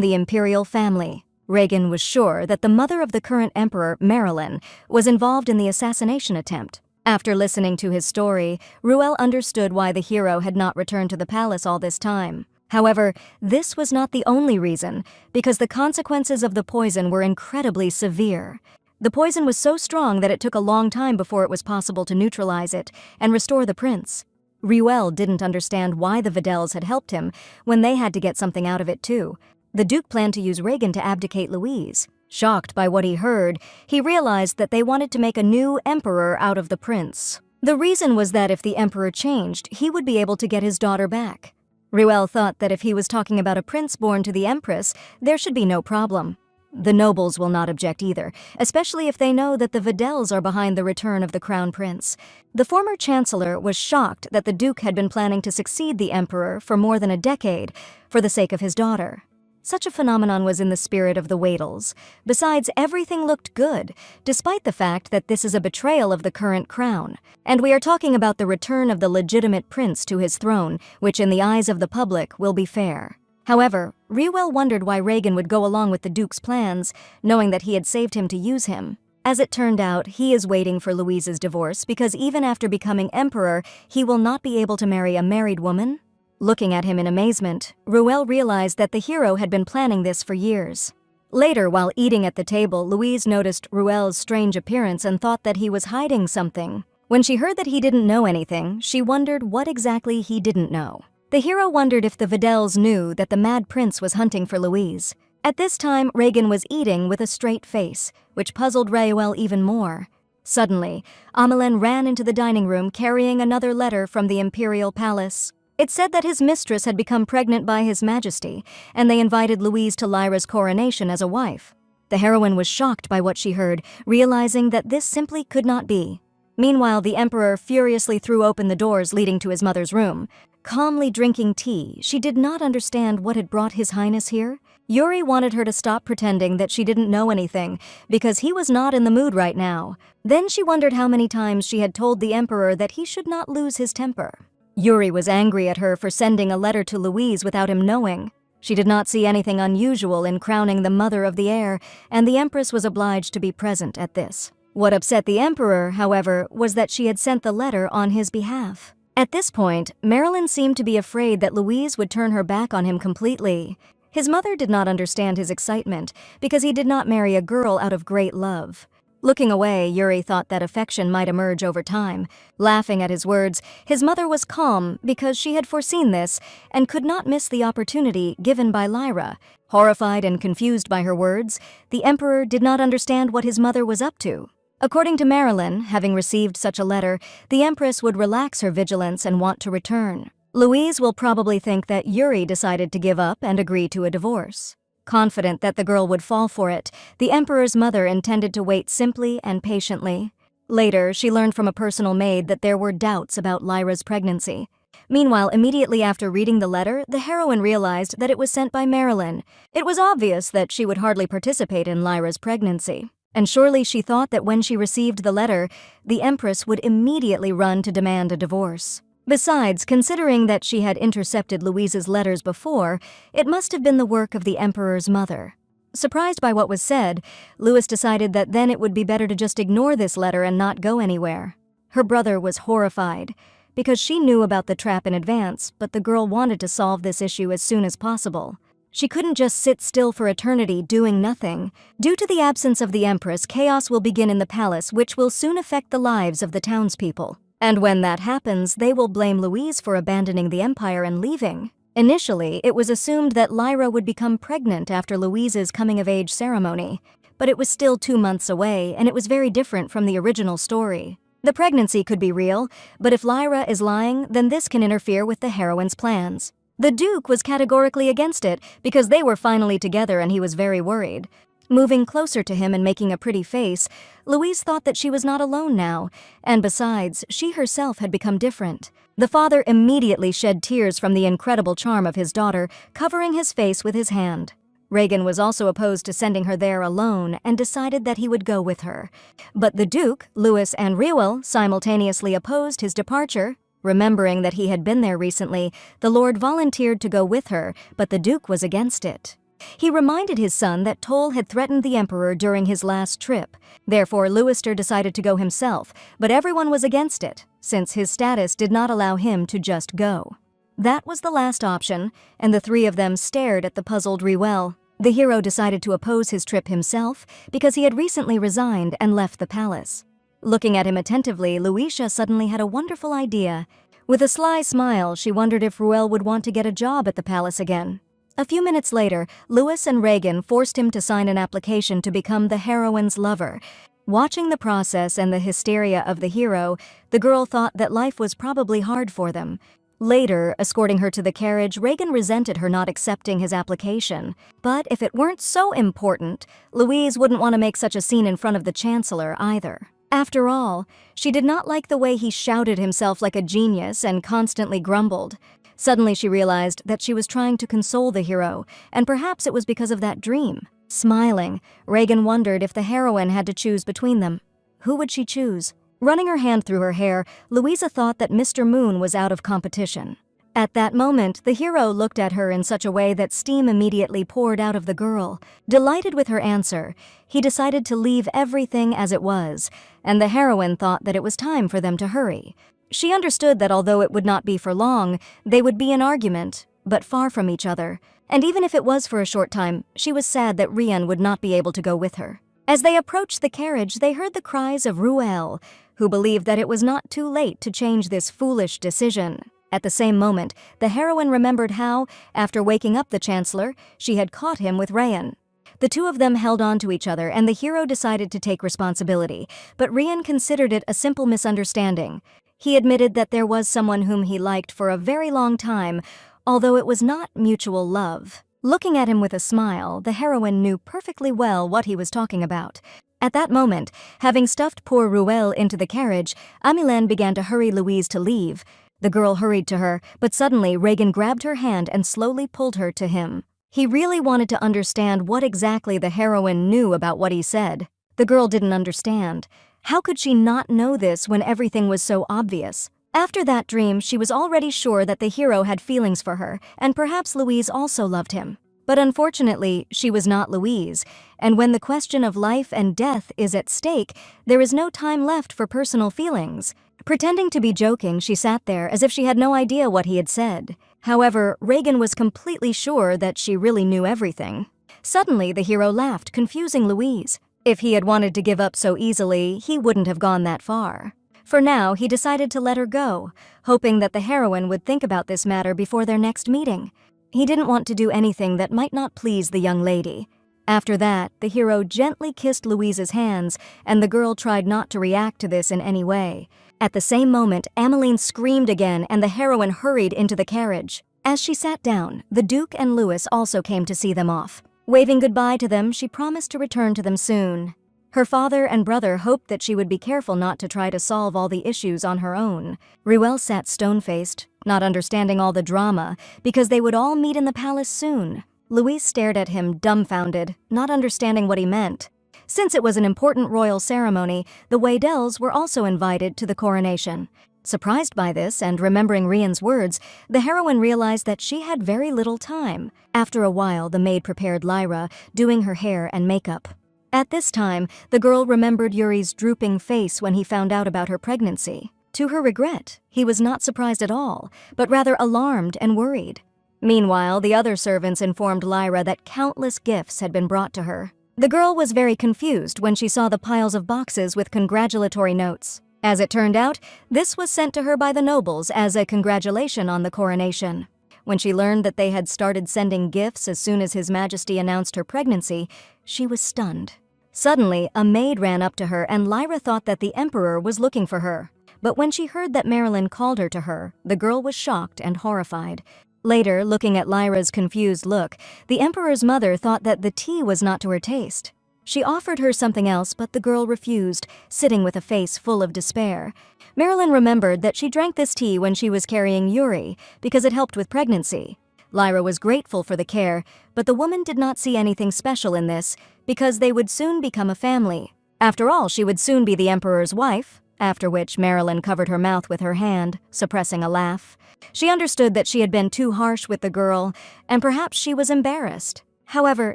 the imperial family. Reagan was sure that the mother of the current emperor, Marilyn, was involved in the assassination attempt. After listening to his story, Ruel understood why the hero had not returned to the palace all this time. However, this was not the only reason, because the consequences of the poison were incredibly severe. The poison was so strong that it took a long time before it was possible to neutralize it and restore the prince. Ruel didn't understand why the Videls had helped him when they had to get something out of it too. The Duke planned to use Reagan to abdicate Louise. Shocked by what he heard, he realized that they wanted to make a new emperor out of the prince. The reason was that if the emperor changed, he would be able to get his daughter back. Ruel thought that if he was talking about a prince born to the empress, there should be no problem. The nobles will not object either, especially if they know that the Videls are behind the return of the crown prince. The former chancellor was shocked that the Duke had been planning to succeed the emperor for more than a decade for the sake of his daughter. Such a phenomenon was in the spirit of the Wadels. Besides, everything looked good, despite the fact that this is a betrayal of the current crown. And we are talking about the return of the legitimate prince to his throne, which in the eyes of the public will be fair. However, Ruel wondered why Reagan would go along with the Duke's plans, knowing that he had saved him to use him. As it turned out, he is waiting for Louise's divorce because even after becoming emperor, he will not be able to marry a married woman. Looking at him in amazement, Ruel realized that the hero had been planning this for years. Later, while eating at the table, Louise noticed Ruel's strange appearance and thought that he was hiding something. When she heard that he didn't know anything, she wondered what exactly he didn't know. The hero wondered if the Videls knew that the Mad Prince was hunting for Louise. At this time, Reagan was eating with a straight face, which puzzled Ruel even more. Suddenly, Amelin ran into the dining room carrying another letter from the imperial palace. It said that his mistress had become pregnant by His Majesty, and they invited Louise to Lyra's coronation as a wife. The heroine was shocked by what she heard, realizing that this simply could not be. Meanwhile, the emperor furiously threw open the doors leading to his mother's room. Calmly drinking tea, she did not understand what had brought His Highness here. Yuri wanted her to stop pretending that she didn't know anything, because he was not in the mood right now. Then she wondered how many times she had told the emperor that he should not lose his temper. Yuri was angry at her for sending a letter to Louise without him knowing. She did not see anything unusual in crowning the mother of the heir, and the empress was obliged to be present at this. What upset the emperor, however, was that she had sent the letter on his behalf. At this point, Marilyn seemed to be afraid that Louise would turn her back on him completely. His mother did not understand his excitement, because he did not marry a girl out of great love. Looking away, Yuri thought that affection might emerge over time. Laughing at his words, his mother was calm because she had foreseen this and could not miss the opportunity given by Lyra. Horrified and confused by her words, the emperor did not understand what his mother was up to. According to Marilyn, having received such a letter, the empress would relax her vigilance and want to return. Louise will probably think that Yuri decided to give up and agree to a divorce. Confident that the girl would fall for it, the emperor's mother intended to wait simply and patiently. Later, she learned from a personal maid that there were doubts about Lyra's pregnancy. Meanwhile, immediately after reading the letter, the heroine realized that it was sent by Marilyn. It was obvious that she would hardly participate in Lyra's pregnancy. And surely she thought that when she received the letter, the empress would immediately run to demand a divorce. Besides, considering that she had intercepted Louise's letters before, it must have been the work of the emperor's mother. Surprised by what was said, Louis decided that then it would be better to just ignore this letter and not go anywhere. Her brother was horrified, because she knew about the trap in advance, but the girl wanted to solve this issue as soon as possible. She couldn't just sit still for eternity doing nothing. Due to the absence of the empress, chaos will begin in the palace, which will soon affect the lives of the townspeople. And when that happens, they will blame Louise for abandoning the empire and leaving. Initially, it was assumed that Lyra would become pregnant after Louise's coming-of-age ceremony, but it was still 2 months away, and it was very different from the original story. The pregnancy could be real, but if Lyra is lying, then this can interfere with the heroine's plans. The Duke was categorically against it because they were finally together and he was very worried. Moving closer to him and making a pretty face, Louise thought that she was not alone now, and besides, she herself had become different. The father immediately shed tears from the incredible charm of his daughter, covering his face with his hand. Reagan was also opposed to sending her there alone and decided that he would go with her. But the Duke, Louis, and Reuel simultaneously opposed his departure. Remembering that he had been there recently, the Lord volunteered to go with her, but the Duke was against it. He reminded his son that Toll had threatened the Emperor during his last trip. Therefore, Louister decided to go himself, but everyone was against it, since his status did not allow him to just go. That was the last option, and the three of them stared at the puzzled Reuel. The hero decided to oppose his trip himself because he had recently resigned and left the palace. Looking at him attentively, Luisha suddenly had a wonderful idea. With a sly smile, she wondered if Reuel would want to get a job at the palace again. A few minutes later, Louis and Reagan forced him to sign an application to become the heroine's lover. Watching the process and the hysteria of the hero, the girl thought that life was probably hard for them. Later, escorting her to the carriage, Reagan resented her not accepting his application. But if it weren't so important, Louise wouldn't want to make such a scene in front of the Chancellor either. After all, she did not like the way he shouted himself like a genius and constantly grumbled. Suddenly she realized that she was trying to console the hero, and perhaps it was because of that dream. Smiling, Reagan wondered if the heroine had to choose between them. Who would she choose? Running her hand through her hair, Louisa thought that Mr. Moon was out of competition. At that moment, the hero looked at her in such a way that steam immediately poured out of the girl. Delighted with her answer, he decided to leave everything as it was, and the heroine thought that it was time for them to hurry. She understood that although it would not be for long, they would be in argument, but far from each other. And even if it was for a short time, she was sad that Rian would not be able to go with her. As they approached the carriage, they heard the cries of Reuel, who believed that it was not too late to change this foolish decision. At the same moment, the heroine remembered how, after waking up the Chancellor, she had caught him with Rian. The two of them held on to each other, and the hero decided to take responsibility, but Rian considered it a simple misunderstanding. He admitted that there was someone whom he liked for a very long time, although it was not mutual love. Looking at him with a smile, the heroine knew perfectly well what he was talking about. At that moment, having stuffed poor Reuel into the carriage, Amilene began to hurry Louise to leave. The girl hurried to her, but suddenly Reagan grabbed her hand and slowly pulled her to him. He really wanted to understand what exactly the heroine knew about what he said. The girl didn't understand. How could she not know this when everything was so obvious? After that dream, she was already sure that the hero had feelings for her, and perhaps Louise also loved him. But unfortunately, she was not Louise, and when the question of life and death is at stake, there is no time left for personal feelings. Pretending to be joking, she sat there as if she had no idea what he had said. However, Reagan was completely sure that she really knew everything. Suddenly, the hero laughed, confusing Louise. If he had wanted to give up so easily, he wouldn't have gone that far. For now, he decided to let her go, hoping that the heroine would think about this matter before their next meeting. He didn't want to do anything that might not please the young lady. After that, the hero gently kissed Louise's hands, and the girl tried not to react to this in any way. At the same moment, Ameline screamed again, and the heroine hurried into the carriage. As she sat down, the Duke and Louis also came to see them off. Waving goodbye to them, she promised to return to them soon. Her father and brother hoped that she would be careful not to try to solve all the issues on her own. Reuel sat stone-faced, not understanding all the drama, because they would all meet in the palace soon. Louise stared at him dumbfounded, not understanding what he meant. Since it was an important royal ceremony, the Waddells were also invited to the coronation. Surprised by this and remembering Rian's words, the heroine realized that she had very little time. After a while, the maid prepared Lyra, doing her hair and makeup. At this time, the girl remembered Yuri's drooping face when he found out about her pregnancy. To her regret, he was not surprised at all, but rather alarmed and worried. Meanwhile, the other servants informed Lyra that countless gifts had been brought to her. The girl was very confused when she saw the piles of boxes with congratulatory notes. As it turned out, this was sent to her by the nobles as a congratulation on the coronation. When she learned that they had started sending gifts as soon as His Majesty announced her pregnancy, she was stunned. Suddenly, a maid ran up to her and Lyra thought that the Emperor was looking for her. But when she heard that Marilyn called her to her, the girl was shocked and horrified. Later, looking at Lyra's confused look, the Emperor's mother thought that the tea was not to her taste. She offered her something else, but the girl refused, sitting with a face full of despair. Marilyn remembered that she drank this tea when she was carrying Yuri, because it helped with pregnancy. Lyra was grateful for the care, but the woman did not see anything special in this because they would soon become a family. After all, she would soon be the Emperor's wife, after which Marilyn covered her mouth with her hand, suppressing a laugh. She understood that she had been too harsh with the girl, and perhaps she was embarrassed. However,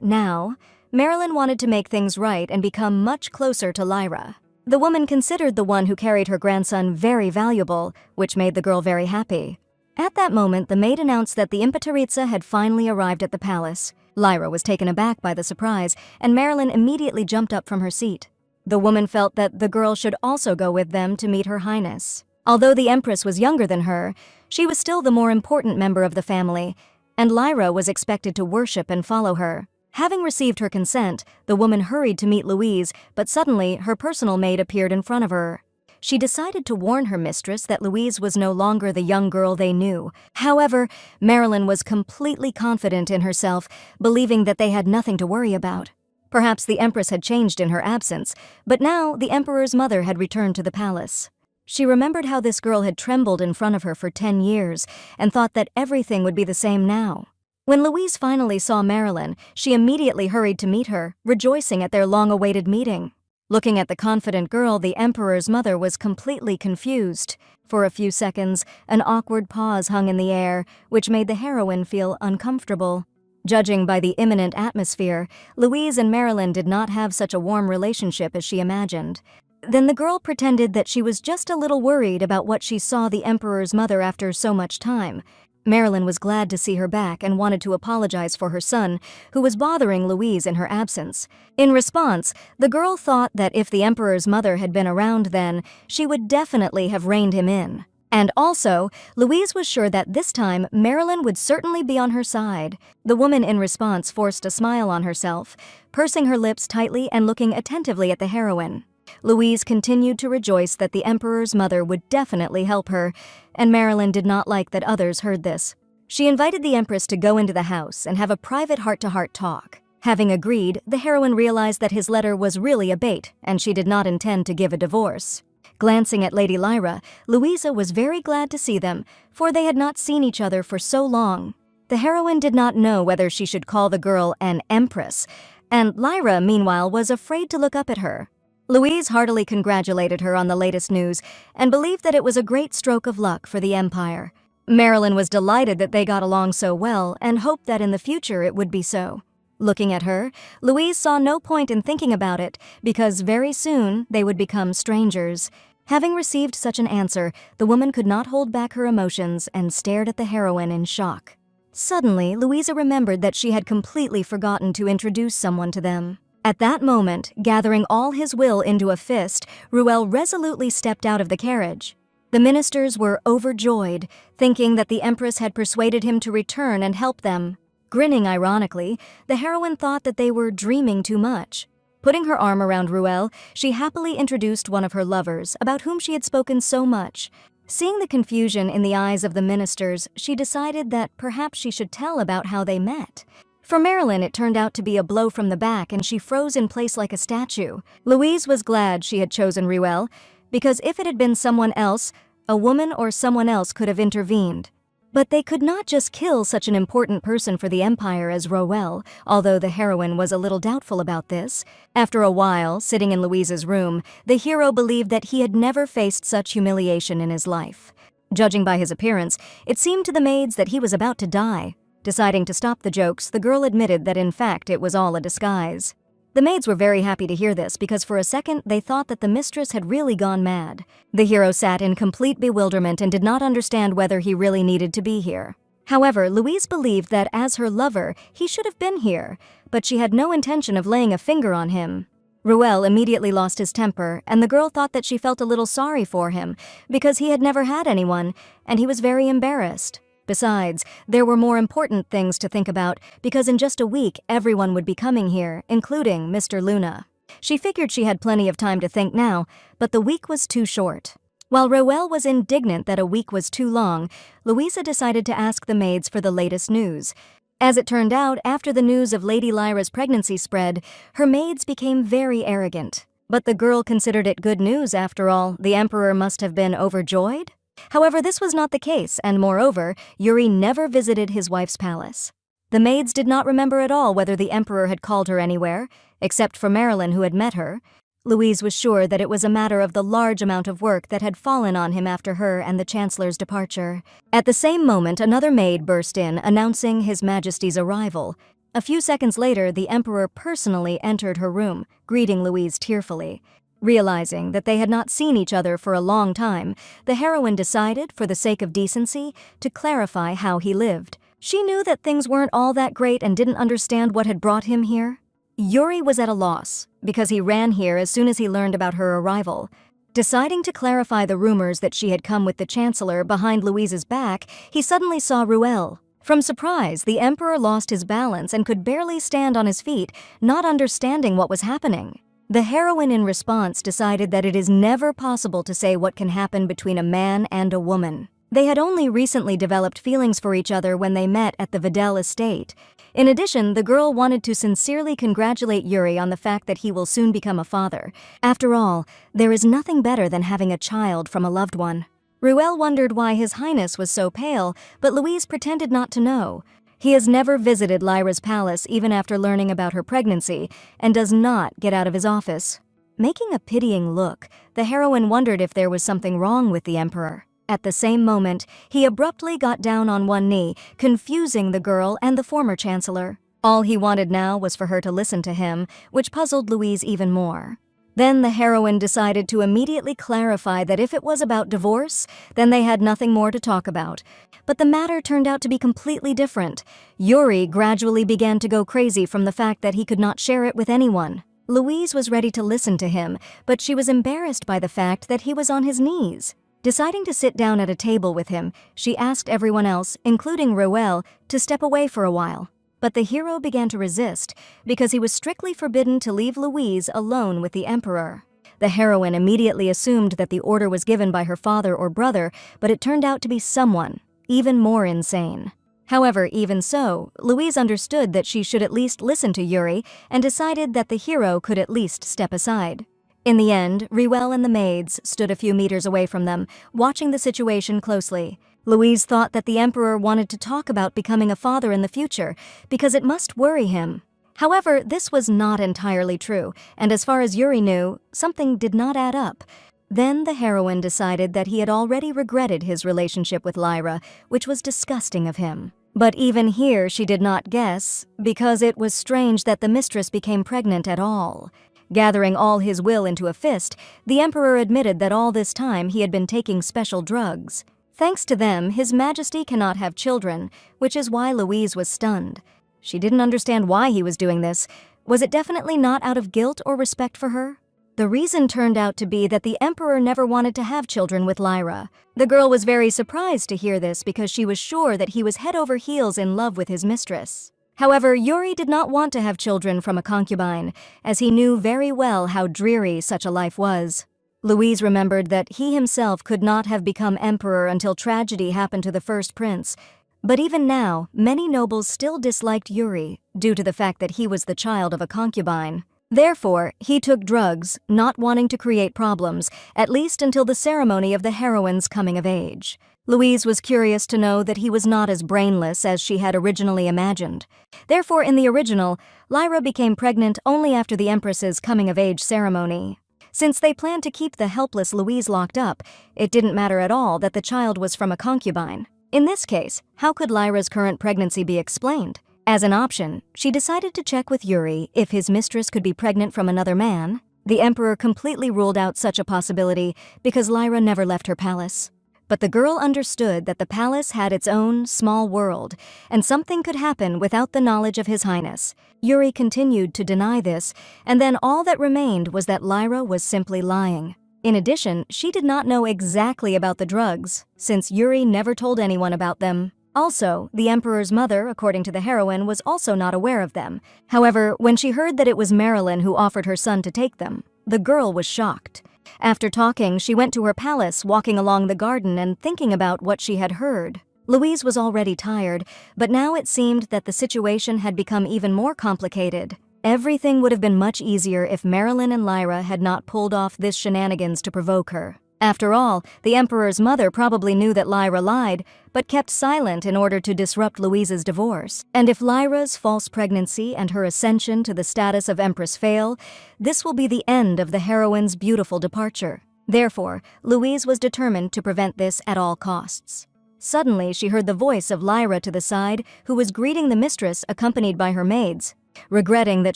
now, Marilyn wanted to make things right and become much closer to Lyra. The woman considered the one who carried her grandson very valuable, which made the girl very happy. At that moment, the maid announced that the Imperatriza had finally arrived at the palace. Lyra was taken aback by the surprise, and Marilyn immediately jumped up from her seat. The woman felt that the girl should also go with them to meet Her Highness. Although the Empress was younger than her, she was still the more important member of the family, and Lyra was expected to worship and follow her. Having received her consent, the woman hurried to meet Louise, but suddenly her personal maid appeared in front of her. She decided to warn her mistress that Louise was no longer the young girl they knew. However, Marilyn was completely confident in herself, believing that they had nothing to worry about. Perhaps the Empress had changed in her absence, but now the Emperor's mother had returned to the palace. She remembered how this girl had trembled in front of her for 10 years and thought that everything would be the same now. When Louise finally saw Marilyn, she immediately hurried to meet her, rejoicing at their long-awaited meeting. Looking at the confident girl, the Emperor's mother was completely confused. For a few seconds, an awkward pause hung in the air, which made the heroine feel uncomfortable. Judging by the imminent atmosphere, Louise and Marilyn did not have such a warm relationship as she imagined. Then the girl pretended that she was just a little worried about what she saw the Emperor's mother after so much time. Marilyn was glad to see her back and wanted to apologize for her son, who was bothering Louise in her absence. In response, the girl thought that if the Emperor's mother had been around then, she would definitely have reined him in. And also, Louise was sure that this time Marilyn would certainly be on her side. The woman in response forced a smile on herself, pursing her lips tightly and looking attentively at the heroine. Louise continued to rejoice that the Emperor's mother would definitely help her, and Marilyn did not like that others heard this. She invited the Empress to go into the house and have a private heart-to-heart talk. Having agreed, the heroine realized that his letter was really a bait, and she did not intend to give a divorce. Glancing at Lady Lyra, Louisa was very glad to see them, for they had not seen each other for so long. The heroine did not know whether she should call the girl an empress, and Lyra, meanwhile, was afraid to look up at her. Louise heartily congratulated her on the latest news and believed that it was a great stroke of luck for the Empire. Marilyn was delighted that they got along so well and hoped that in the future it would be so. Looking at her, Louise saw no point in thinking about it because very soon they would become strangers. Having received such an answer, the woman could not hold back her emotions and stared at the heroine in shock. Suddenly, Louisa remembered that she had completely forgotten to introduce someone to them. At that moment, gathering all his will into a fist, Ruel resolutely stepped out of the carriage. The ministers were overjoyed, thinking that the Empress had persuaded him to return and help them. Grinning ironically, the heroine thought that they were dreaming too much. Putting her arm around Ruel, she happily introduced one of her lovers, about whom she had spoken so much. Seeing the confusion in the eyes of the ministers, she decided that perhaps she should tell about how they met. For Marilyn, it turned out to be a blow from the back and she froze in place like a statue. Louise was glad she had chosen Ruel, because if it had been someone else, a woman or someone else could have intervened. But they could not just kill such an important person for the Empire as Ruel, although the heroine was a little doubtful about this. After a while, sitting in Louise's room, the hero believed that he had never faced such humiliation in his life. Judging by his appearance, it seemed to the maids that he was about to die. Deciding to stop the jokes, the girl admitted that in fact it was all a disguise. The maids were very happy to hear this because for a second they thought that the mistress had really gone mad. The hero sat in complete bewilderment and did not understand whether he really needed to be here. However, Louise believed that as her lover, he should have been here, but she had no intention of laying a finger on him. Ruel immediately lost his temper, and the girl thought that she felt a little sorry for him because he had never had anyone, and he was very embarrassed. Besides, there were more important things to think about because in just a week everyone would be coming here, including Mr. Luna. She figured she had plenty of time to think now, but the week was too short. While Ruel was indignant that a week was too long, Louisa decided to ask the maids for the latest news. As it turned out, after the news of Lady Lyra's pregnancy spread, her maids became very arrogant. But the girl considered it good news after all. The Emperor must have been overjoyed? However, this was not the case, and moreover, Yuri never visited his wife's palace. The maids did not remember at all whether the emperor had called her anywhere, except for Marilyn, who had met her. Louise was sure that it was a matter of the large amount of work that had fallen on him after her and the chancellor's departure. At the same moment, another maid burst in, announcing His Majesty's arrival. A few seconds later, the emperor personally entered her room, greeting Louise tearfully. Realizing that they had not seen each other for a long time, the heroine decided, for the sake of decency, to clarify how he lived. She knew that things weren't all that great and didn't understand what had brought him here. Yuri was at a loss, because he ran here as soon as he learned about her arrival. Deciding to clarify the rumors that she had come with the chancellor behind Louise's back, he suddenly saw Ruel. From surprise, the emperor lost his balance and could barely stand on his feet, not understanding what was happening. The heroine in response decided that it is never possible to say what can happen between a man and a woman. They had only recently developed feelings for each other when they met at the Vidal estate. In addition, the girl wanted to sincerely congratulate Yuri on the fact that he will soon become a father. After all, there is nothing better than having a child from a loved one. Ruel wondered why His Highness was so pale, but Louise pretended not to know. He has never visited Lyra's palace even after learning about her pregnancy, and does not get out of his office. Making a pitying look, the heroine wondered if there was something wrong with the emperor. At the same moment, he abruptly got down on one knee, confusing the girl and the former chancellor. All he wanted now was for her to listen to him, which puzzled Louise even more. Then the heroine decided to immediately clarify that if it was about divorce, then they had nothing more to talk about. But the matter turned out to be completely different. Yuri gradually began to go crazy from the fact that he could not share it with anyone. Louise was ready to listen to him, but she was embarrassed by the fact that he was on his knees. Deciding to sit down at a table with him, she asked everyone else, including Ruel, to step away for a while. But the hero began to resist, because he was strictly forbidden to leave Louise alone with the emperor. The heroine immediately assumed that the order was given by her father or brother, but it turned out to be someone, even more insane. However, even so, Louise understood that she should at least listen to Yuri, and decided that the hero could at least step aside. In the end, Ruel and the maids stood a few meters away from them, watching the situation closely. Louise thought that the emperor wanted to talk about becoming a father in the future, because it must worry him. However, this was not entirely true, and as far as Yuri knew, something did not add up. Then the heroine decided that he had already regretted his relationship with Lyra, which was disgusting of him. But even here she did not guess, because it was strange that the mistress became pregnant at all. Gathering all his will into a fist, the emperor admitted that all this time he had been taking special drugs. Thanks to them, His Majesty cannot have children, which is why Louise was stunned. She didn't understand why he was doing this. Was it definitely not out of guilt or respect for her? The reason turned out to be that the emperor never wanted to have children with Lyra. The girl was very surprised to hear this because she was sure that he was head over heels in love with his mistress. However, Yuri did not want to have children from a concubine, as he knew very well how dreary such a life was. Louise remembered that he himself could not have become emperor until tragedy happened to the first prince. But even now, many nobles still disliked Yuri, due to the fact that he was the child of a concubine. Therefore, he took drugs, not wanting to create problems, at least until the ceremony of the heroine's coming of age. Louise was curious to know that he was not as brainless as she had originally imagined. Therefore, in the original, Lyra became pregnant only after the Empress's coming-of-age ceremony. Since they planned to keep the helpless Louise locked up, it didn't matter at all that the child was from a concubine. In this case, how could Lyra's current pregnancy be explained? As an option, she decided to check with Yuri if his mistress could be pregnant from another man. The emperor completely ruled out such a possibility because Lyra never left her palace. But the girl understood that the palace had its own small world, and something could happen without the knowledge of His Highness. Yuri continued to deny this, and then all that remained was that Lyra was simply lying. In addition, she did not know exactly about the drugs, since Yuri never told anyone about them. Also, the emperor's mother, according to the heroine, was also not aware of them. However, when she heard that it was Marilyn who offered her son to take them, the girl was shocked. After talking, she went to her palace, walking along the garden and thinking about what she had heard. Louise was already tired, but now it seemed that the situation had become even more complicated. Everything would have been much easier if Marilyn and Lyra had not pulled off this shenanigans to provoke her. After all, the Emperor's mother probably knew that Lyra lied, but kept silent in order to disrupt Louise's divorce. And if Lyra's false pregnancy and her ascension to the status of Empress fail, this will be the end of the heroine's beautiful departure. Therefore, Louise was determined to prevent this at all costs. Suddenly, she heard the voice of Lyra to the side, who was greeting the mistress accompanied by her maids. Regretting that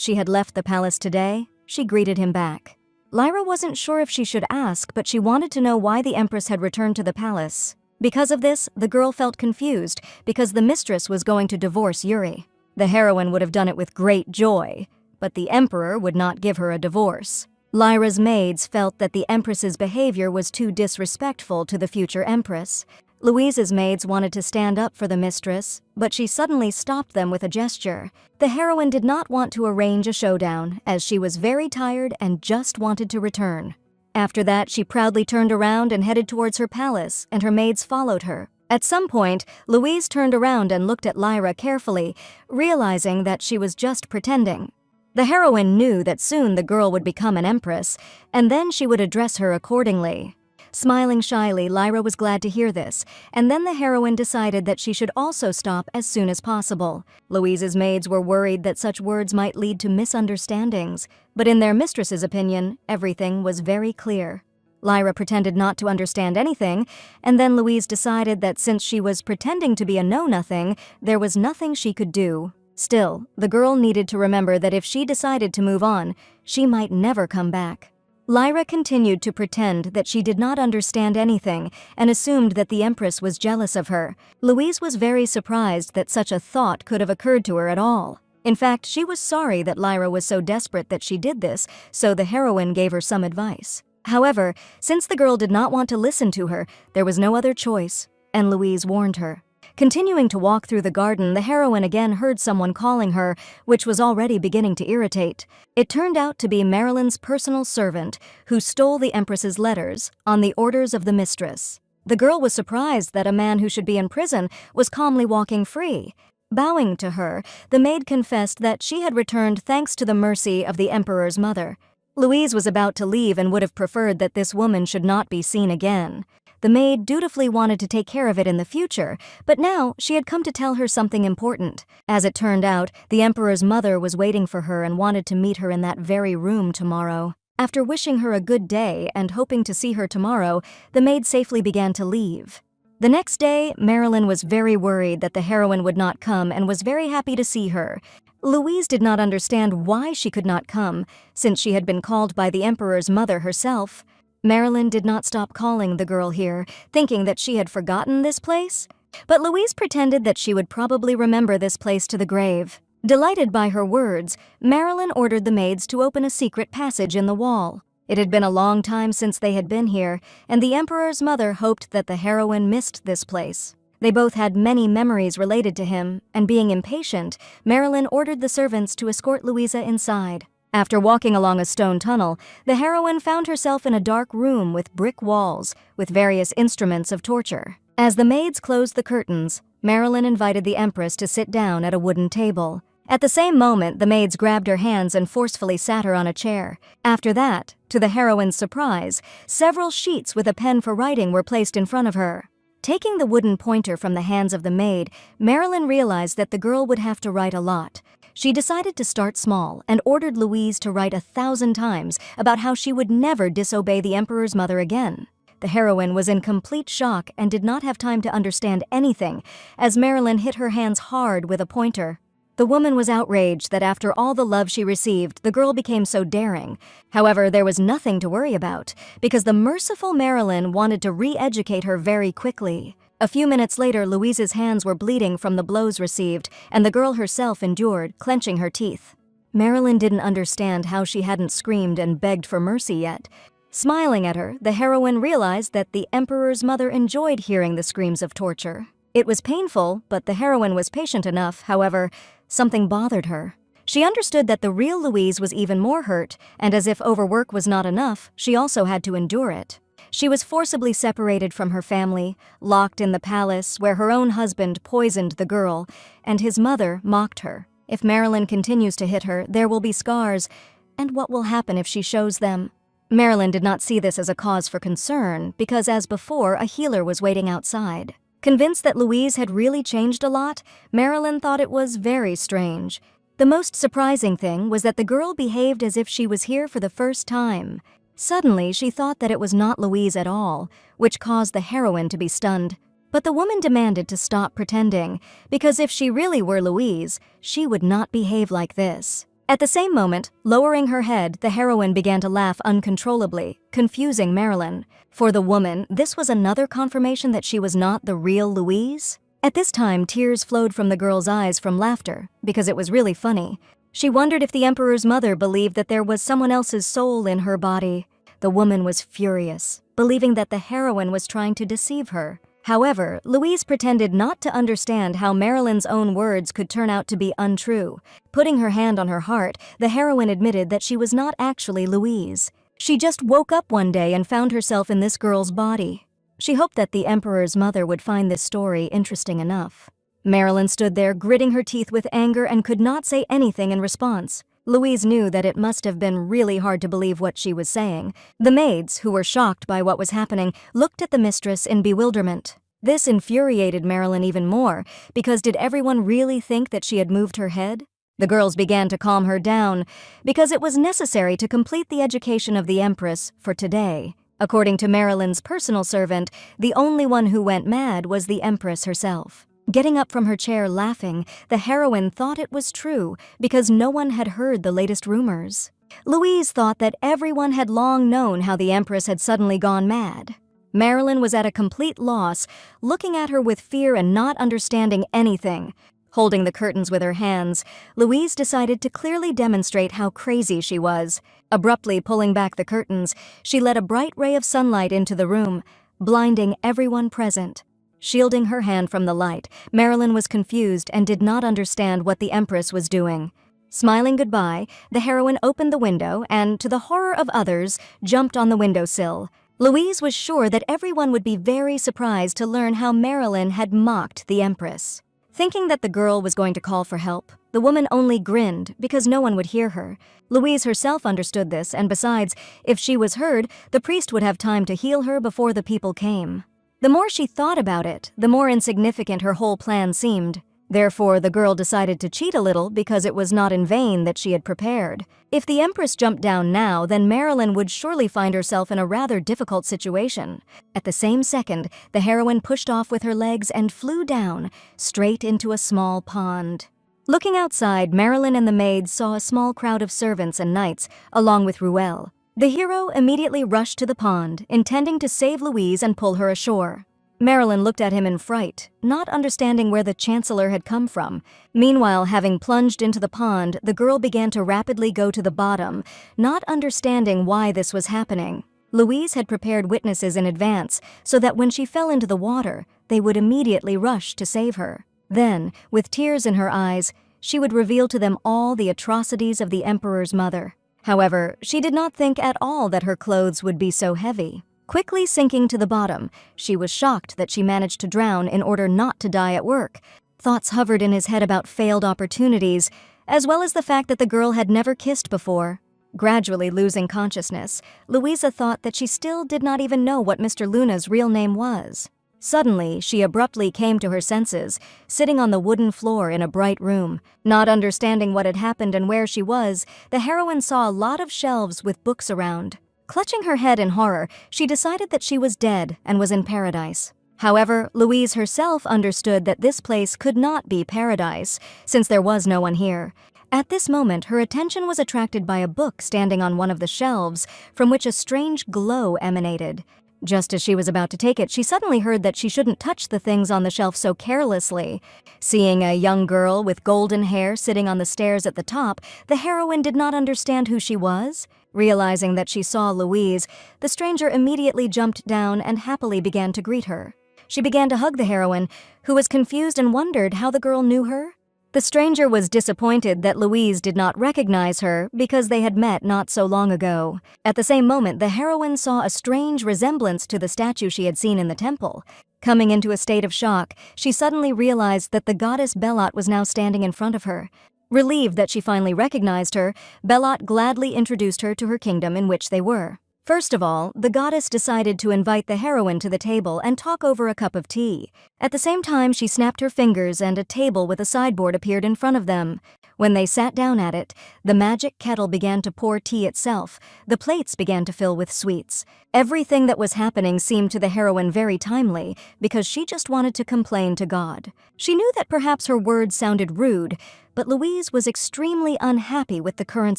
she had left the palace today, she greeted him back. Lyra wasn't sure if she should ask, but she wanted to know why the Empress had returned to the palace. Because of this, the girl felt confused, because the mistress was going to divorce Yuri. The heroine would have done it with great joy, but the Emperor would not give her a divorce. Lyra's maids felt that the Empress's behavior was too disrespectful to the future Empress. Louise's maids wanted to stand up for the mistress, but she suddenly stopped them with a gesture. The heroine did not want to arrange a showdown, as she was very tired and just wanted to return. After that, she proudly turned around and headed towards her palace, and her maids followed her. At some point, Louise turned around and looked at Lyra carefully, realizing that she was just pretending. The heroine knew that soon the girl would become an empress, and then she would address her accordingly. Smiling shyly, Lyra was glad to hear this, and then the heroine decided that she should also stop as soon as possible. Louise's maids were worried that such words might lead to misunderstandings, but in their mistress's opinion, everything was very clear. Lyra pretended not to understand anything, and then Louise decided that since she was pretending to be a know-nothing, there was nothing she could do. Still, the girl needed to remember that if she decided to move on, she might never come back. Lyra continued to pretend that she did not understand anything and assumed that the Empress was jealous of her. Louise was very surprised that such a thought could have occurred to her at all. In fact, she was sorry that Lyra was so desperate that she did this, so the heroine gave her some advice. However, since the girl did not want to listen to her, there was no other choice, and Louise warned her. Continuing to walk through the garden, the heroine again heard someone calling her, which was already beginning to irritate. It turned out to be Marilyn's personal servant, who stole the Empress's letters on the orders of the mistress. The girl was surprised that a man who should be in prison was calmly walking free. Bowing to her, the maid confessed that she had returned thanks to the mercy of the Emperor's mother. Louise was about to leave and would have preferred that this woman should not be seen again. The maid dutifully wanted to take care of it in the future, but now she had come to tell her something important. As it turned out, the Emperor's mother was waiting for her and wanted to meet her in that very room tomorrow. After wishing her a good day and hoping to see her tomorrow, the maid safely began to leave. The next day, Marilyn was very worried that the heroine would not come and was very happy to see her. Louise did not understand why she could not come, since she had been called by the Emperor's mother herself. Marilyn did not stop calling the girl here, thinking that she had forgotten this place. But Louise pretended that she would probably remember this place to the grave. Delighted by her words, Marilyn ordered the maids to open a secret passage in the wall. It had been a long time since they had been here, and the Emperor's mother hoped that the heroine missed this place. They both had many memories related to him, and being impatient, Marilyn ordered the servants to escort Louisa inside. After walking along a stone tunnel, the heroine found herself in a dark room with brick walls, with various instruments of torture. As the maids closed the curtains, Marilyn invited the Empress to sit down at a wooden table. At the same moment, the maids grabbed her hands and forcefully sat her on a chair. After that, to the heroine's surprise, several sheets with a pen for writing were placed in front of her. Taking the wooden pointer from the hands of the maid, Marilyn realized that the girl would have to write a lot. She decided to start small and ordered Louise to write 1,000 times about how she would never disobey the Emperor's mother again. The heroine was in complete shock and did not have time to understand anything, as Marilyn hit her hands hard with a pointer. The woman was outraged that after all the love she received, the girl became so daring. However, there was nothing to worry about, because the merciful Marilyn wanted to re-educate her very quickly. A few minutes later, Louise's hands were bleeding from the blows received, and the girl herself endured, clenching her teeth. Marilyn didn't understand how she hadn't screamed and begged for mercy yet. Smiling at her, the heroine realized that the Emperor's mother enjoyed hearing the screams of torture. It was painful, but the heroine was patient enough. However, something bothered her. She understood that the real Louise was even more hurt, and as if overwork was not enough, she also had to endure it. She was forcibly separated from her family, locked in the palace where her own husband poisoned the girl, and his mother mocked her. If Marilyn continues to hit her, there will be scars, and what will happen if she shows them? Marilyn did not see this as a cause for concern because, as before, a healer was waiting outside. Convinced that Louise had really changed a lot, Marilyn thought it was very strange. The most surprising thing was that the girl behaved as if she was here for the first time. Suddenly, she thought that it was not Louise at all, which caused the heroine to be stunned. But the woman demanded to stop pretending, because if she really were Louise, she would not behave like this. At the same moment, lowering her head, the heroine began to laugh uncontrollably, confusing Marilyn. For the woman, this was another confirmation that she was not the real Louise. At this time, tears flowed from the girl's eyes from laughter, because it was really funny. She wondered if the Emperor's mother believed that there was someone else's soul in her body. The woman was furious, believing that the heroine was trying to deceive her. However, Louise pretended not to understand how Marilyn's own words could turn out to be untrue. Putting her hand on her heart, the heroine admitted that she was not actually Louise. She just woke up one day and found herself in this girl's body. She hoped that the Emperor's mother would find this story interesting enough. Marilyn stood there, gritting her teeth with anger, and could not say anything in response. Louise knew that it must have been really hard to believe what she was saying. The maids, who were shocked by what was happening, looked at the mistress in bewilderment. This infuriated Marilyn even more, because did everyone really think that she had moved her head? The girls began to calm her down, because it was necessary to complete the education of the Empress for today. According to Marilyn's personal servant, the only one who went mad was the Empress herself. Getting up from her chair laughing, the heroine thought it was true because no one had heard the latest rumors. Louise thought that everyone had long known how the Empress had suddenly gone mad. Marilyn was at a complete loss, looking at her with fear and not understanding anything. Holding the curtains with her hands, Louise decided to clearly demonstrate how crazy she was. Abruptly pulling back the curtains, she let a bright ray of sunlight into the room, blinding everyone present. Shielding her hand from the light, Marilyn was confused and did not understand what the Empress was doing. Smiling goodbye, the heroine opened the window and, to the horror of others, jumped on the windowsill. Louise was sure that everyone would be very surprised to learn how Marilyn had mocked the Empress. Thinking that the girl was going to call for help, the woman only grinned because no one would hear her. Louise herself understood this, and besides, if she was heard, the priest would have time to heal her before the people came. The more she thought about it, the more insignificant her whole plan seemed. Therefore, the girl decided to cheat a little because it was not in vain that she had prepared. If the Empress jumped down now, then Marilyn would surely find herself in a rather difficult situation. At the same second, the heroine pushed off with her legs and flew down, straight into a small pond. Looking outside, Marilyn and the maids saw a small crowd of servants and knights, along with Ruel. The hero immediately rushed to the pond, intending to save Louise and pull her ashore. Marilyn looked at him in fright, not understanding where the Chancellor had come from. Meanwhile, having plunged into the pond, the girl began to rapidly go to the bottom, not understanding why this was happening. Louise had prepared witnesses in advance, so that when she fell into the water, they would immediately rush to save her. Then, with tears in her eyes, she would reveal to them all the atrocities of the Emperor's mother. However, she did not think at all that her clothes would be so heavy. Quickly sinking to the bottom, she was shocked that she managed to drown in order not to die at work. Thoughts hovered in his head about failed opportunities, as well as the fact that the girl had never kissed before. Gradually losing consciousness, Louisa thought that she still did not even know what Mr. Luna's real name was. Suddenly, she abruptly came to her senses, sitting on the wooden floor in a bright room. Not understanding what had happened and where she was, the heroine saw a lot of shelves with books around. Clutching her head in horror, she decided that she was dead and was in paradise. However, Louise herself understood that this place could not be paradise, since there was no one here. At this moment, her attention was attracted by a book standing on one of the shelves, from which a strange glow emanated. Just as she was about to take it, she suddenly heard that she shouldn't touch the things on the shelf so carelessly. Seeing a young girl with golden hair sitting on the stairs at the top, the heroine did not understand who she was. Realizing that she saw Louise, the stranger immediately jumped down and happily began to greet her. She began to hug the heroine, who was confused and wondered how the girl knew her. The stranger was disappointed that Louise did not recognize her because they had met not so long ago. At the same moment, the heroine saw a strange resemblance to the statue she had seen in the temple. Coming into a state of shock, she suddenly realized that the goddess Belot was now standing in front of her. Relieved that she finally recognized her, Belot gladly introduced her to her kingdom in which they were. First of all, the goddess decided to invite the heroine to the table and talk over a cup of tea. At the same time, she snapped her fingers and a table with a sideboard appeared in front of them. When they sat down at it, the magic kettle began to pour tea itself. The plates began to fill with sweets. Everything that was happening seemed to the heroine very timely, because she just wanted to complain to God. She knew that perhaps her words sounded rude, but Louise was extremely unhappy with the current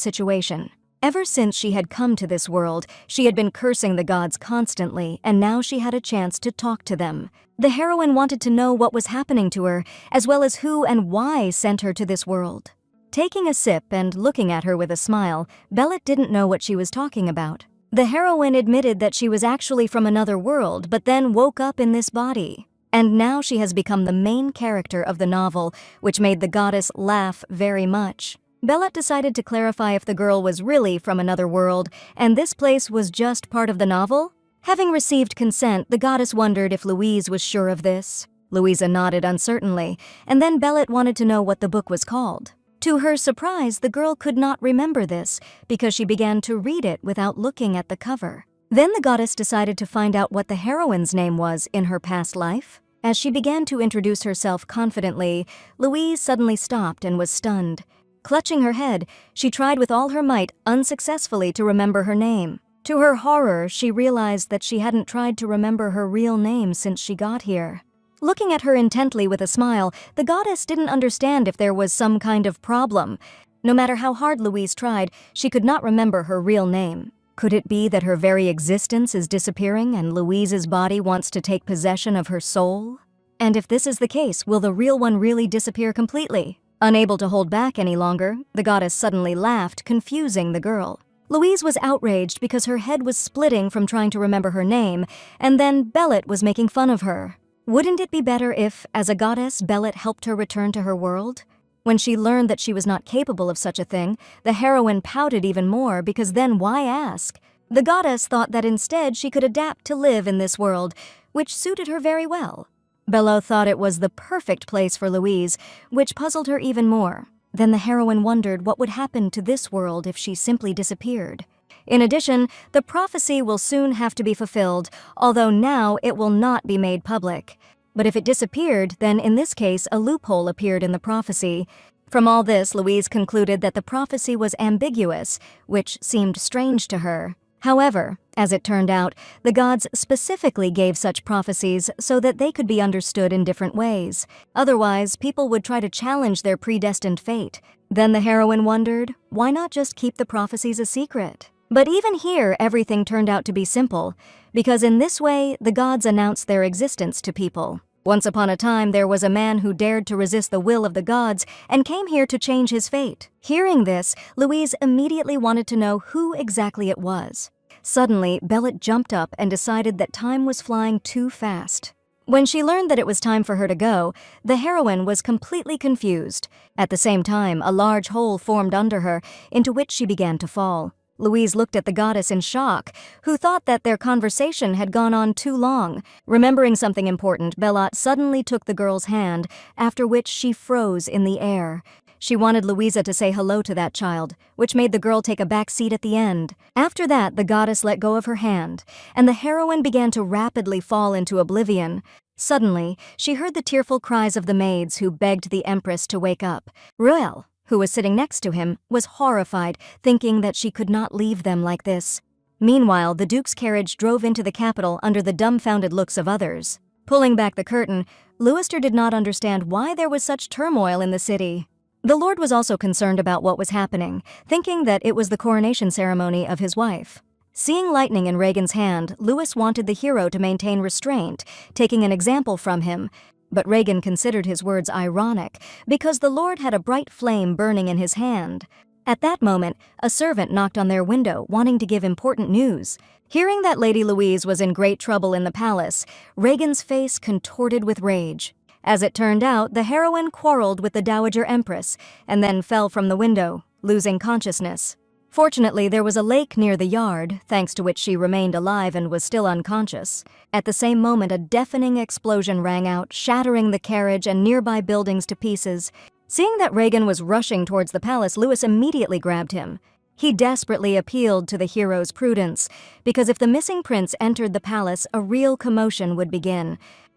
situation. Ever since she had come to this world, she had been cursing the gods constantly, and now she had a chance to talk to them. The heroine wanted to know what was happening to her, as well as who and why sent her to this world. Taking a sip and looking at her with a smile, Bellet didn't know what she was talking about. The heroine admitted that she was actually from another world, but then woke up in this body. And now she has become the main character of the novel, which made the goddess laugh very much. Bellet decided to clarify if the girl was really from another world, and this place was just part of the novel. Having received consent, the goddess wondered if Louise was sure of this. Louisa nodded uncertainly, and then Bellet wanted to know what the book was called. To her surprise, the girl could not remember this, because she began to read it without looking at the cover. Then the goddess decided to find out what the heroine's name was in her past life. As she began to introduce herself confidently, Louise suddenly stopped and was stunned. Clutching her head, she tried with all her might, unsuccessfully, to remember her name. To her horror, she realized that she hadn't tried to remember her real name since she got here. Looking at her intently with a smile, the goddess didn't understand if there was some kind of problem. No matter how hard Louise tried, she could not remember her real name. Could it be that her very existence is disappearing and Louise's body wants to take possession of her soul? And if this is the case, will the real one really disappear completely? Unable to hold back any longer, the goddess suddenly laughed, confusing the girl. Louise was outraged because her head was splitting from trying to remember her name, and then Bellet was making fun of her. Wouldn't it be better if, as a goddess, Bellet helped her return to her world? When she learned that she was not capable of such a thing, the heroine pouted even more, because then why ask? The goddess thought that instead she could adapt to live in this world, which suited her very well. Bello thought it was the perfect place for Louise, which puzzled her even more. Then the heroine wondered what would happen to this world if she simply disappeared. In addition, the prophecy will soon have to be fulfilled, although now it will not be made public. But if it disappeared, then in this case a loophole appeared in the prophecy. From all this, Louise concluded that the prophecy was ambiguous, which seemed strange to her. However, as it turned out, the gods specifically gave such prophecies so that they could be understood in different ways. Otherwise, people would try to challenge their predestined fate. Then the heroine wondered, why not just keep the prophecies a secret? But even here, everything turned out to be simple, because in this way, the gods announced their existence to people. Once upon a time, there was a man who dared to resist the will of the gods and came here to change his fate. Hearing this, Louise immediately wanted to know who exactly it was. Suddenly, Bellet jumped up and decided that time was flying too fast. When she learned that it was time for her to go, the heroine was completely confused. At the same time, a large hole formed under her, into which she began to fall. Louise looked at the goddess in shock, who thought that their conversation had gone on too long. Remembering something important, Belot suddenly took the girl's hand, after which she froze in the air. She wanted Louisa to say hello to that child, which made the girl take a back seat at the end. After that, the goddess let go of her hand, and the heroine began to rapidly fall into oblivion. Suddenly, she heard the tearful cries of the maids who begged the empress to wake up. Ruel, who was sitting next to him, was horrified, thinking that she could not leave them like this. Meanwhile, the Duke's carriage drove into the capital under the dumbfounded looks of others. Pulling back the curtain, Leicester did not understand why there was such turmoil in the city. The Lord was also concerned about what was happening, thinking that it was the coronation ceremony of his wife. Seeing lightning in Regan's hand, Lewis wanted the hero to maintain restraint, taking an example from him. But Regan considered his words ironic, because the Lord had a bright flame burning in his hand. At that moment, a servant knocked on their window, wanting to give important news. Hearing that Lady Louise was in great trouble in the palace, Regan's face contorted with rage. As it turned out, the heroine quarreled with the Dowager Empress, and then fell from the window, losing consciousness. Fortunately, there was a lake near the yard, thanks to which she remained alive and was still unconscious. At the same moment, a deafening explosion rang out, shattering the carriage and nearby buildings to pieces. Seeing that Regan was rushing towards the palace, Lewis immediately grabbed him. He desperately appealed to the hero's prudence, because if the missing prince entered the palace, a real commotion would begin.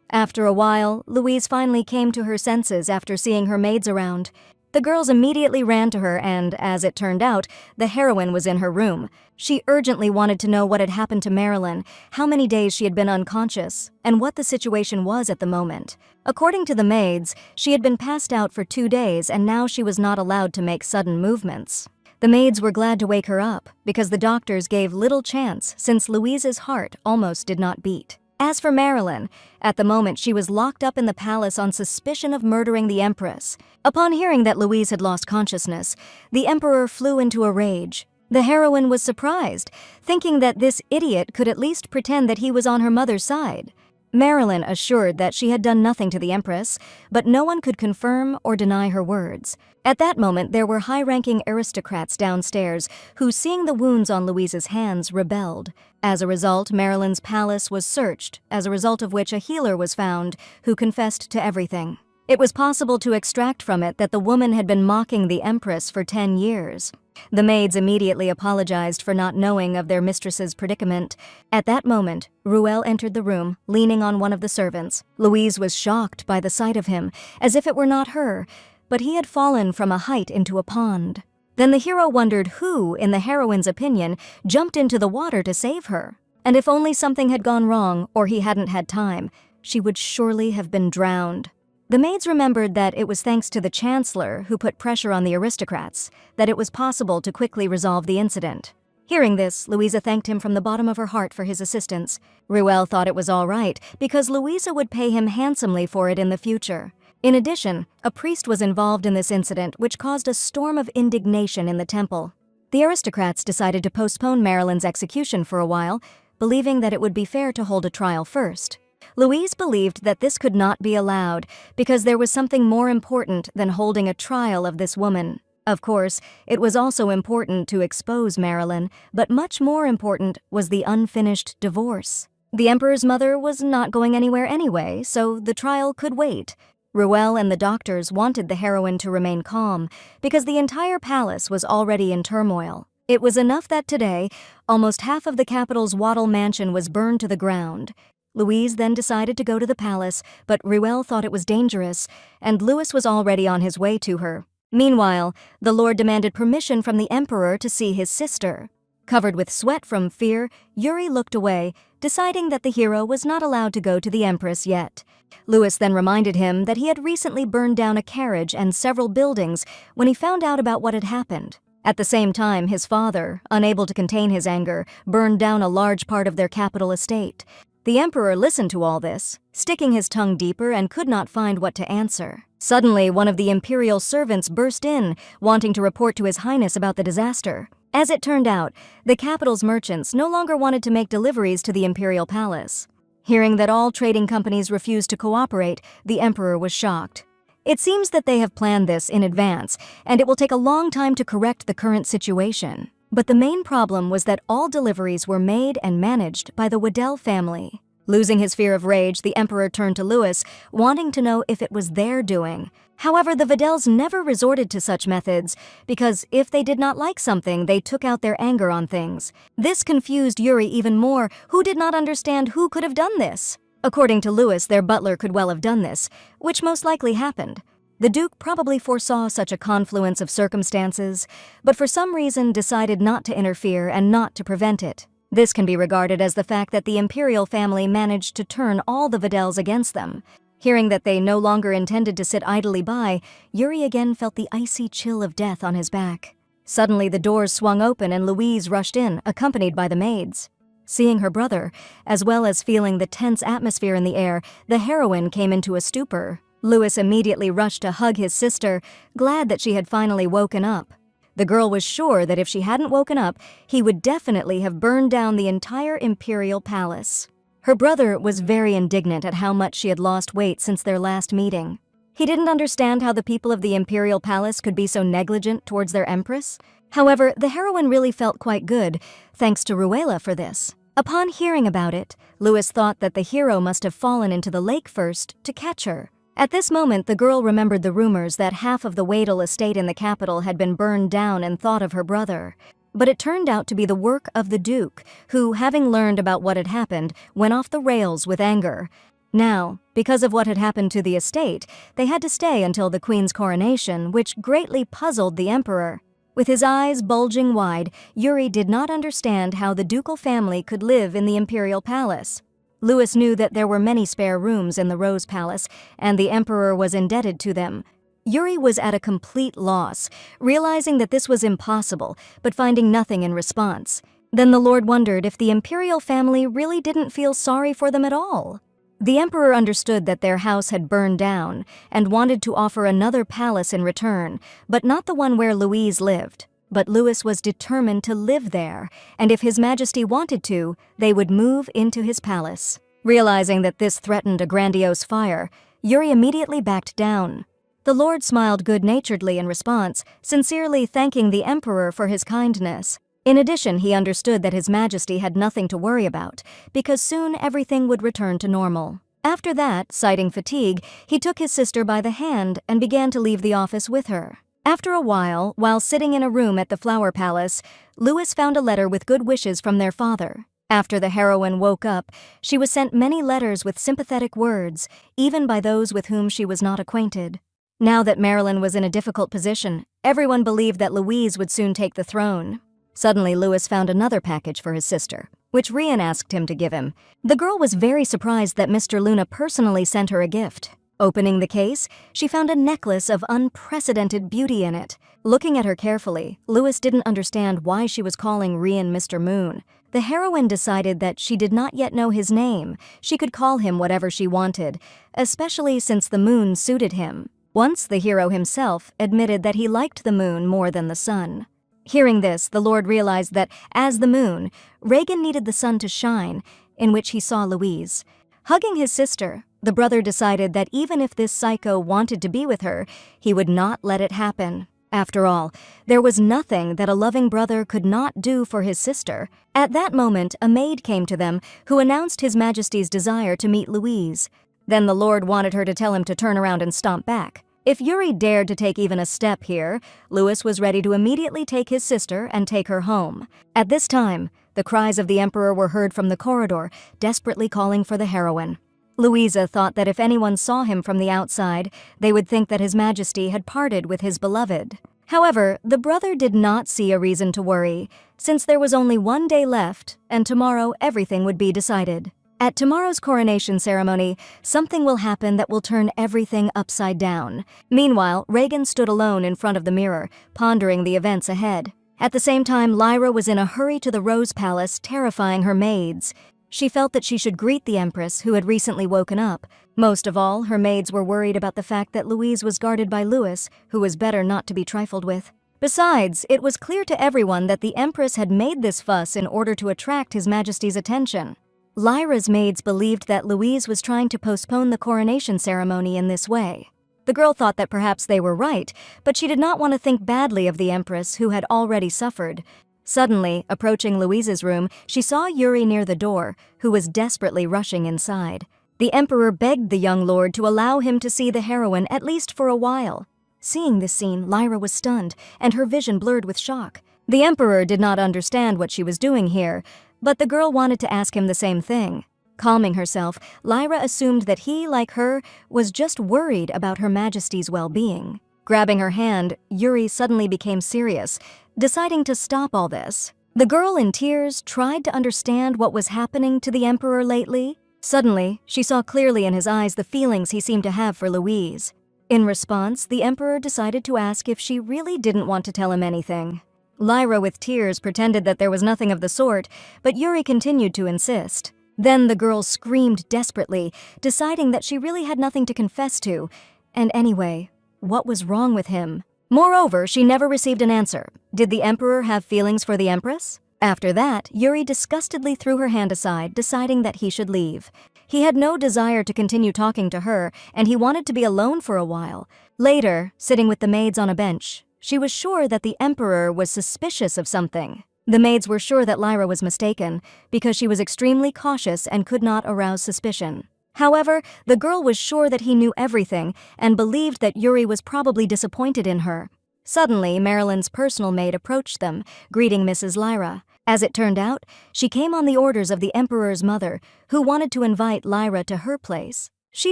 After a while, Louise finally came to her senses after seeing her maids around. The girls immediately ran to her and, as it turned out, the heroine was in her room. She urgently wanted to know what had happened to Marilyn, how many days she had been unconscious, and what the situation was at the moment. According to the maids, she had been passed out for 2 days and now she was not allowed to make sudden movements. The maids were glad to wake her up, because the doctors gave little chance since Louise's heart almost did not beat. As for Marilyn, at the moment she was locked up in the palace on suspicion of murdering the Empress. Upon hearing that Louise had lost consciousness, the Emperor flew into a rage. The heroine was surprised, thinking that this idiot could at least pretend that he was on her mother's side. Marilyn assured that she had done nothing to the Empress, but no one could confirm or deny her words. At that moment, there were high-ranking aristocrats downstairs who, seeing the wounds on Louise's hands, rebelled. As a result, Marilyn's palace was searched, as a result of which a healer was found who confessed to everything. It was possible to extract from it that the woman had been mocking the Empress for 10 years. The maids immediately apologized for not knowing of their mistress's predicament. At that moment, Ruel entered the room, leaning on one of the servants. Louise was shocked by the sight of him, as if it were not her, but he had fallen from a height into a pond. Then the hero wondered who, in the heroine's opinion, jumped into the water to save her. And if only something had gone wrong, or he hadn't had time, she would surely have been drowned. The maids remembered that it was thanks to the Chancellor, who put pressure on the aristocrats, that it was possible to quickly resolve the incident. Hearing this, Louisa thanked him from the bottom of her heart for his assistance. Ruel thought it was all right, because Louisa would pay him handsomely for it in the future. In addition, a priest was involved in this incident, which caused a storm of indignation in the temple. The aristocrats decided to postpone Marilyn's execution for a while, believing that it would be fair to hold a trial first. Louise believed that this could not be allowed because there was something more important than holding a trial of this woman. Of course, it was also important to expose Marilyn, but much more important was the unfinished divorce. The Emperor's mother was not going anywhere anyway, so the trial could wait. Ruel and the doctors wanted the heroine to remain calm because the entire palace was already in turmoil. It was enough that today, almost half of the capital's Wattle mansion was burned to the ground. Louise then decided to go to the palace, but Ruel thought it was dangerous, and Louis was already on his way to her. Meanwhile, the Lord demanded permission from the Emperor to see his sister. Covered with sweat from fear, Yuri looked away, deciding that the hero was not allowed to go to the Empress yet. Louis then reminded him that he had recently burned down a carriage and several buildings when he found out about what had happened. At the same time, his father, unable to contain his anger, burned down a large part of their capital estate. The Emperor listened to all this, sticking his tongue deeper and could not find what to answer. Suddenly, one of the imperial servants burst in, wanting to report to His Highness about the disaster. As it turned out, the capital's merchants no longer wanted to make deliveries to the imperial palace. Hearing that all trading companies refused to cooperate, the Emperor was shocked. It seems that they have planned this in advance, and it will take a long time to correct the current situation. But the main problem was that all deliveries were made and managed by the Waddell family. Losing his fear of rage, the Emperor turned to Louis, wanting to know if it was their doing. However, the Vaddells never resorted to such methods, because if they did not like something, they took out their anger on things. This confused Yuri even more, who did not understand who could have done this. According to Louis, their butler could well have done this, which most likely happened. The Duke probably foresaw such a confluence of circumstances, but for some reason decided not to interfere and not to prevent it. This can be regarded as the fact that the imperial family managed to turn all the Vaddells against them. Hearing that they no longer intended to sit idly by, Yuri again felt the icy chill of death on his back. Suddenly the doors swung open and Louise rushed in, accompanied by the maids. Seeing her brother, as well as feeling the tense atmosphere in the air, the heroine came into a stupor. Louis immediately rushed to hug his sister, glad that she had finally woken up. The girl was sure that if she hadn't woken up, he would definitely have burned down the entire imperial palace. Her brother was very indignant at how much she had lost weight since their last meeting. He didn't understand how the people of the imperial palace could be so negligent towards their empress. However, the heroine really felt quite good, thanks to Ruela for this. Upon hearing about it, Louis thought that the hero must have fallen into the lake first to catch her. At this moment, the girl remembered the rumors that half of the Waddell estate in the capital had been burned down and thought of her brother. but it turned out to be the work of the Duke, who, having learned about what had happened, went off the rails with anger. Now, because of what had happened to the estate, they had to stay until the Queen's coronation, which greatly puzzled the Emperor. With his eyes bulging wide, Yuri did not understand how the ducal family could live in the imperial palace. Louis knew that there were many spare rooms in the Rose Palace, and the Emperor was indebted to them. Yuri was at a complete loss, realizing that this was impossible, but finding nothing in response. Then the Lord wondered if the imperial family really didn't feel sorry for them at all. The Emperor understood that their house had burned down and wanted to offer another palace in return, but not the one where Louise lived. But Louis was determined to live there, and if His Majesty wanted to, they would move into his palace. Realizing that this threatened a grandiose fire, Yuri immediately backed down. The Lord smiled good-naturedly in response, sincerely thanking the Emperor for his kindness. In addition, he understood that His Majesty had nothing to worry about, because soon everything would return to normal. After that, citing fatigue, he took his sister by the hand and began to leave the office with her. After a while sitting in a room at the Flower Palace, Louis found a letter with good wishes from their father. After the heroine woke up, she was sent many letters with sympathetic words, even by those with whom she was not acquainted. Now that Marilyn was in a difficult position, everyone believed that Louise would soon take the throne. Suddenly, Louis found another package for his sister, which Rian asked him to give him. The girl was very surprised that Mr. Luna personally sent her a gift. Opening the case, she found a necklace of unprecedented beauty in it. Looking at her carefully, Louis didn't understand why she was calling Rian Mr. Moon. The heroine decided that she did not yet know his name. She could call him whatever she wanted, especially since the moon suited him. Once the hero himself admitted that he liked the moon more than the sun. Hearing this, the Lord realized that, as the moon, Reagan needed the sun to shine, in which he saw Louise. Hugging his sister, the brother decided that even if this psycho wanted to be with her, he would not let it happen. After all, there was nothing that a loving brother could not do for his sister. At that moment, a maid came to them, who announced His Majesty's desire to meet Louise. Then the Lord wanted her to tell him to turn around and stomp back. If Yuri dared to take even a step here, Louis was ready to immediately take his sister and take her home. At this time, the cries of the Emperor were heard from the corridor, desperately calling for the heroine. Louisa thought that if anyone saw him from the outside, they would think that His Majesty had parted with his beloved. However, the brother did not see a reason to worry, since there was only one day left, and tomorrow everything would be decided. At tomorrow's coronation ceremony, something will happen that will turn everything upside down. Meanwhile, Reagan stood alone in front of the mirror, pondering the events ahead. At the same time, Lyra was in a hurry to the Rose Palace, terrifying her maids. She felt that she should greet the Empress, who had recently woken up. Most of all, her maids were worried about the fact that Louise was guarded by Louis, who was better not to be trifled with. Besides, it was clear to everyone that the Empress had made this fuss in order to attract His Majesty's attention. Lyra's maids believed that Louise was trying to postpone the coronation ceremony in this way. The girl thought that perhaps they were right, but she did not want to think badly of the Empress, who had already suffered. Suddenly, approaching Louise's room, she saw Yuri near the door, who was desperately rushing inside. The Emperor begged the young lord to allow him to see the heroine at least for a while. Seeing this scene, Lyra was stunned, and her vision blurred with shock. The Emperor did not understand what she was doing here, but the girl wanted to ask him the same thing. Calming herself, Lyra assumed that he, like her, was just worried about Her Majesty's well-being. Grabbing her hand, Yuri suddenly became serious, deciding to stop all this. The girl, in tears, tried to understand what was happening to the Emperor lately. Suddenly, she saw clearly in his eyes the feelings he seemed to have for Louise. In response, the Emperor decided to ask if she really didn't want to tell him anything. Lyra, with tears, pretended that there was nothing of the sort, but Yuri continued to insist. Then the girl screamed desperately, deciding that she really had nothing to confess to. And anyway, what was wrong with him? Moreover, she never received an answer. Did the Emperor have feelings for the Empress? After that, Yuri disgustedly threw her hand aside, deciding that he should leave. He had no desire to continue talking to her, and he wanted to be alone for a while. Later, sitting with the maids on a bench, she was sure that the Emperor was suspicious of something. The maids were sure that Lyra was mistaken, because she was extremely cautious and could not arouse suspicion. However, the girl was sure that he knew everything and believed that Yuri was probably disappointed in her. Suddenly, Marilyn's personal maid approached them, greeting Mrs. Lyra. As it turned out, she came on the orders of the Emperor's mother, who wanted to invite Lyra to her place. She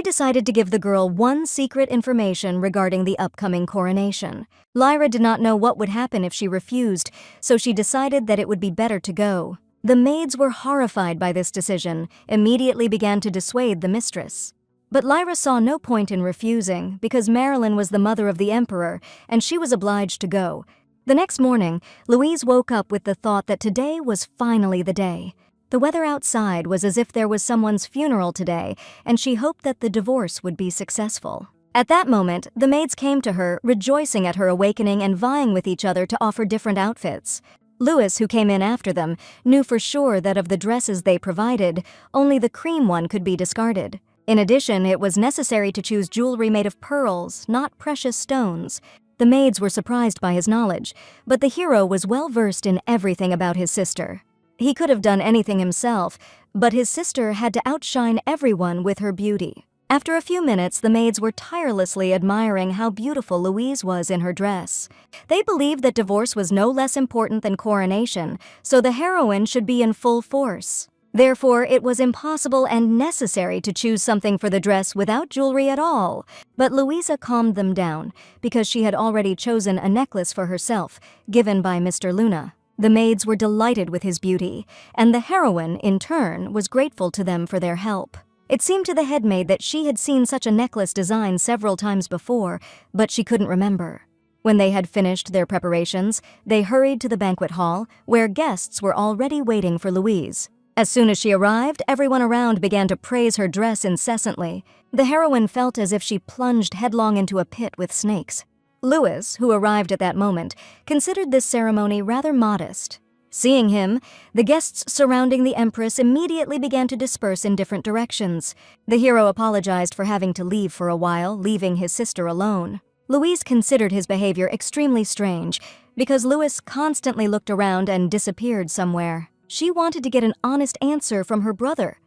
decided to give the girl one secret information regarding the upcoming coronation. Lyra did not know what would happen if she refused, so she decided that it would be better to go. The maids were horrified by this decision, immediately began to dissuade the mistress. But Lyra saw no point in refusing because Marilyn was the mother of the Emperor and she was obliged to go. The next morning, Louise woke up with the thought that today was finally the day. The weather outside was as if there was someone's funeral today, and she hoped that the divorce would be successful. At that moment, the maids came to her, rejoicing at her awakening and vying with each other to offer different outfits. Louis, who came in after them, knew for sure that of the dresses they provided, only the cream one could be discarded. In addition, it was necessary to choose jewelry made of pearls, not precious stones. The maids were surprised by his knowledge, but the hero was well versed in everything about his sister. He could have done anything himself, but his sister had to outshine everyone with her beauty. After a few minutes, the maids were tirelessly admiring how beautiful Louise was in her dress. They believed that divorce was no less important than coronation, so the heroine should be in full force. Therefore, it was impossible and necessary to choose something for the dress without jewelry at all. But Louisa calmed them down, because she had already chosen a necklace for herself, given by Mr. Luna. The maids were delighted with his beauty, and the heroine, in turn, was grateful to them for their help. It seemed to the headmaid that she had seen such a necklace design several times before, but she couldn't remember. When they had finished their preparations, they hurried to the banquet hall, where guests were already waiting for Louise. As soon as she arrived, everyone around began to praise her dress incessantly. The heroine felt as if she plunged headlong into a pit with snakes. Louis, who arrived at that moment, considered this ceremony rather modest. Seeing him, the guests surrounding the Empress immediately began to disperse in different directions. The hero apologized for having to leave for a while, leaving his sister alone. Louise considered his behavior extremely strange, because Louis constantly looked around and disappeared somewhere. She wanted to get an honest answer from her brother.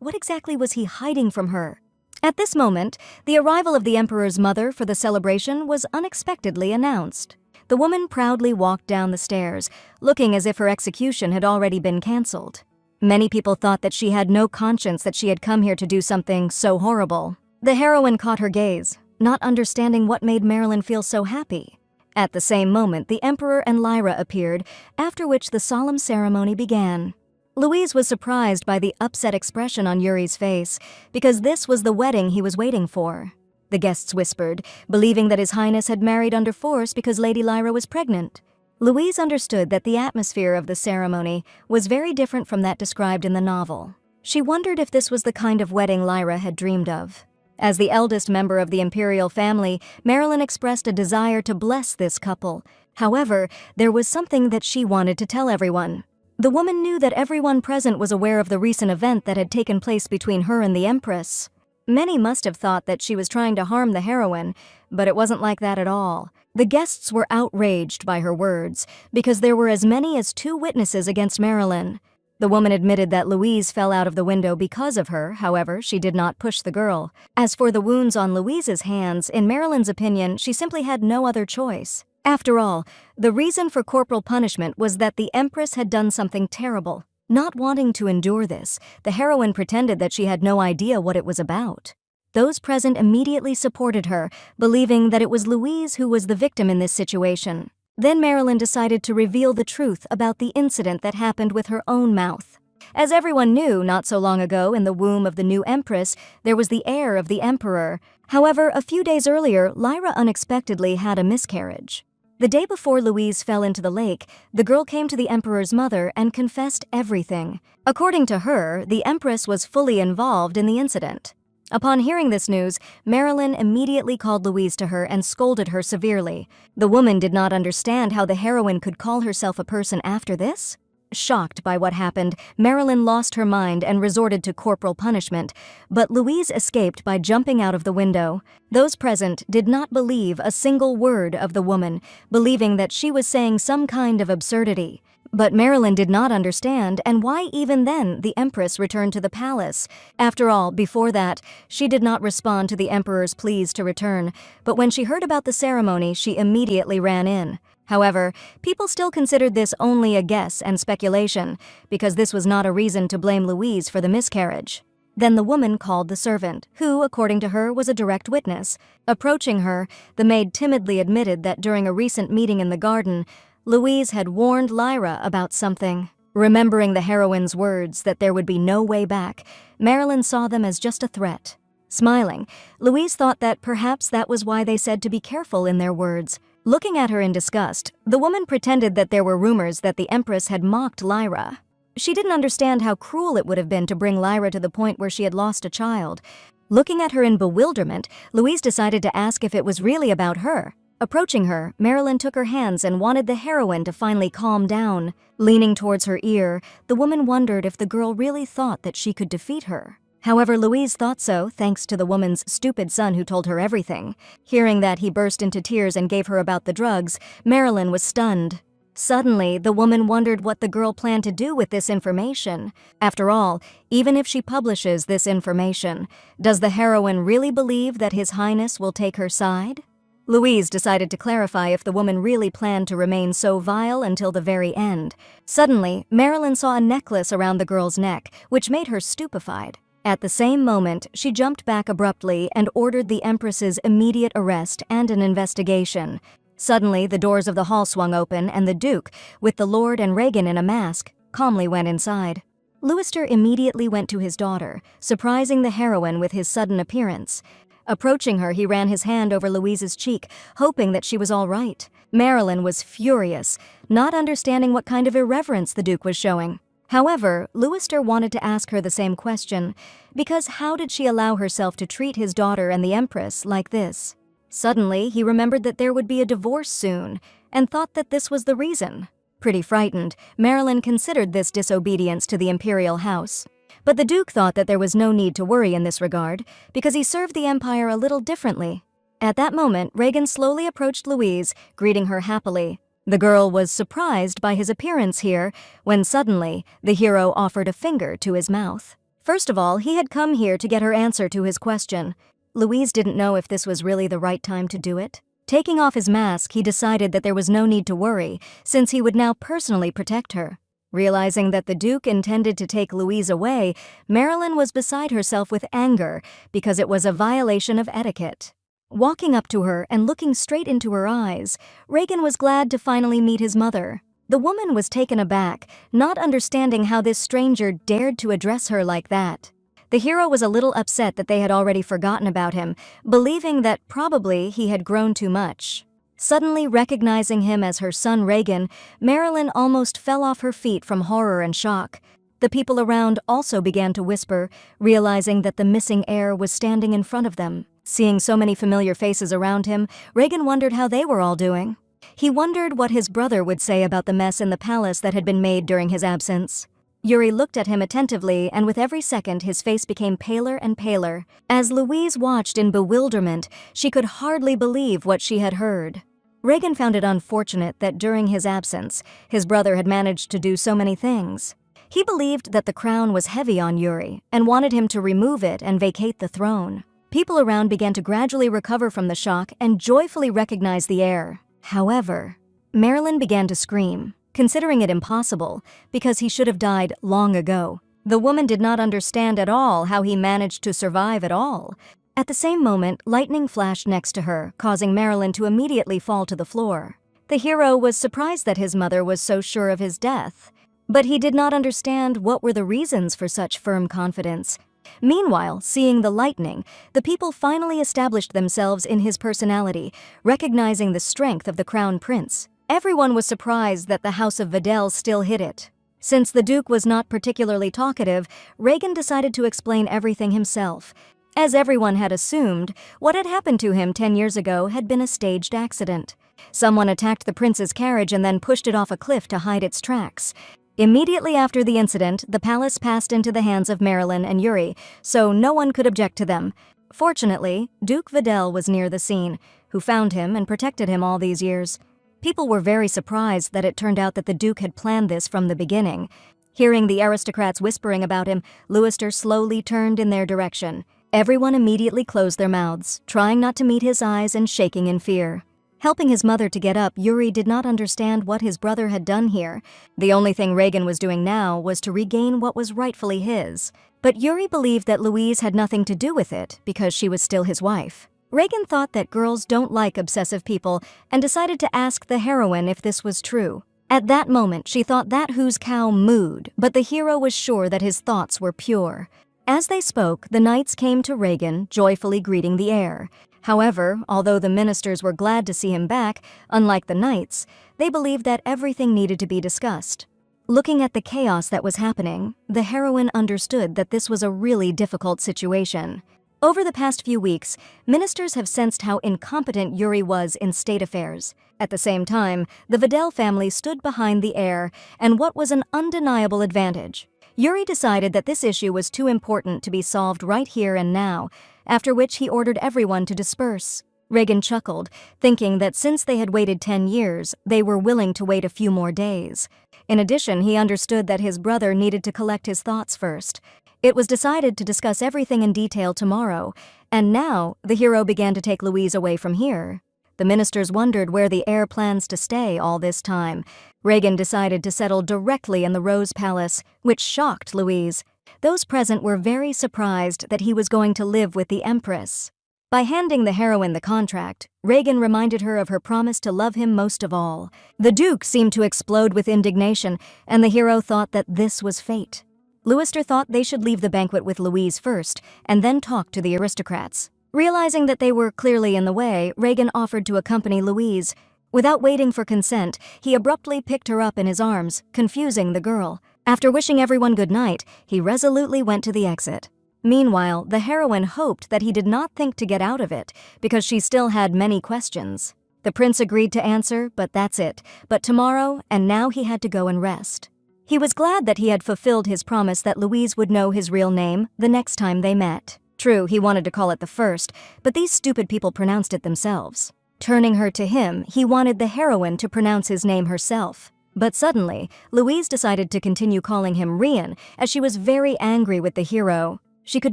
What exactly was he hiding from her? At this moment, the arrival of the Emperor's mother for the celebration was unexpectedly announced. The woman proudly walked down the stairs, looking as if her execution had already been cancelled. Many people thought that she had no conscience that she had come here to do something so horrible. The heroine caught her gaze, not understanding what made Marilyn feel so happy. At the same moment, the Emperor and Lyra appeared, after which the solemn ceremony began. Louise was surprised by the upset expression on Yuri's face, because this was the wedding he was waiting for. The guests whispered, believing that His Highness had married under force because Lady Lyra was pregnant. Louise understood that the atmosphere of the ceremony was very different from that described in the novel. She wondered if this was the kind of wedding Lyra had dreamed of. As the eldest member of the imperial family, Marilyn expressed a desire to bless this couple. However, there was something that she wanted to tell everyone. The woman knew that everyone present was aware of the recent event that had taken place between her and the Empress. Many must have thought that she was trying to harm the heroine, but it wasn't like that at all. The guests were outraged by her words, because there were as many as 2 witnesses against Marilyn. The woman admitted that Louise fell out of the window because of her, however, she did not push the girl. As for the wounds on Louise's hands, in Marilyn's opinion, she simply had no other choice. After all, the reason for corporal punishment was that the Empress had done something terrible. Not wanting to endure this, the heroine pretended that she had no idea what it was about. Those present immediately supported her, believing that it was Louise who was the victim in this situation. Then Marilyn decided to reveal the truth about the incident that happened with her own mouth. As everyone knew, not so long ago in the womb of the new Empress, there was the heir of the Emperor. However, a few days earlier, Lyra unexpectedly had a miscarriage. The day before Louise fell into the lake, the girl came to the Emperor's mother and confessed everything. According to her, the Empress was fully involved in the incident. Upon hearing this news, Marilyn immediately called Louise to her and scolded her severely. The woman did not understand how the heroine could call herself a person after this. Shocked by what happened, Marilyn lost her mind and resorted to corporal punishment, but Louise escaped by jumping out of the window. Those present did not believe a single word of the woman, believing that she was saying some kind of absurdity. But Marilyn did not understand, and why even then the Empress returned to the palace. After all, before that, she did not respond to the Emperor's pleas to return, but when she heard about the ceremony, she immediately ran in. However, people still considered this only a guess and speculation, because this was not a reason to blame Louise for the miscarriage. Then the woman called the servant, who, according to her, was a direct witness. Approaching her, the maid timidly admitted that during a recent meeting in the garden, Louise had warned Lyra about something. Remembering the heroine's words that there would be no way back, Marilyn saw them as just a threat. Smiling, Louise thought that perhaps that was why they said to be careful in their words. Looking at her in disgust, the woman pretended that there were rumors that the Empress had mocked Lyra. She didn't understand how cruel it would have been to bring Lyra to the point where she had lost a child. Looking at her in bewilderment, Louise decided to ask if it was really about her. Approaching her, Marilyn took her hands and wanted the heroine to finally calm down. Leaning towards her ear, the woman wondered if the girl really thought that she could defeat her. However, Louise thought so thanks to the woman's stupid son who told her everything. Hearing that, he burst into tears and gave her about the drugs. Marilyn was stunned. Suddenly, the woman wondered what the girl planned to do with this information. After all, even if she publishes this information, does the heroine really believe that His Highness will take her side? Louise decided to clarify if the woman really planned to remain so vile until the very end. Suddenly, Marilyn saw a necklace around the girl's neck, which made her stupefied. At the same moment, she jumped back abruptly and ordered the Empress's immediate arrest and an investigation. Suddenly, the doors of the hall swung open and the Duke, with the Lord and Regan in a mask, calmly went inside. Louister immediately went to his daughter, surprising the heroine with his sudden appearance. Approaching her, he ran his hand over Louise's cheek, hoping that she was all right. Marilyn was furious, not understanding what kind of irreverence the Duke was showing. However, Louister wanted to ask her the same question, because how did she allow herself to treat his daughter and the Empress like this? Suddenly, he remembered that there would be a divorce soon, and thought that this was the reason. Pretty frightened, Marilyn considered this disobedience to the imperial house. But the Duke thought that there was no need to worry in this regard, because he served the Empire a little differently. At that moment, Regan slowly approached Louise, greeting her happily. The girl was surprised by his appearance here, when suddenly, the hero offered a finger to his mouth. First of all, he had come here to get her answer to his question. Louise didn't know if this was really the right time to do it. Taking off his mask, he decided that there was no need to worry, since he would now personally protect her. Realizing that the Duke intended to take Louise away, Marilyn was beside herself with anger because it was a violation of etiquette. Walking up to her and looking straight into her eyes, Regan was glad to finally meet his mother. The woman was taken aback, not understanding how this stranger dared to address her like that. The hero was a little upset that they had already forgotten about him, believing that probably he had grown too much. Suddenly recognizing him as her son Regan, Marilyn almost fell off her feet from horror and shock. The people around also began to whisper, realizing that the missing heir was standing in front of them. Seeing so many familiar faces around him, Regan wondered how they were all doing. He wondered what his brother would say about the mess in the palace that had been made during his absence. Yuri looked at him attentively, and with every second his face became paler and paler. As Louise watched in bewilderment, she could hardly believe what she had heard. Regan found it unfortunate that during his absence, his brother had managed to do so many things. He believed that the crown was heavy on Yuri and wanted him to remove it and vacate the throne. People around began to gradually recover from the shock and joyfully recognize the heir. However, Marilyn began to scream, considering it impossible because he should have died long ago. The woman did not understand at all how he managed to survive at all. At the same moment, lightning flashed next to her, causing Marilyn to immediately fall to the floor. The hero was surprised that his mother was so sure of his death, but he did not understand what were the reasons for such firm confidence. Meanwhile, seeing the lightning, the people finally established themselves in his personality, recognizing the strength of the crown prince. Everyone was surprised that the House of Videl still hid it. Since the Duke was not particularly talkative, Regan decided to explain everything himself. As everyone had assumed, what had happened to him 10 years ago had been a staged accident. Someone attacked the prince's carriage and then pushed it off a cliff to hide its tracks. Immediately after the incident, the palace passed into the hands of Marilyn and Yuri, so no one could object to them. Fortunately, Duke Videl was near the scene, who found him and protected him all these years. People were very surprised that it turned out that the Duke had planned this from the beginning. Hearing the aristocrats whispering about him, Leicester slowly turned in their direction. Everyone immediately closed their mouths, trying not to meet his eyes and shaking in fear. Helping his mother to get up, Yuri did not understand what his brother had done here. The only thing Reagan was doing now was to regain what was rightfully his. But Yuri believed that Louise had nothing to do with it because she was still his wife. Reagan thought that girls don't like obsessive people and decided to ask the heroine if this was true. At that moment, she thought that whose cow mooed, but the hero was sure that his thoughts were pure. As they spoke, the knights came to Reagan, joyfully greeting the heir. However, although the ministers were glad to see him back, unlike the knights, they believed that everything needed to be discussed. Looking at the chaos that was happening, the heroine understood that this was a really difficult situation. Over the past few weeks, ministers have sensed how incompetent Yuri was in state affairs. At the same time, the Vidal family stood behind the heir and what was an undeniable advantage. Yuri decided that this issue was too important to be solved right here and now, after which he ordered everyone to disperse. Reagan chuckled, thinking that since they had waited 10 years, they were willing to wait a few more days. In addition, he understood that his brother needed to collect his thoughts first. It was decided to discuss everything in detail tomorrow, and now the hero began to take Louise away from here. The ministers wondered where the heir plans to stay all this time. Reagan decided to settle directly in the Rose Palace, which shocked Louise. Those present were very surprised that he was going to live with the Empress. By handing the heroine the contract, Reagan reminded her of her promise to love him most of all. The Duke seemed to explode with indignation, and the hero thought that this was fate. Leicester thought they should leave the banquet with Louise first, and then talk to the aristocrats. Realizing that they were clearly in the way, Reagan offered to accompany Louise. Without waiting for consent, he abruptly picked her up in his arms, confusing the girl. After wishing everyone good night, he resolutely went to the exit. Meanwhile, the heroine hoped that he did not think to get out of it, because she still had many questions. The prince agreed to answer, but that's it. But tomorrow, and now he had to go and rest. He was glad that he had fulfilled his promise that Louise would know his real name the next time they met. True, he wanted to call it the first, but these stupid people pronounced it themselves. Turning her to him, he wanted the heroine to pronounce his name herself. But suddenly, Louise decided to continue calling him Rian, as she was very angry with the hero. She could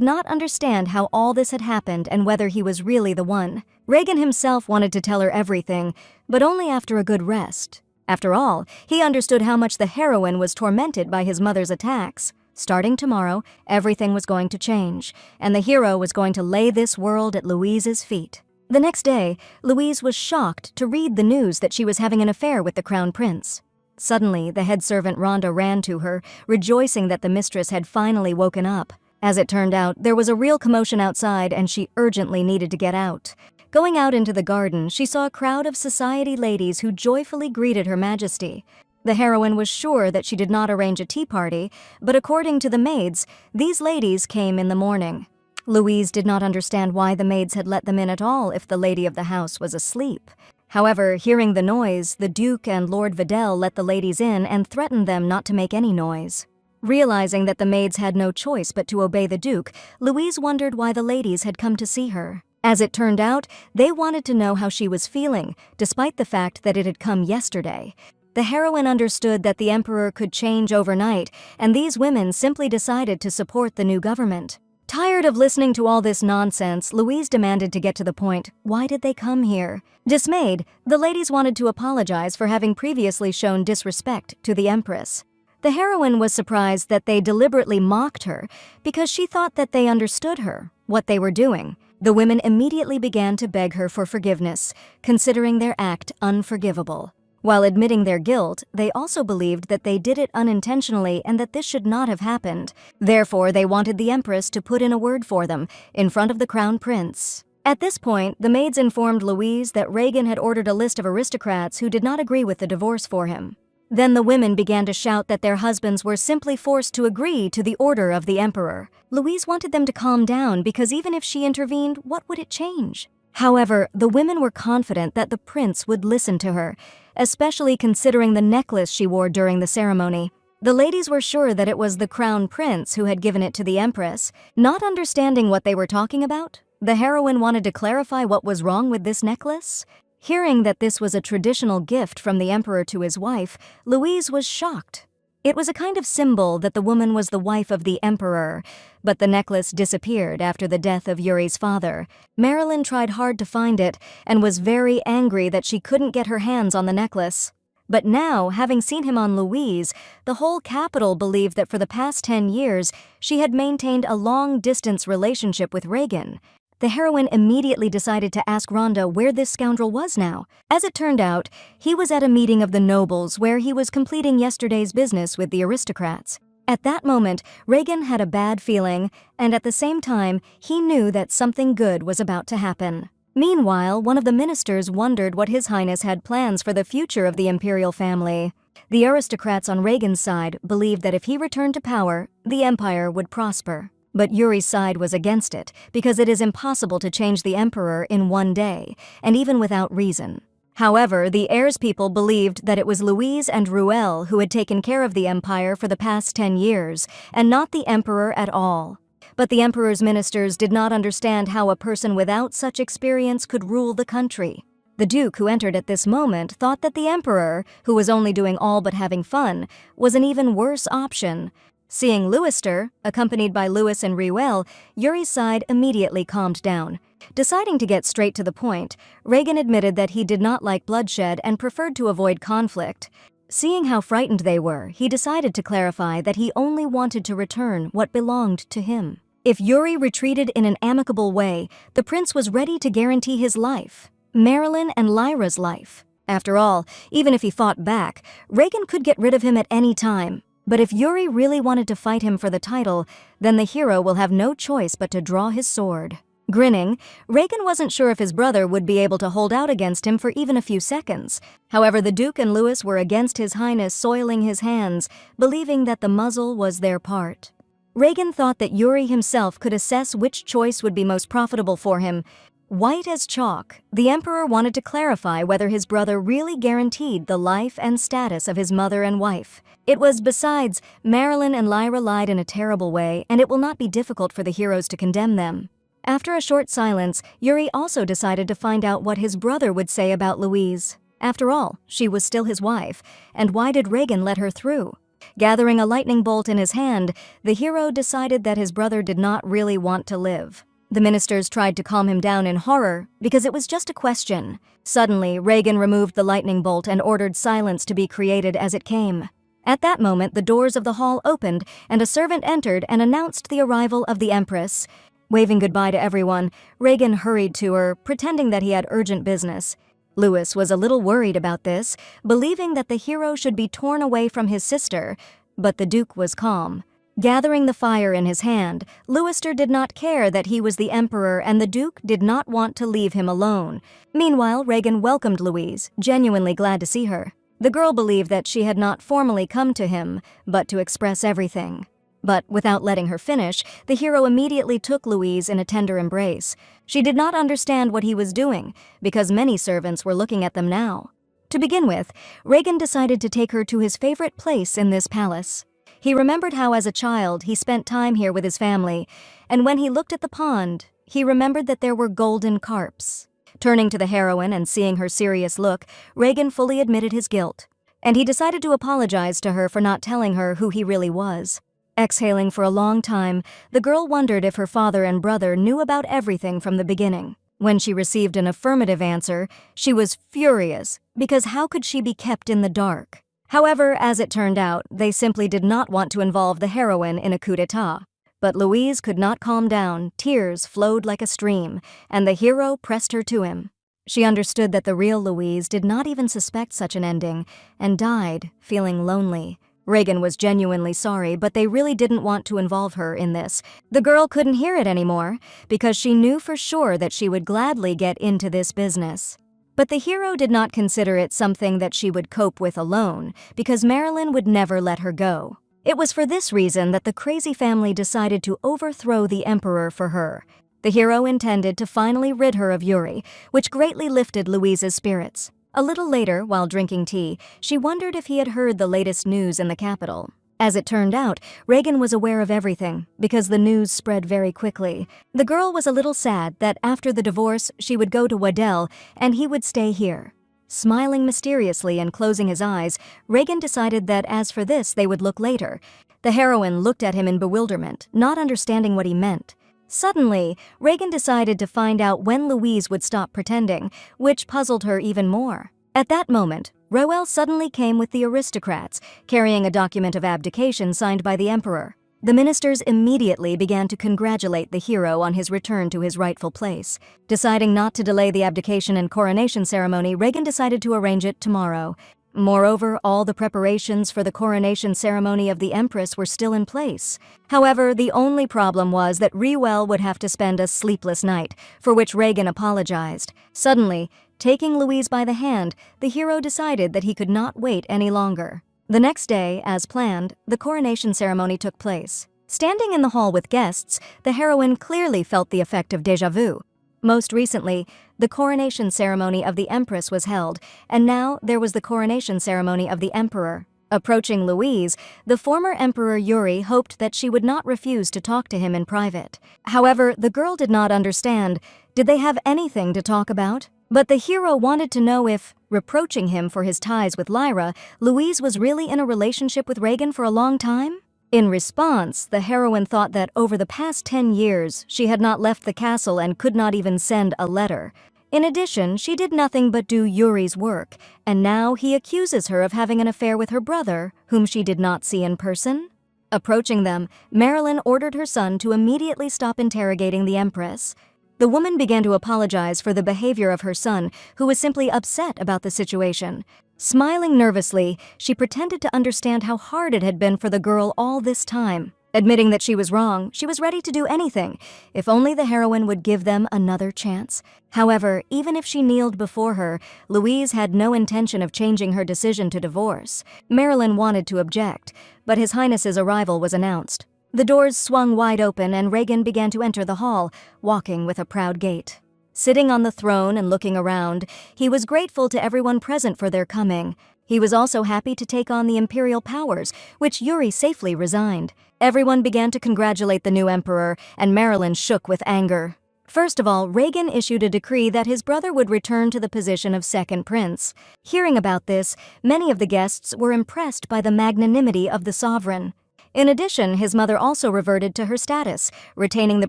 not understand how all this had happened and whether he was really the one. Reagan himself wanted to tell her everything, but only after a good rest. After all, he understood how much the heroine was tormented by his mother's attacks. Starting tomorrow, everything was going to change, and the hero was going to lay this world at Louise's feet. The next day, Louise was shocked to read the news that she was having an affair with the crown prince. Suddenly, the head servant Rhonda ran to her, rejoicing that the mistress had finally woken up. As it turned out, there was a real commotion outside and she urgently needed to get out. Going out into the garden, she saw a crowd of society ladies who joyfully greeted Her Majesty. The heroine was sure that she did not arrange a tea party, but according to the maids, these ladies came in the morning. Louise did not understand why the maids had let them in at all if the lady of the house was asleep. However, hearing the noise, the Duke and Lord Vidal let the ladies in and threatened them not to make any noise. Realizing that the maids had no choice but to obey the Duke, Louise wondered why the ladies had come to see her. As it turned out, they wanted to know how she was feeling, despite the fact that it had come yesterday. The heroine understood that the emperor could change overnight, and these women simply decided to support the new government. Tired of listening to all this nonsense, Louise demanded to get to the point. Why did they come here? Dismayed, the ladies wanted to apologize for having previously shown disrespect to the empress. The heroine was surprised that they deliberately mocked her because she thought that they understood her, what they were doing. The women immediately began to beg her for forgiveness, considering their act unforgivable. While admitting their guilt, they also believed that they did it unintentionally and that this should not have happened. Therefore, they wanted the empress to put in a word for them in front of the crown prince. At this point, the maids informed Louise that Reagan had ordered a list of aristocrats who did not agree with the divorce for him. Then the women began to shout that their husbands were simply forced to agree to the order of the emperor. Louise wanted them to calm down because even if she intervened, what would it change? However, the women were confident that the prince would listen to her, especially considering the necklace she wore during the ceremony. The ladies were sure that it was the crown prince who had given it to the empress. Not understanding what they were talking about, the heroine wanted to clarify what was wrong with this necklace. Hearing that this was a traditional gift from the emperor to his wife, Louise was shocked. It was a kind of symbol that the woman was the wife of the emperor, but the necklace disappeared after the death of Yuri's father. Marilyn tried hard to find it and was very angry that she couldn't get her hands on the necklace. But now, having seen him on Louise, the whole capital believed that for the past 10 years, she had maintained a long-distance relationship with Reagan. The heroine immediately decided to ask Rhonda where this scoundrel was now. As it turned out, he was at a meeting of the nobles where he was completing yesterday's business with the aristocrats. At that moment, Reagan had a bad feeling, and at the same time, he knew that something good was about to happen. Meanwhile, one of the ministers wondered what His Highness had plans for the future of the imperial family. The aristocrats on Reagan's side believed that if he returned to power, the empire would prosper. But Yuri's side was against it, because it is impossible to change the emperor in one day, and even without reason. However, the heirs people believed that it was Louise and Ruel who had taken care of the empire for the past 10 years, and not the emperor at all. But the emperor's ministers did not understand how a person without such experience could rule the country. The duke, who entered at this moment, thought that the emperor, who was only doing all but having fun, was an even worse option. Seeing Louister, accompanied by Louis and Ruel, Yuri's side immediately calmed down. Deciding to get straight to the point, Reagan admitted that he did not like bloodshed and preferred to avoid conflict. Seeing how frightened they were, he decided to clarify that he only wanted to return what belonged to him. If Yuri retreated in an amicable way, the prince was ready to guarantee his life, Marilyn and Lyra's life. After all, even if he fought back, Reagan could get rid of him at any time. But if Yuri really wanted to fight him for the title, then the hero will have no choice but to draw his sword. Grinning, Reagan wasn't sure if his brother would be able to hold out against him for even a few seconds. However, the Duke and Louis were against His Highness soiling his hands, believing that the muzzle was their part. Reagan thought that Yuri himself could assess which choice would be most profitable for him. White as chalk, the emperor wanted to clarify whether his brother really guaranteed the life and status of his mother and wife. It was, besides, Marilyn and Lyra lied in a terrible way, and it will not be difficult for the heroes to condemn them. After a short silence, Yuri also decided to find out what his brother would say about Louise. After all, she was still his wife, and why did Reagan let her through? Gathering a lightning bolt in his hand, the hero decided that his brother did not really want to live. The ministers tried to calm him down in horror, because it was just a question. Suddenly, Reagan removed the lightning bolt and ordered silence to be created as it came. At that moment, the doors of the hall opened, and a servant entered and announced the arrival of the Empress. Waving goodbye to everyone, Reagan hurried to her, pretending that he had urgent business. Louis was a little worried about this, believing that the hero should be torn away from his sister, but the Duke was calm. Gathering the fire in his hand, Louister did not care that he was the emperor and the Duke did not want to leave him alone. Meanwhile, Reagan welcomed Louise, genuinely glad to see her. The girl believed that she had not formally come to him, but to express everything. But without letting her finish, the hero immediately took Louise in a tender embrace. She did not understand what he was doing, because many servants were looking at them now. To begin with, Reagan decided to take her to his favorite place in this palace. He remembered how as a child he spent time here with his family, and when he looked at the pond, he remembered that there were golden carps. Turning to the heroine and seeing her serious look, Reagan fully admitted his guilt, and he decided to apologize to her for not telling her who he really was. Exhaling for a long time, the girl wondered if her father and brother knew about everything from the beginning. When she received an affirmative answer, she was furious, because how could she be kept in the dark? However, as it turned out, they simply did not want to involve the heroine in a coup d'etat. But Louise could not calm down, tears flowed like a stream, and the hero pressed her to him. She understood that the real Louise did not even suspect such an ending, and died, feeling lonely. Reagan was genuinely sorry, but they really didn't want to involve her in this. The girl couldn't hear it anymore, because she knew for sure that she would gladly get into this business. But the hero did not consider it something that she would cope with alone, because Marilyn would never let her go. It was for this reason that the crazy family decided to overthrow the emperor for her. The hero intended to finally rid her of Yuri, which greatly lifted Louise's spirits. A little later, while drinking tea, she wondered if he had heard the latest news in the capital. As it turned out, Reagan was aware of everything because the news spread very quickly. The girl was a little sad that after the divorce, she would go to Waddell and he would stay here. Smiling mysteriously and closing his eyes, Reagan decided that as for this, they would look later. The heroine looked at him in bewilderment, not understanding what he meant. Suddenly, Reagan decided to find out when Louise would stop pretending, which puzzled her even more. At that moment, Roel suddenly came with the aristocrats, carrying a document of abdication signed by the emperor. The ministers immediately began to congratulate the hero on his return to his rightful place. Deciding not to delay the abdication and coronation ceremony, Reagan decided to arrange it tomorrow. Moreover, all the preparations for the coronation ceremony of the Empress were still in place. However, the only problem was that Roel would have to spend a sleepless night, for which Reagan apologized. Suddenly, taking Louise by the hand, the hero decided that he could not wait any longer. The next day, as planned, the coronation ceremony took place. Standing in the hall with guests, the heroine clearly felt the effect of déjà vu. Most recently, the coronation ceremony of the Empress was held, and now there was the coronation ceremony of the Emperor. Approaching Louise, the former Emperor Yuri hoped that she would not refuse to talk to him in private. However, the girl did not understand. Did they have anything to talk about? But the hero wanted to know if, reproaching him for his ties with Lyra, Louise was really in a relationship with Reagan for a long time? In response, the heroine thought that over the past 10 years, she had not left the castle and could not even send a letter. In addition, she did nothing but do Yuri's work, and now he accuses her of having an affair with her brother, whom she did not see in person. Approaching them, Marilyn ordered her son to immediately stop interrogating the Empress. The woman began to apologize for the behavior of her son, who was simply upset about the situation. Smiling nervously, she pretended to understand how hard it had been for the girl all this time. Admitting that she was wrong, she was ready to do anything, if only the heroine would give them another chance. However, even if she kneeled before her, Louise had no intention of changing her decision to divorce. Marilyn wanted to object, but His Highness's arrival was announced. The doors swung wide open and Reagan began to enter the hall, walking with a proud gait. Sitting on the throne and looking around, he was grateful to everyone present for their coming. He was also happy to take on the imperial powers, which Yuri safely resigned. Everyone began to congratulate the new emperor, and Marilyn shook with anger. First of all, Reagan issued a decree that his brother would return to the position of second prince. Hearing about this, many of the guests were impressed by the magnanimity of the sovereign. In addition, his mother also reverted to her status, retaining the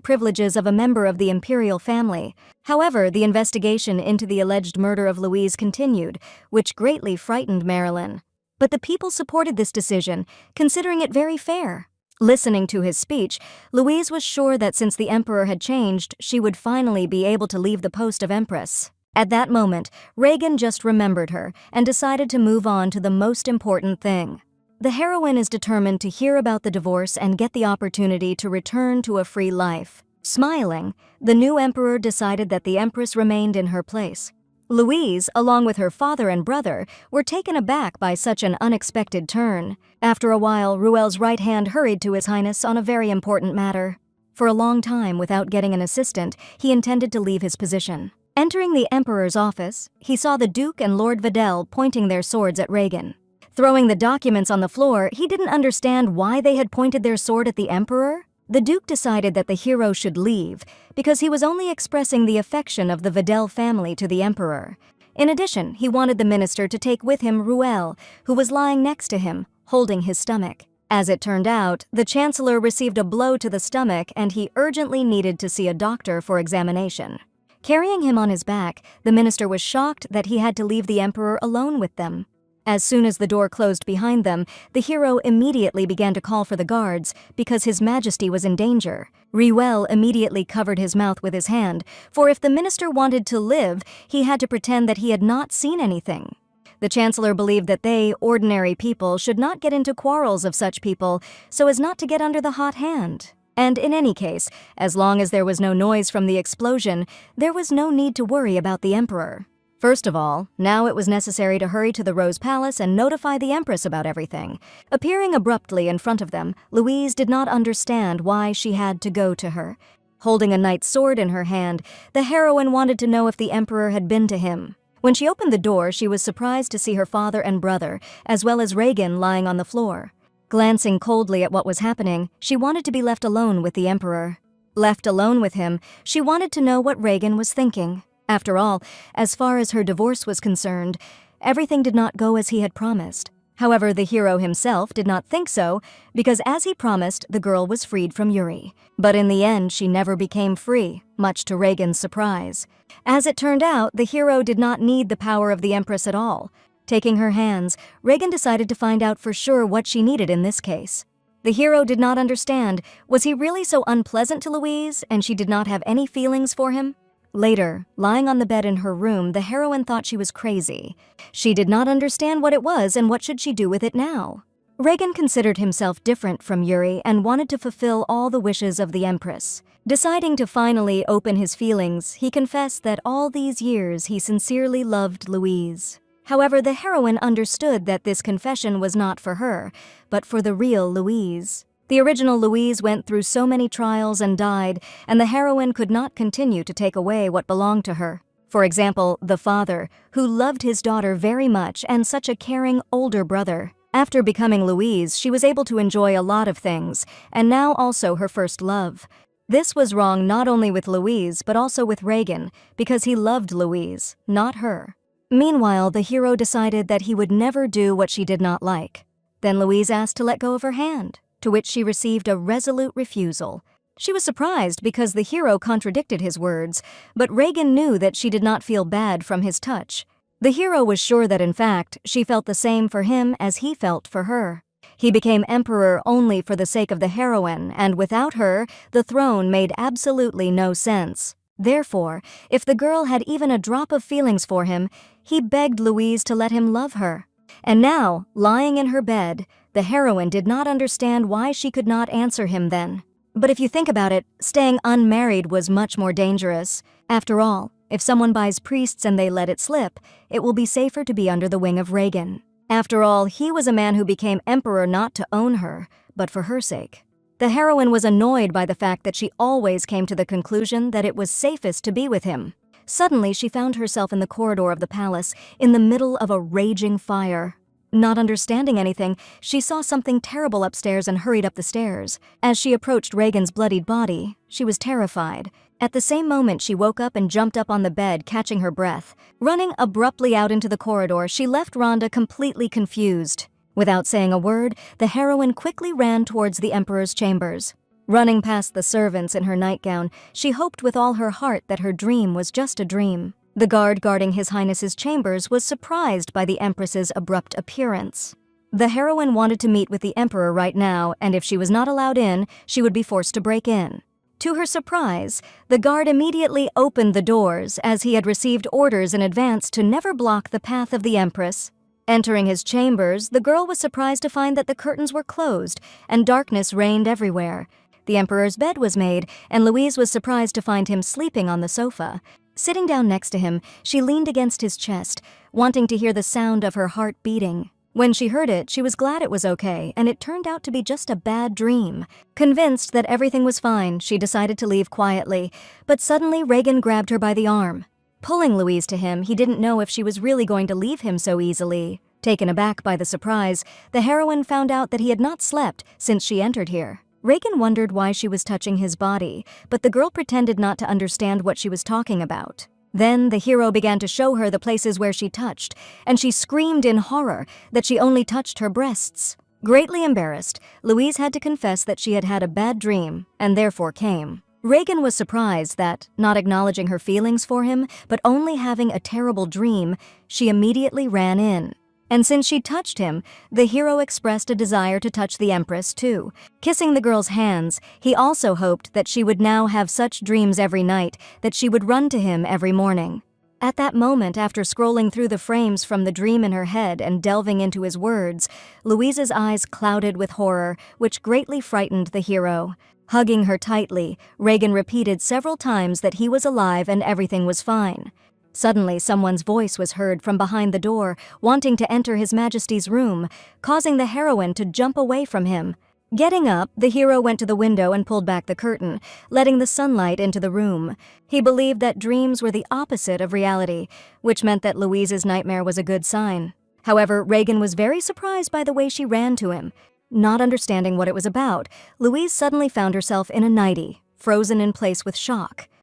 privileges of a member of the imperial family. However, the investigation into the alleged murder of Louise continued, which greatly frightened Marilyn. But the people supported this decision, considering it very fair. Listening to his speech, Louise was sure that since the emperor had changed, she would finally be able to leave the post of empress. At that moment, Reagan just remembered her and decided to move on to the most important thing. The heroine is determined to hear about the divorce and get the opportunity to return to a free life. Smiling, the new emperor decided that the empress remained in her place. Louise, along with her father and brother, were taken aback by such an unexpected turn. After a while, Ruel's right hand hurried to His Highness on a very important matter. For a long time, without getting an assistant, he intended to leave his position. Entering the emperor's office, he saw the Duke and Lord Waddell pointing their swords at Reagan. Throwing the documents on the floor, he didn't understand why they had pointed their sword at the emperor. The Duke decided that the hero should leave because he was only expressing the affection of the Waddell family to the emperor. In addition, he wanted the minister to take with him Ruel, who was lying next to him, holding his stomach. As it turned out, the chancellor received a blow to the stomach and he urgently needed to see a doctor for examination. Carrying him on his back, the minister was shocked that he had to leave the emperor alone with them. As soon as the door closed behind them, the hero immediately began to call for the guards because His Majesty was in danger. Ruel immediately covered his mouth with his hand, for if the minister wanted to live, he had to pretend that he had not seen anything. The chancellor believed that they, ordinary people, should not get into quarrels of such people so as not to get under the hot hand. And in any case, as long as there was no noise from the explosion, there was no need to worry about the emperor. First of all, now it was necessary to hurry to the Rose Palace and notify the Empress about everything. Appearing abruptly in front of them, Louise did not understand why she had to go to her. Holding a knight's sword in her hand, the heroine wanted to know if the Emperor had been to him. When she opened the door, she was surprised to see her father and brother, as well as Reagan lying on the floor. Glancing coldly at what was happening, she wanted to be left alone with the Emperor. Left alone with him, she wanted to know what Reagan was thinking. After all, as far as her divorce was concerned, everything did not go as he had promised. However, the hero himself did not think so, because as he promised, the girl was freed from Yuri. But in the end, she never became free, much to Reagan's surprise. As it turned out, the hero did not need the power of the Empress at all. Taking her hands, Reagan decided to find out for sure what she needed in this case. The hero did not understand. Was he really so unpleasant to Louise, and she did not have any feelings for him? Later, lying on the bed in her room, the heroine thought she was crazy. She did not understand what it was and what should she do with it now. Reagan considered himself different from Yuri and wanted to fulfill all the wishes of the Empress. Deciding to finally open his feelings, he confessed that all these years he sincerely loved Louise. However, the heroine understood that this confession was not for her, but for the real Louise. The original Louise went through so many trials and died, and the heroine could not continue to take away what belonged to her. For example, the father, who loved his daughter very much and such a caring older brother. After becoming Louise, she was able to enjoy a lot of things, and now also her first love. This was wrong not only with Louise, but also with Reagan, because he loved Louise, not her. Meanwhile, the hero decided that he would never do what she did not like. Then Louise asked to let go of her hand, to which she received a resolute refusal. She was surprised because the hero contradicted his words, but Reagan knew that she did not feel bad from his touch. The hero was sure that in fact, she felt the same for him as he felt for her. He became emperor only for the sake of the heroine, and without her, the throne made absolutely no sense. Therefore, if the girl had even a drop of feelings for him, he begged Louise to let him love her. And now, lying in her bed, the heroine did not understand why she could not answer him then. But if you think about it, staying unmarried was much more dangerous. After all, if someone buys priests and they let it slip, it will be safer to be under the wing of Reagan. After all, he was a man who became emperor not to own her, but for her sake. The heroine was annoyed by the fact that she always came to the conclusion that it was safest to be with him. Suddenly, she found herself in the corridor of the palace, in the middle of a raging fire. Not understanding anything, she saw something terrible upstairs and hurried up the stairs. As she approached Reagan's bloodied body, she was terrified. At the same moment, she woke up and jumped up on the bed, catching her breath. Running abruptly out into the corridor, she left Rhonda completely confused. Without saying a word, the heroine quickly ran towards the Emperor's chambers. Running past the servants in her nightgown, she hoped with all her heart that her dream was just a dream. The guard guarding His Highness's chambers was surprised by the Empress's abrupt appearance. The heroine wanted to meet with the Emperor right now, and if she was not allowed in, she would be forced to break in. To her surprise, the guard immediately opened the doors, as he had received orders in advance to never block the path of the Empress. Entering his chambers, the girl was surprised to find that the curtains were closed, and darkness reigned everywhere. The Emperor's bed was made, and Louise was surprised to find him sleeping on the sofa. Sitting down next to him, she leaned against his chest, wanting to hear the sound of her heart beating. When she heard it, she was glad it was okay, and it turned out to be just a bad dream. Convinced that everything was fine, she decided to leave quietly, but suddenly Reagan grabbed her by the arm. Pulling Louise to him, he didn't know if she was really going to leave him so easily. Taken aback by the surprise, the heroine found out that he had not slept since she entered here. Reagan wondered why she was touching his body, but the girl pretended not to understand what she was talking about. Then the hero began to show her the places where she touched, and she screamed in horror that she only touched her breasts. Greatly embarrassed, Louise had to confess that she had had a bad dream, and therefore came. Reagan was surprised that, not acknowledging her feelings for him, but only having a terrible dream, she immediately ran in. And since she touched him, the hero expressed a desire to touch the Empress too. Kissing the girl's hands, he also hoped that she would now have such dreams every night that she would run to him every morning. At that moment, after scrolling through the frames from the dream in her head and delving into his words, Louise's eyes clouded with horror, which greatly frightened the hero. Hugging her tightly, Reagan repeated several times that he was alive and everything was fine. Suddenly, someone's voice was heard from behind the door, wanting to enter His Majesty's room, causing the heroine to jump away from him. Getting up, the hero went to the window and pulled back the curtain, letting the sunlight into the room. He believed that dreams were the opposite of reality, which meant that Louise's nightmare was a good sign. However, Reagan was very surprised by the way she ran to him. Not understanding what it was about, Louise suddenly found herself in a nightie, frozen in place with shock.